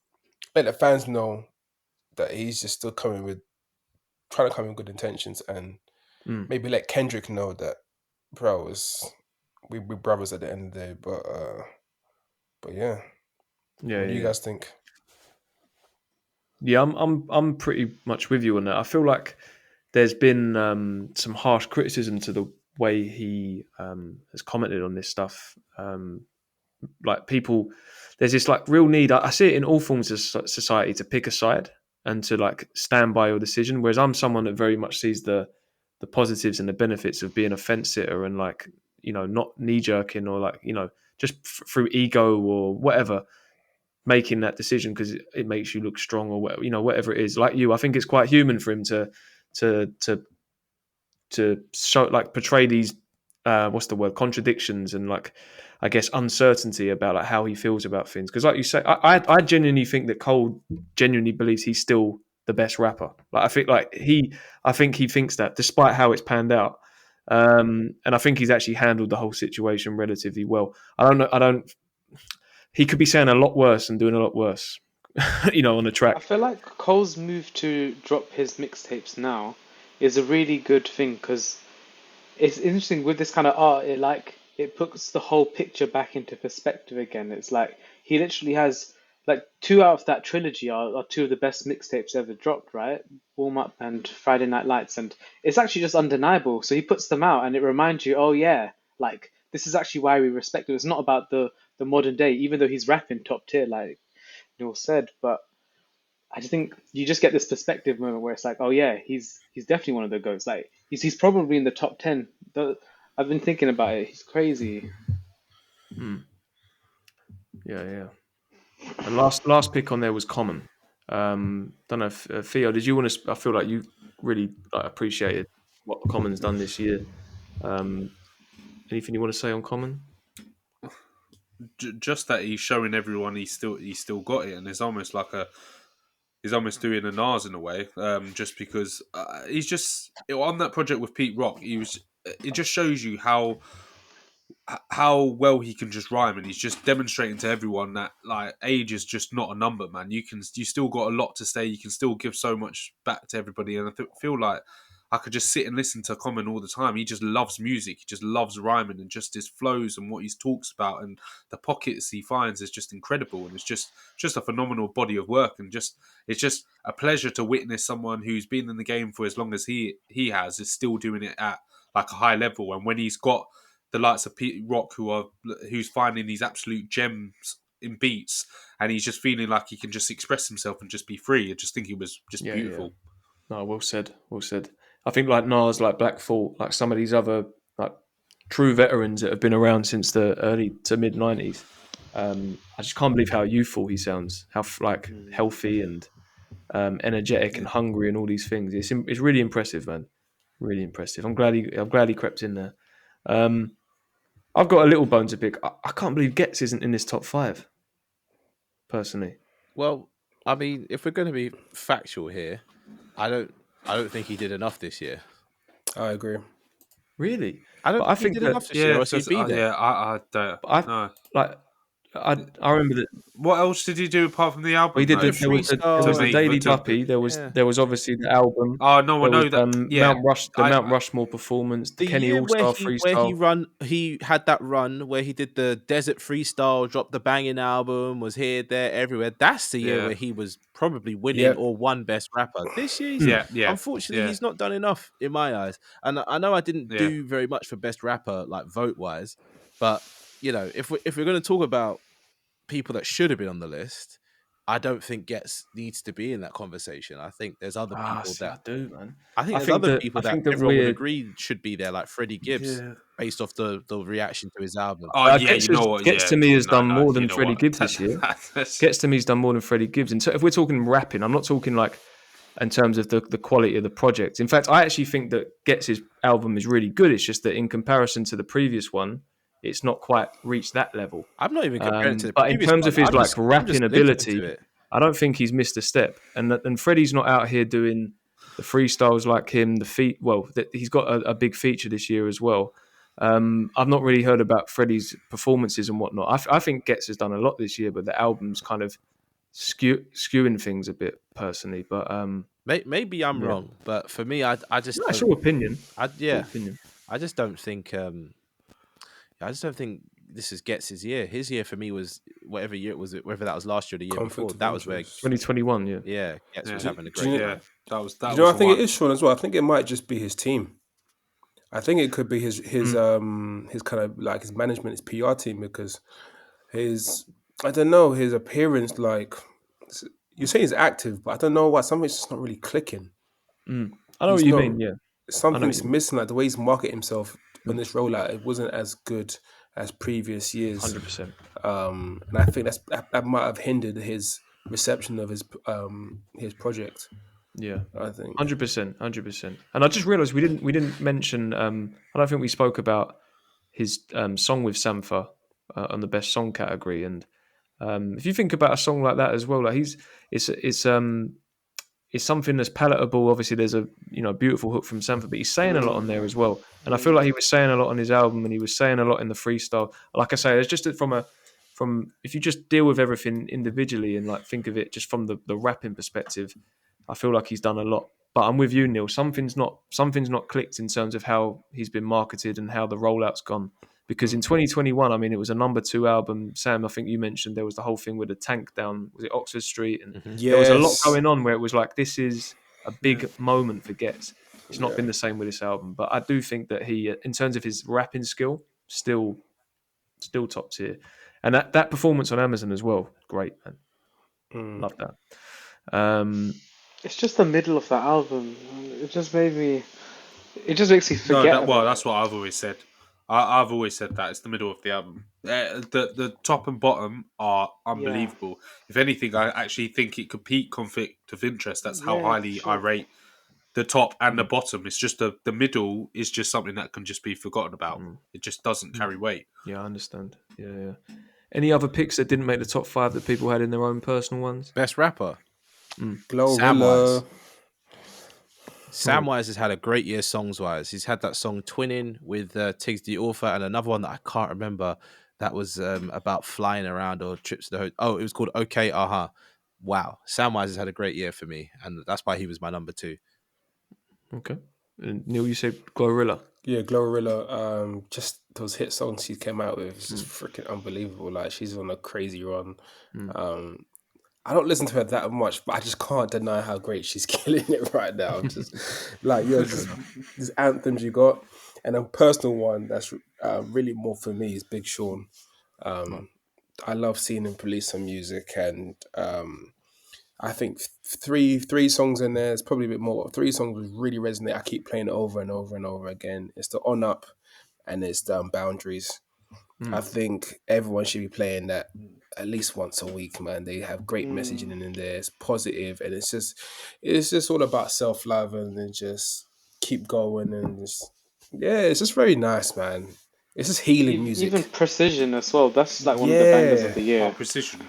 let the fans know that he's just still trying to come with good intentions, and Mm, maybe let Kendrick know that, bro, we brothers at the end of the day. But yeah, yeah, what do yeah, you yeah. guys think? Yeah, I'm pretty much with you on that. I feel like there's been some harsh criticism to way he has commented on this stuff. Like people, there's this like real need. I see it in all forms of society to pick a side and to like stand by your decision. Whereas I'm someone that very much sees the positives and the benefits of being a fence sitter and like, you know, not knee jerking or like, you know, just through ego or whatever, making that decision because it makes you look strong or whatever, you know, whatever it is. Like you, I think it's quite human for him to show, like, portray these what's the word, contradictions and like, I guess, uncertainty about like how he feels about things. Because like you say, I genuinely think that Cole genuinely believes he's still the best rapper. Like I think he thinks that despite how it's panned out. And I think he's actually handled the whole situation relatively well. I don't. He could be saying a lot worse and doing a lot worse, you know, on the track. I feel like Cole's move to drop his mixtapes now is a really good thing because it's interesting with this kind of art. It puts the whole picture back into perspective again. It's like he literally has like 2 out of that trilogy are 2 of the best mixtapes ever dropped, right? Warm Up and Friday Night Lights, and it's actually just undeniable. So he puts them out, and it reminds you, oh yeah, like this is actually why we respect him. It's not about the modern day, even though he's rapping top tier, like Neil said, but I just think you just get this perspective moment where it's like, oh yeah, he's definitely one of the goats. Like he's probably in the top 10. I've been thinking about it. He's crazy. Yeah. And last pick on there was Common. Don't know if Theo, did you want to? I feel like you really appreciated what Common's done this year. Anything you want to say on Common? Just that he's showing everyone he's still got it, and it's almost like he's almost doing a Nas in a way. Just because he's just on that project with Pete Rock, it just shows you how well he can just rhyme, and he's just demonstrating to everyone that like age is just not a number, man. You still got a lot to say. You can still give so much back to everybody, and I feel like I could just sit and listen to Common all the time. He just loves music. He just loves rhyming, and just his flows and what he talks about and the pockets he finds is just incredible. And it's just a phenomenal body of work. And it's just a pleasure to witness someone who's been in the game for as long as he has is still doing it at like a high level. And when he's got the likes of Pete Rock who's finding these absolute gems in beats, and he's just feeling like he can just express himself and just be free. I just think he was just beautiful. Yeah. No, well said. I think like Nas, like Black Thought, like some of these other like true veterans that have been around since the early to mid 90s. I just can't believe how youthful he sounds, how like healthy and energetic and hungry and all these things. It's really impressive, man. Really impressive. I'm glad he crept in there. I've got a little bone to pick. I can't believe Getz isn't in this top 5. Personally, Well, I mean, if we're going to be factual here, I don't think he did enough this year. I agree. really, I don't but think he did enough this year. Or else he'd be there. I don't. But No. I remember that What else did he do apart from the album? he did. though? There was the Daily Duppy. There was obviously the album. Oh no, I There know was, that. Yeah, Mount Rushmore performance, the Kenny year All Star where freestyle. he had that run where he did the Desert Freestyle, dropped the banging album, was here, there, everywhere. That's the year Yeah. where he was probably winning Yeah. or won Best Rapper. This year, unfortunately, he's not done enough in my eyes. And I know I didn't do very much for Best Rapper, like vote wise, but you know, if we're going to talk about people that should have been on the list, I don't think Getz needs to be in that conversation. I think there's other people I do, man. I think there's other people that everyone would agree should be there, like Freddie Gibbs, based off the reaction to his album. Oh yeah, you know what? Gets to me has done more than you know Freddie what? Gibbs this year. Gets to me has done more than Freddie Gibbs. And so if we're talking rapping, I'm not talking like in terms of the quality of the project. In fact, I actually think that Gets' album is really good. It's just that in comparison to the previous one, it's not quite reached that level. I'm not even comparing to the but in previous terms of one. his rapping ability, it. I don't think he's missed a step. And Freddie's not out here doing the freestyles like him. He's got a big feature this year as well. I've not really heard about Freddie's performances and whatnot. I think Getz has done a lot this year, but the album's kind of skewing things a bit personally. But maybe I'm wrong, but for me, I just that's your opinion. I just don't think. I just don't think this is Getz' year. His year for me was whatever year it was, whether that was last year or the year before. That was where 2021. Getz was having a great year. That was. I think it is, Sean, as well. I think it might just be his team. I think it could be his kind of like his management, his PR team, because his I don't know his appearance. Like you say, he's active, but I don't know why something's just not really clicking. I know He's what you not. mean. Yeah, I know what Something's you mean. missing. Like the way he's marketed himself on this rollout, it wasn't as good as previous years. 100%. And I think that might have hindered his reception of his project. Yeah, I think. 100%. And I just realised we didn't mention. I don't think we spoke about his song with Sampha on the best song category. And if you think about a song like that as well, like it's something that's palatable. Obviously, there's a beautiful hook from Sampha, but he's saying a lot on there as well. And I feel like he was saying a lot on his album, and he was saying a lot in the freestyle. Like I say, it's just from if you just deal with everything individually and like think of it just from the rapping perspective, I feel like he's done a lot. But I'm with you, Neil. Something's not clicked in terms of how he's been marketed and how the rollout's gone. Because in 2021, I mean, it was a number 2 album. Sam, I think you mentioned there was the whole thing with the tank down, was it Oxford Street? And there was a lot going on where it was like, this is a big moment for Getz. It's not been the same with this album. But I do think that he, in terms of his rapping skill, still top tier. And that performance on Amazon as well, great, man. Love that. It's just the middle of the album. It just made me. It just makes me forget. That's what I've always said. I've always said that it's the middle of the album. The top and bottom are unbelievable. If anything, I actually think it could peak conflict of interest. That's how highly I rate the top and the bottom. It's just the middle is just something that can just be forgotten about. It just doesn't carry weight. Yeah, I understand. Yeah. Any other picks that didn't make the top 5 that people had in their own personal ones? Best rapper. Glorilla. Samwise has had a great year songs-wise. He's had that song Twinning with Tiggs the Author and another one that I can't remember that was about flying around or trips to the hotel. Oh, it was called Okay, Aha. Wow. Samwise has had a great year for me, and that's why he was my number 2. Okay. And Neil, you said Glorilla. Yeah, Glorilla. Just those hit songs she came out with, it's just freaking unbelievable. Like she's on a crazy run. I don't listen to her that much, but I just can't deny how great she's killing it right now. Just like just these anthems you got, and a personal one that's really more for me is Big Sean. I love seeing him release some music, and I think three songs in there. It's probably a bit more. 3 songs really resonate. I keep playing it over and over and over again. It's the On Up, and it's the Boundaries. I think everyone should be playing that at least once a week, man. They have great messaging in there. It's positive, and it's just all about self-love and then just keep going and it's just very nice, man. It's just healing music. Even Precision as well. That's like one of the bangers of the year. Precision.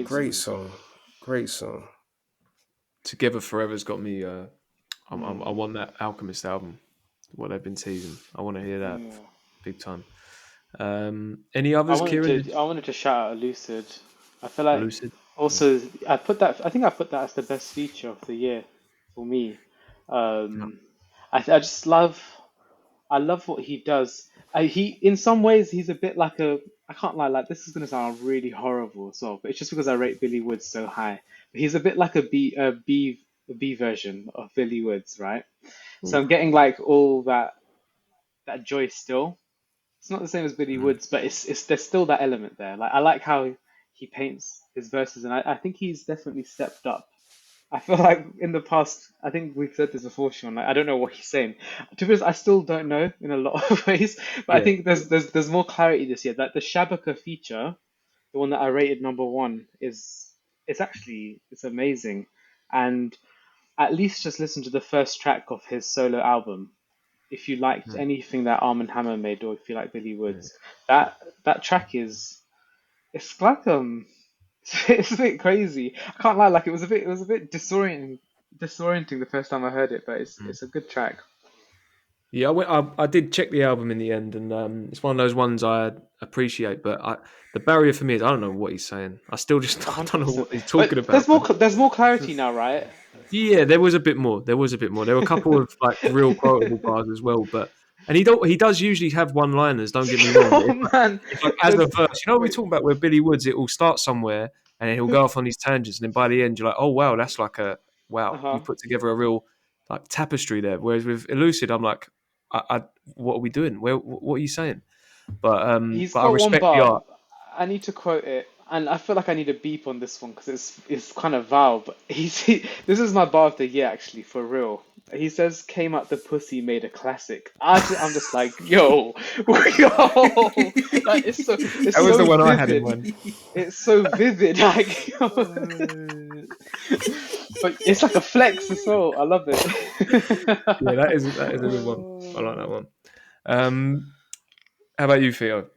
Great song. Together Forever's got me. I want that Alchemist album. What they've been teasing. I want to hear that big time. Any others, Kieran? I wanted to shout out Lucid. I feel like Lucid. Also, I think I put that as the best feature of the year for me. I just love what he does. He in some ways he's a bit like I can't lie, like this is gonna sound really horrible as well, but it's just because I rate Billy Woods so high. But he's a bit like a B version of Billy Woods, right? So I'm getting like all that joy still. It's not the same as Billy Woods, but it's there's still that element there. Like I like how he paints his verses, and I think he's definitely stepped up. I feel like in the past, I think we've said this before, Sean. Like I don't know what he's saying. To be honest, I still don't know in a lot of ways. But I think there's more clarity this year. That the Shabaka feature, the one that I rated number 1, it's amazing. And at least just listen to the first track of his solo album. If you liked anything that Arm & Hammer made, or if you like Billy Woods, that track it's like it's a bit crazy. I can't lie, like it was a bit disorienting the first time I heard it, but it's a good track. Yeah, I did check the album in the end, and it's one of those ones I appreciate. But the barrier for me is I don't know what he's saying. I still just I don't know what he's talking about. There's more clarity now, right? Yeah, there was a bit more. There were a couple of like real quotable bars as well, and he does usually have one-liners. Don't get me wrong. Oh man, it's like as a verse, what we're talking about with Billy Woods, it will start somewhere and then he'll go off on these tangents, and then by the end you're like, oh wow, that's like you put together a real like tapestry there. Whereas with Elucid, I'm like, what are we doing? What are you saying? But He's I got one respect the bar. art. I need to quote it, and I feel like I need a beep on this one because it's kind of vile. But this is my bar of the year actually, for real. He says, "Came out the pussy, made a classic." I'm just like, yo, yo, like it's That was the so one I had in vivid. mind. It's so vivid, like, but it's like a flex as well. I love it. Yeah, that is a good one. I like that one. How about you, Theo?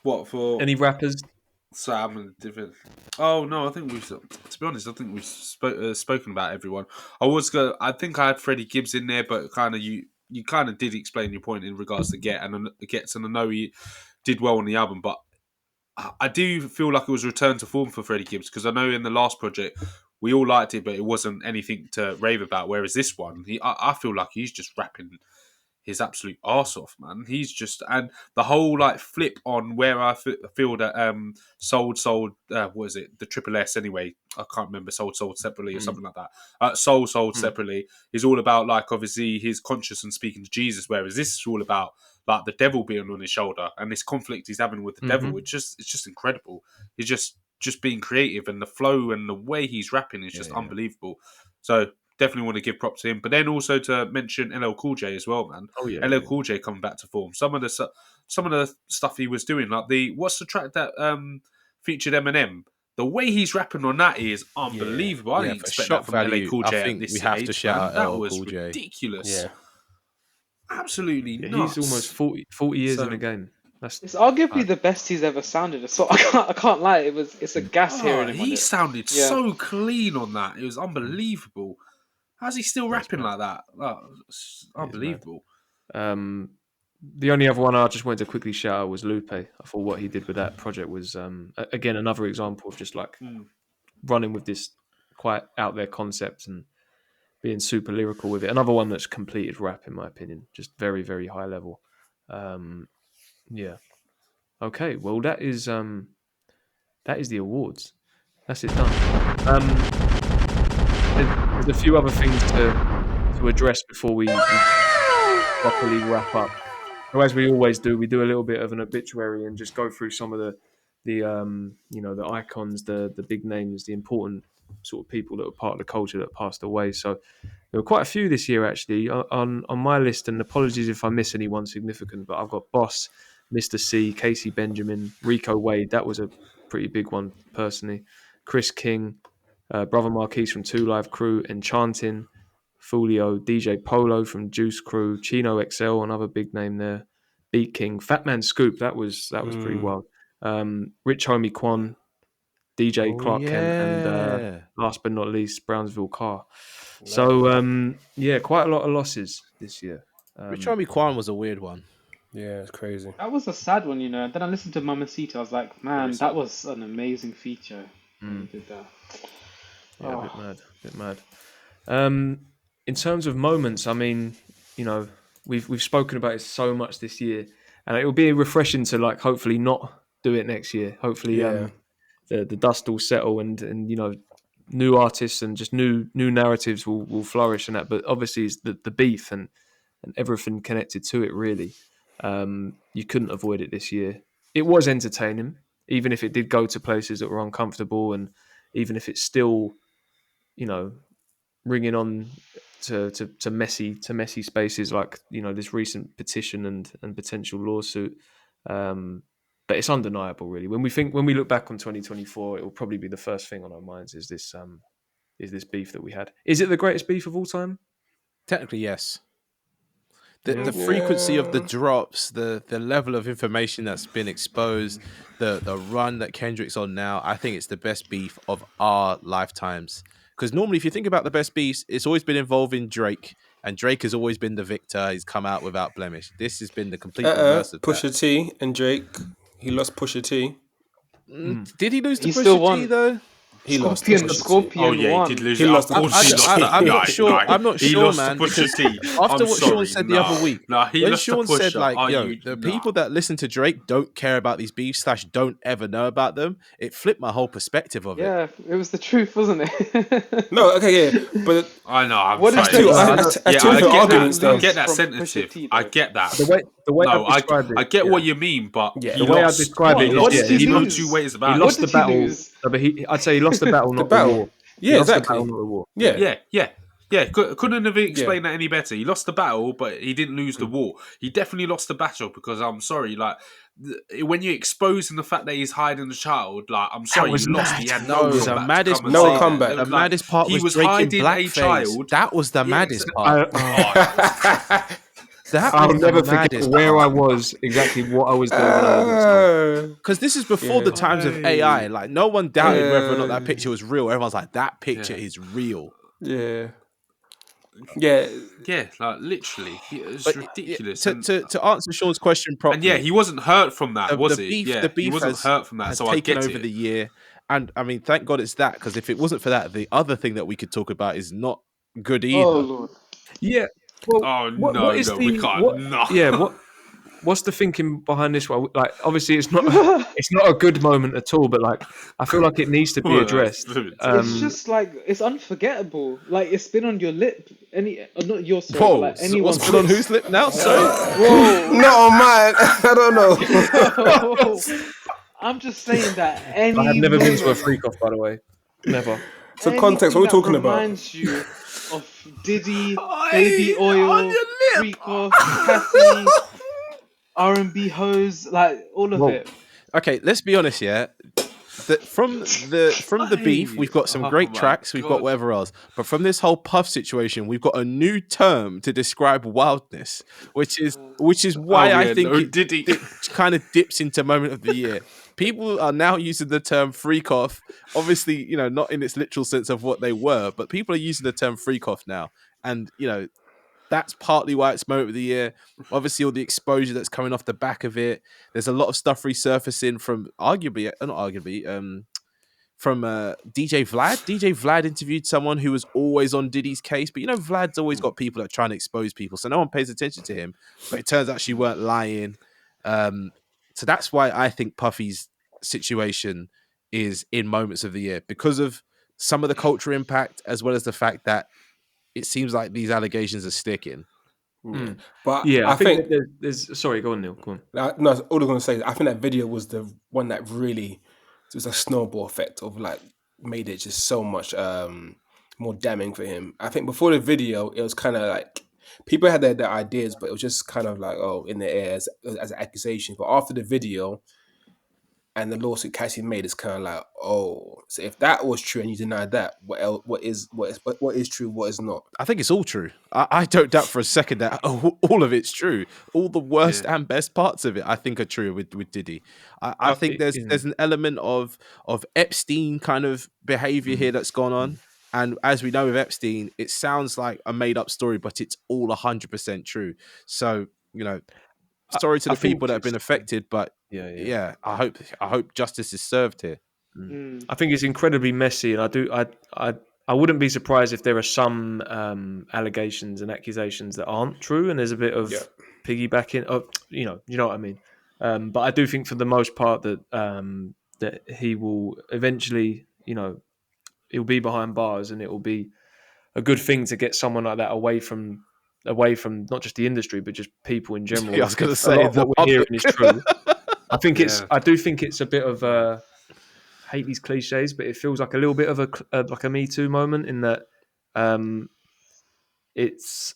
What for? Any rappers? Sam and different. Oh no, I think we've. To be honest, I think we've spoken about everyone. I think I had Freddie Gibbs in there, but kind of you kind of did explain your point in regards to Gets, and I know he did well on the album, but I do feel like it was a return to form for Freddie Gibbs because I know in the last project we all liked it, but it wasn't anything to rave about. Whereas this one, I feel like he's just rapping his absolute arse off, man. He's just, and the whole like flip on where I feel that sold what is it, the triple S anyway, I can't remember, sold separately or something like that. Sold separately is all about like obviously his conscious and speaking to Jesus, whereas this is all about like the devil being on his shoulder and this conflict he's having with the devil. It's just incredible. He's just being creative, and the flow and the way he's rapping is just unbelievable. So definitely want to give props to him, but then also to mention LL Cool J as well, man. Oh yeah, LL Cool J coming back to form. Some of the stuff he was doing, like what's the track that featured Eminem? The way he's rapping on that is unbelievable. I didn't expect that from LL Cool J. I think we have to shout out LL Cool J. That was ridiculous. Yeah. Absolutely nuts. He's almost 40 years in the game. It's arguably the best he's ever sounded. So I can't lie. It's a gas hearing him. He sounded so clean on that. It was unbelievable. How's he still rapping like that? Oh, it's unbelievable. The only other one I just wanted to quickly shout out was Lupe. I thought what he did with that project was again another example of just like running with this quite out there concept and being super lyrical with it. Another one that's completed rap in my opinion, just very very high level. Yeah. Okay. Well, that is the awards. That's it done. There's a few other things to address before we properly wrap up. So as we always do, we do a little bit of an obituary and just go through some of the the icons, the big names, the important sort of people that were part of the culture that passed away. So there were quite a few this year actually on my list, and apologies if I miss anyone significant, but I've got Boss, Mr. C, Casey Benjamin, Rico Wade. That was a pretty big one personally. Chris King, Brother Marquise from 2 Live Crew, Enchanting, Folio, DJ Polo from Juice Crew, Chino XL, another big name there, Beat King, Fat Man Scoop, that was pretty wild. Rich Homie Quan, DJ Clark Kent, and last but not least, Brownsville Car. So quite a lot of losses this year. Rich Homie Quan was a weird one. Yeah, it's crazy. That was a sad one, And then I listened to Mamacita. I was like, man, that was an amazing feature. Did that. Yeah, a bit mad. In terms of moments, I mean, we've spoken about it so much this year, and it will be refreshing to like hopefully not do it next year. Hopefully, the dust will settle and new artists and just new narratives will flourish in that. But obviously, it's the beef and everything connected to it. Really, you couldn't avoid it this year. It was entertaining, even if it did go to places that were uncomfortable, and even if it's still, ringing on to messy spaces like this recent petition and potential lawsuit. But it's undeniable, really. When we look back on 2024, it will probably be the first thing on our minds is this beef that we had. Is it the greatest beef of all time? Technically, yes. The frequency of the drops, the level of information that's been exposed, the run that Kendrick's on now, I think it's the best beef of our lifetimes. Because normally, if you think about the best beefs, it's always been involving Drake, and Drake has always been the victor. He's come out without blemish. This has been the complete reverse of Pusha T and Drake. He lost Pusha T. Did he lose to He still Pusha won. T though? He lost. Scorpion, to the Pusha T. Scorpion Oh yeah, won. he did lose. He Of lost to course, he Pusha lost. T. To, I'm not sure. Guy. I'm not He sure, lost man. to Pusha Because T. after I'm what sorry. Sean said the other week, he when lost Sean to Pusha. said like, Are "Yo, you, the people that listen to Drake don't care about these beefs / don't ever know about them," it flipped my whole perspective of it. Yeah, it was the truth, wasn't it? No, okay, yeah, but I know. I'm What did sorry. Drake two, say? that's Yeah, two I different get arguments, that. I though. get that From sensitive. Pusha T, I though. get that. The way No, I describe it, I get yeah. what you mean, but Yeah. he The way I lost. describe What? it is, What yeah, did he There's no lose? two ways he about it. What lost the did he battle. lose? No, but I'd say he lost the battle, The not the battle. war. Yeah, He lost exactly. the battle, not the war. Yeah. Yeah. Couldn't have explained that any better. He lost the battle, but he didn't lose the war. He definitely lost the battle because I'm sorry, like when you're exposing the fact that he's hiding the child, like I'm sorry, was you lost. mad. He had No, no the comeback. maddest to come and No say that. comeback. It The was like, maddest part he was was Drake in hiding a blackface. child. That was the maddest part. That I'll was the never forget maddest where I part. was, exactly what I was doing when I was at school. Because this is before the times of AI. Like, no one doubted whether or not that picture was real. Everyone's like, that picture is real. Yeah. Yeah, like literally, it's But ridiculous. to answer Sean's question properly, And yeah, he wasn't hurt from that, was the he? beef, Yeah, the he beef wasn't hurt from that. has So I taken get over it. the year. And I mean, thank God it's that, because if it wasn't for that, the other thing that we could talk about is not good either. Oh Lord. Yeah. Well, Oh what is we can't. No. Yeah. What's the thinking behind this one? Like, obviously, it's not a good moment at all. But like, I feel like it needs to be addressed. It's just like it's unforgettable. Like it's been on your lip. Not your sorry, Whoa, but like so anyone's what's been on whose lip now? Sorry. Whoa. No, man. I don't know. I'm just saying that I have never been to a moment, freak off, by the way. Never. So context, what are we talking about? reminds you of Diddy, Baby Oil, Freak Off, Cassie, R&B hoes, like all of it. Okay, let's be honest. Yeah, from the beef, we've got some great tracks. We've got whatever else, but from this whole Puff situation, we've got a new term to describe wildness, which is why I think it kind of dips into moment of the year. People are now using the term freak off. Obviously, you know, not in its literal sense of what they were, but people are using the term freak off now, and you know, that's partly why it's moment of the year. Obviously, all the exposure that's coming off the back of it. There's a lot of stuff resurfacing from from DJ Vlad. DJ Vlad interviewed someone who was always on Diddy's case, but you know, Vlad's always got people that are trying to expose people, so no one pays attention to him. But it turns out she weren't lying. So that's why I think Puffy's situation is in moments of the year, because of some of the cultural impact, as well as the fact that it seems like these allegations are sticking. Yeah. But Yeah, I think that there's. Sorry, go on, Neil. Go on. no, all I'm gonna say is I think that video was the one that really, it was a snowball effect of like made it just so much more damning for him. I think before the video, it was kind of like people had their ideas, but it was just kind of like in the air as an accusation. But after the video and the lawsuit Cassie made, it's kind of like, so if that was true and you deny that, what is true, what is not? I think it's all true. I don't doubt for a second that all of it's true. All the worst and best parts of it, I think, are true with Diddy. I think there's an element of Epstein kind of behavior here that's gone on. And as we know with Epstein, it sounds like a made up story, but it's all 100% true. So, you know, sorry to the people that have been affected, but yeah, I hope justice is served here. I think it's incredibly messy, and I wouldn't be surprised if there are some allegations and accusations that aren't true, and there's a bit of piggybacking. You know what I mean. But I do think for the most part that that he will eventually, you know, he'll be behind bars, and it will be a good thing to get someone like that away from not just the industry but just people in general. Yeah, I was going to say, a lot of what we're hearing is true. I think I do think it's a bit of a, I hate these cliches, but it feels like a little bit of a Me Too moment in that it's.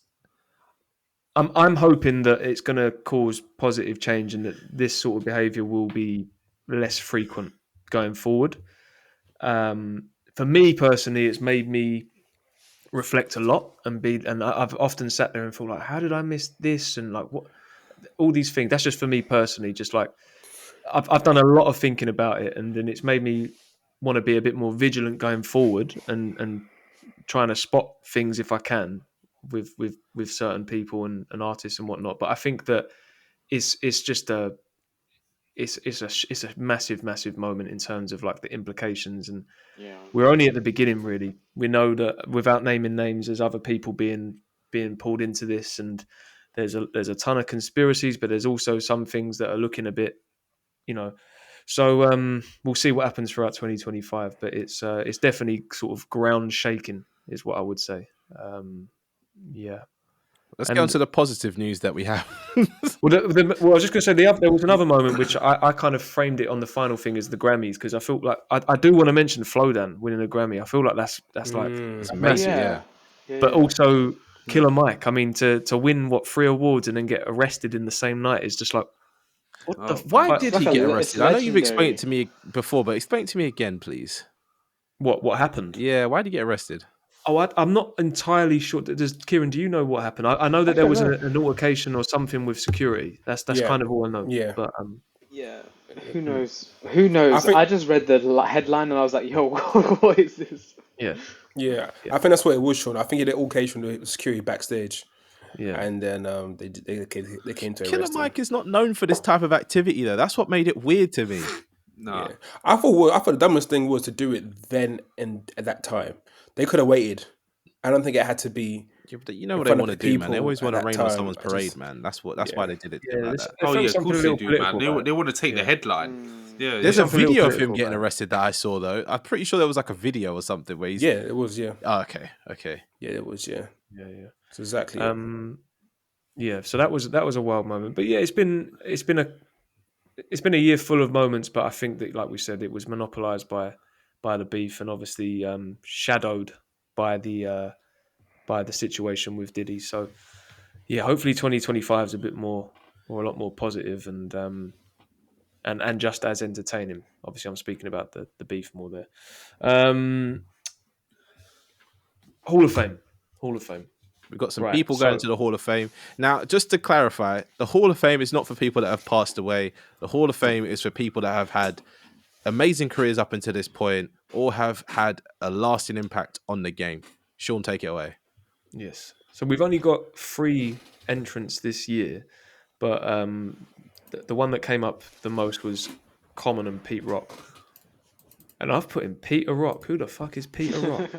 I'm hoping that it's going to cause positive change and that this sort of behaviour will be less frequent going forward. For me personally, it's made me reflect a lot and I've often sat there and thought like, how did I miss this, and like what all these things. That's just for me personally. Just like I've done a lot of thinking about it, and then it's made me want to be a bit more vigilant going forward and trying to spot things if I can with certain people and artists and whatnot. But I think that it's just it's a massive moment in terms of like the implications, and Yeah. we're only at the beginning really. We know that without naming names, there's other people being pulled into this, and there's a ton of conspiracies, but there's also some things that are looking a bit, So we'll see what happens throughout 2025, but it's definitely sort of ground shaking, is what I would say. Yeah. Let's get on to the positive news that we have. Well, I was just going to say there was another moment which I kind of framed it on the final thing as the Grammys, because I felt like I do want to mention Flowdan winning a Grammy. I feel like that's like It's Oh, amazing, yeah. but also Killer Mike. I mean, to win 3 awards and then get arrested in the same night is just like, what the? Why fuck? did It's he like get it's arrested? I know you've explained it to legendary. me before, but explain it to me again, please. What happened? Yeah, why did he get arrested? Oh, I'm not entirely sure. Kieran, do you know what happened? I know that Actually, there I was know. an altercation or something with security. That's Yeah. kind of all I know. Yeah. But Yeah. Who knows? Who knows? think- I just read the headline and I was like, "Yo, what is this?" yeah, Yeah, I think that's what it was, Sean. I think it all came from the security backstage, yeah. and then they came to Killer arrest him. Mike is not known for this type of activity, though. That's what made it weird to me. Nah. Yeah. I thought the dumbest thing was to do it then and at that time. They could have waited. I don't think it had to be. Yeah, but you know in what they front of want to the do, man. They people always want at to that rain on time. someone's I parade, just- man. That's why Yeah. they did it Yeah, like that. Oh felt yeah, of something course a they little do, man. political about They it. want to take the headline. Yeah, There's a something a little video of him political getting about it. arrested that I saw, though. I'm pretty sure there was like a video or something where he's. Yeah, it was. Yeah, Oh, okay. yeah, it was. Yeah, Yeah, yeah. it's exactly. It. Yeah. So that was a wild moment. But yeah, it's been a year full of moments. But I think that, like we said, it was monopolized by the beef, and obviously shadowed by the situation with Diddy. So yeah, hopefully 2025 is a bit more or a lot more positive and just as entertaining. Obviously, I'm speaking about the beef more there. Hall of Fame. We've got some Right, people so- going to the Hall of Fame. Now, just to clarify, the Hall of Fame is not for people that have passed away. The Hall of Fame is for people that have had amazing careers up until this point or have had a lasting impact on the game. Sean, take it away. Yes. So we've only got 3 entrants this year, but the one that came up the most was Common and Pete Rock. And I've put in Peter Rock. Who the fuck is Peter Rock?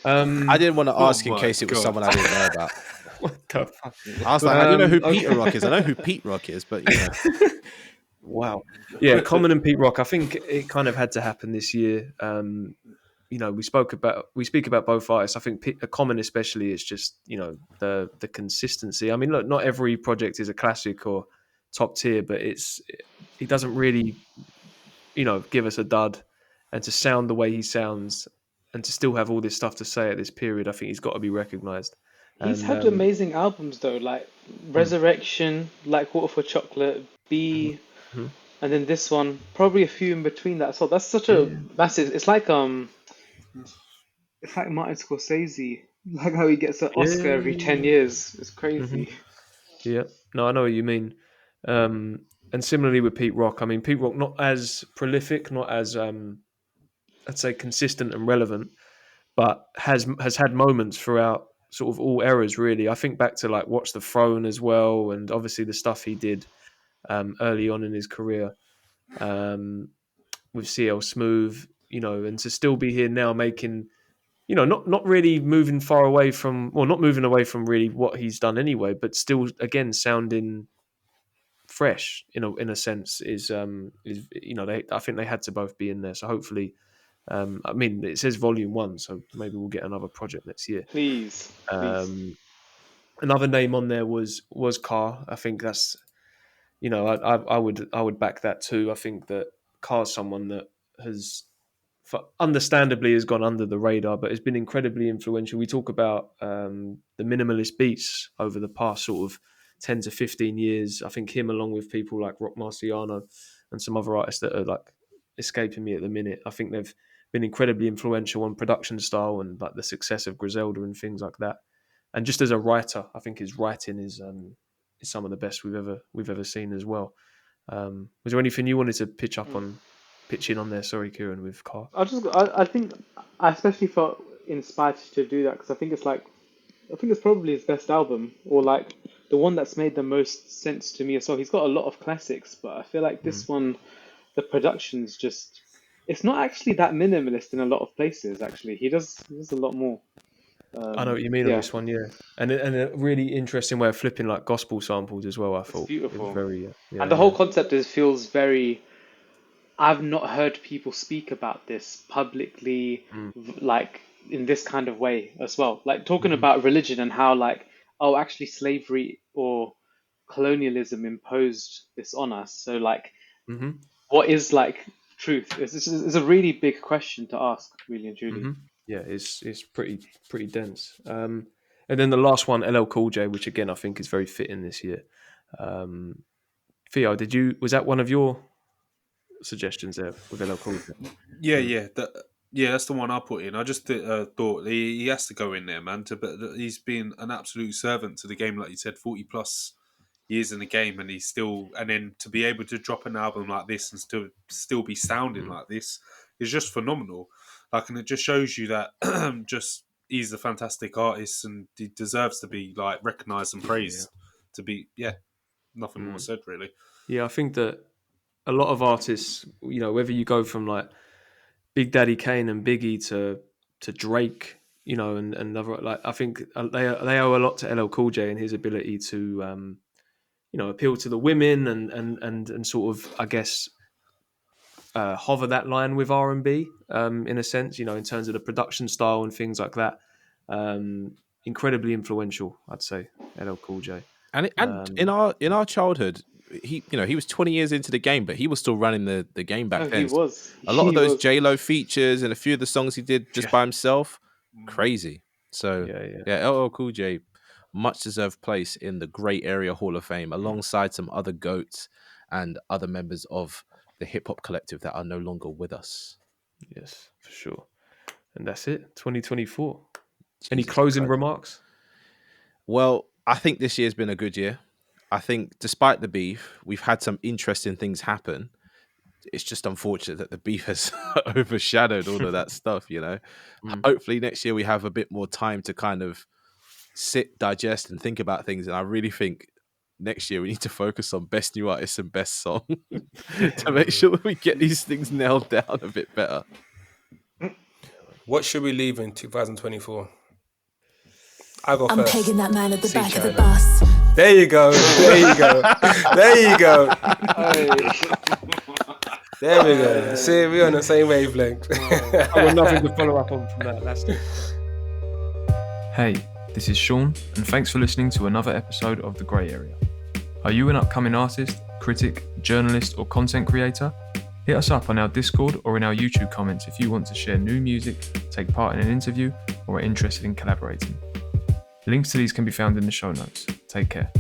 I didn't want to ask in my case it was God. someone I didn't know about. What the fuck? I was like, I don't know who okay. Peter Rock is. I know who Pete Rock is, but you know. Wow. Yeah, Common and Pete Rock. I think it kind of had to happen this year. We speak about both artists. I think Common especially is just the consistency. I mean, look, not every project is a classic or top tier, but he doesn't really give us a dud, and to sound the way he sounds and to still have all this stuff to say at this period, I think he's got to be recognized. He's And, had amazing albums though, like Resurrection, Like Water for Chocolate, B, Mhm. and then this one, probably a few in between that. So that's such a massive. It's like Martin Scorsese, like how he gets an Oscar every 10 years. It's crazy. Yeah, no, I know what you mean. And similarly with Pete Rock, I mean, Pete Rock not as prolific, not as I'd say consistent and relevant, but has had moments throughout sort of all eras. Really, I think back to like Watch the Throne as well, and obviously the stuff he did early on in his career with CL Smooth, and to still be here now making. Not really moving far away from, well, not moving away from really what he's done anyway, but still, again, sounding fresh in a sense is I think they had to both be in there. So hopefully, I mean, it says Volume 1, so maybe we'll get another project next year. Please. Another name on there was Carr. I think that's, I would back that too. I think that Carr's someone that understandably has gone under the radar, but has been incredibly influential. We talk about the minimalist beats over the past sort of 10 to 15 years. I think him, along with people like Rock Marciano and some other artists that are like escaping me at the minute, I think they've been incredibly influential on production style and like the success of Griselda and things like that. And just as a writer, I think his writing is some of the best we've ever seen as well. Was there anything you wanted to pitch in on there? Sorry, Kieran, with Carr. I think I especially felt inspired to do that because I think it's probably his best album, or like the one that's made the most sense to me as well. He's got a lot of classics, but I feel like this one, the production's just, it's not actually that minimalist in a lot of places, actually. He does a lot more. I know what you mean on Yeah, this one, yeah. And a really interesting way of flipping like gospel samples as well, I it's thought. It beautiful. was very, yeah, And the whole concept feels very, I've not heard people speak about this publicly, like in this kind of way as well. Like talking about religion and how like, oh, actually slavery or colonialism imposed this on us. So like, what is like truth? It's a really big question to ask, really and truly. Yeah, it's pretty dense. And then the last one, LL Cool J, which again I think is very fitting this year. Theo, was that one of your suggestions there with LL Cool J? Yeah, that's the one I put in. I just thought he has to go in there, man. But he's been an absolute servant to the game, like you said, 40 plus years in the game, and then to be able to drop an album like this and still be sounding like this is just phenomenal. Like, and it just shows you that just he's a fantastic artist and he deserves to be like recognized and praised. To be, nothing more said really. Yeah, I think that a lot of artists, whether you go from like Big Daddy Kane and Biggie to Drake, and other, like, I think they owe a lot to LL Cool J and his ability to appeal to the women and sort of, I guess, hover that line with R&B in a sense, in terms of the production style and things like that. Incredibly influential, I'd say, LL Cool J. And in our childhood, he was 20 years into the game, but he was still running the game back then. He was. A lot of those J-Lo features and a few of the songs he did just by himself, crazy. So LL Cool J, much deserved place in the Great Area Hall of Fame, alongside some other GOATs and other members of the hip hop collective that are no longer with us. Yes, for sure. And that's it. 2024. Any closing remarks? Well, I think this year's been a good year. I think despite the beef, we've had some interesting things happen. It's just unfortunate that the beef has overshadowed all of that stuff, Hopefully next year we have a bit more time to kind of sit, digest, and think about things. And I really think next year we need to focus on best new artists and best song to make sure that we get these things nailed down a bit better. What should we leave in 2024? I go I'm first. pegging that man at the back of the bus. There you go. There you go. There you go. There we go. See, we're on the same wavelength. I got nothing to follow up on from that. That's it. Hey, this is Sean, and thanks for listening to another episode of The Grey Area. Are you an upcoming artist, critic, journalist, or content creator? Hit us up on our Discord or in our YouTube comments if you want to share new music, take part in an interview, or are interested in collaborating. Links to these can be found in the show notes. Take care.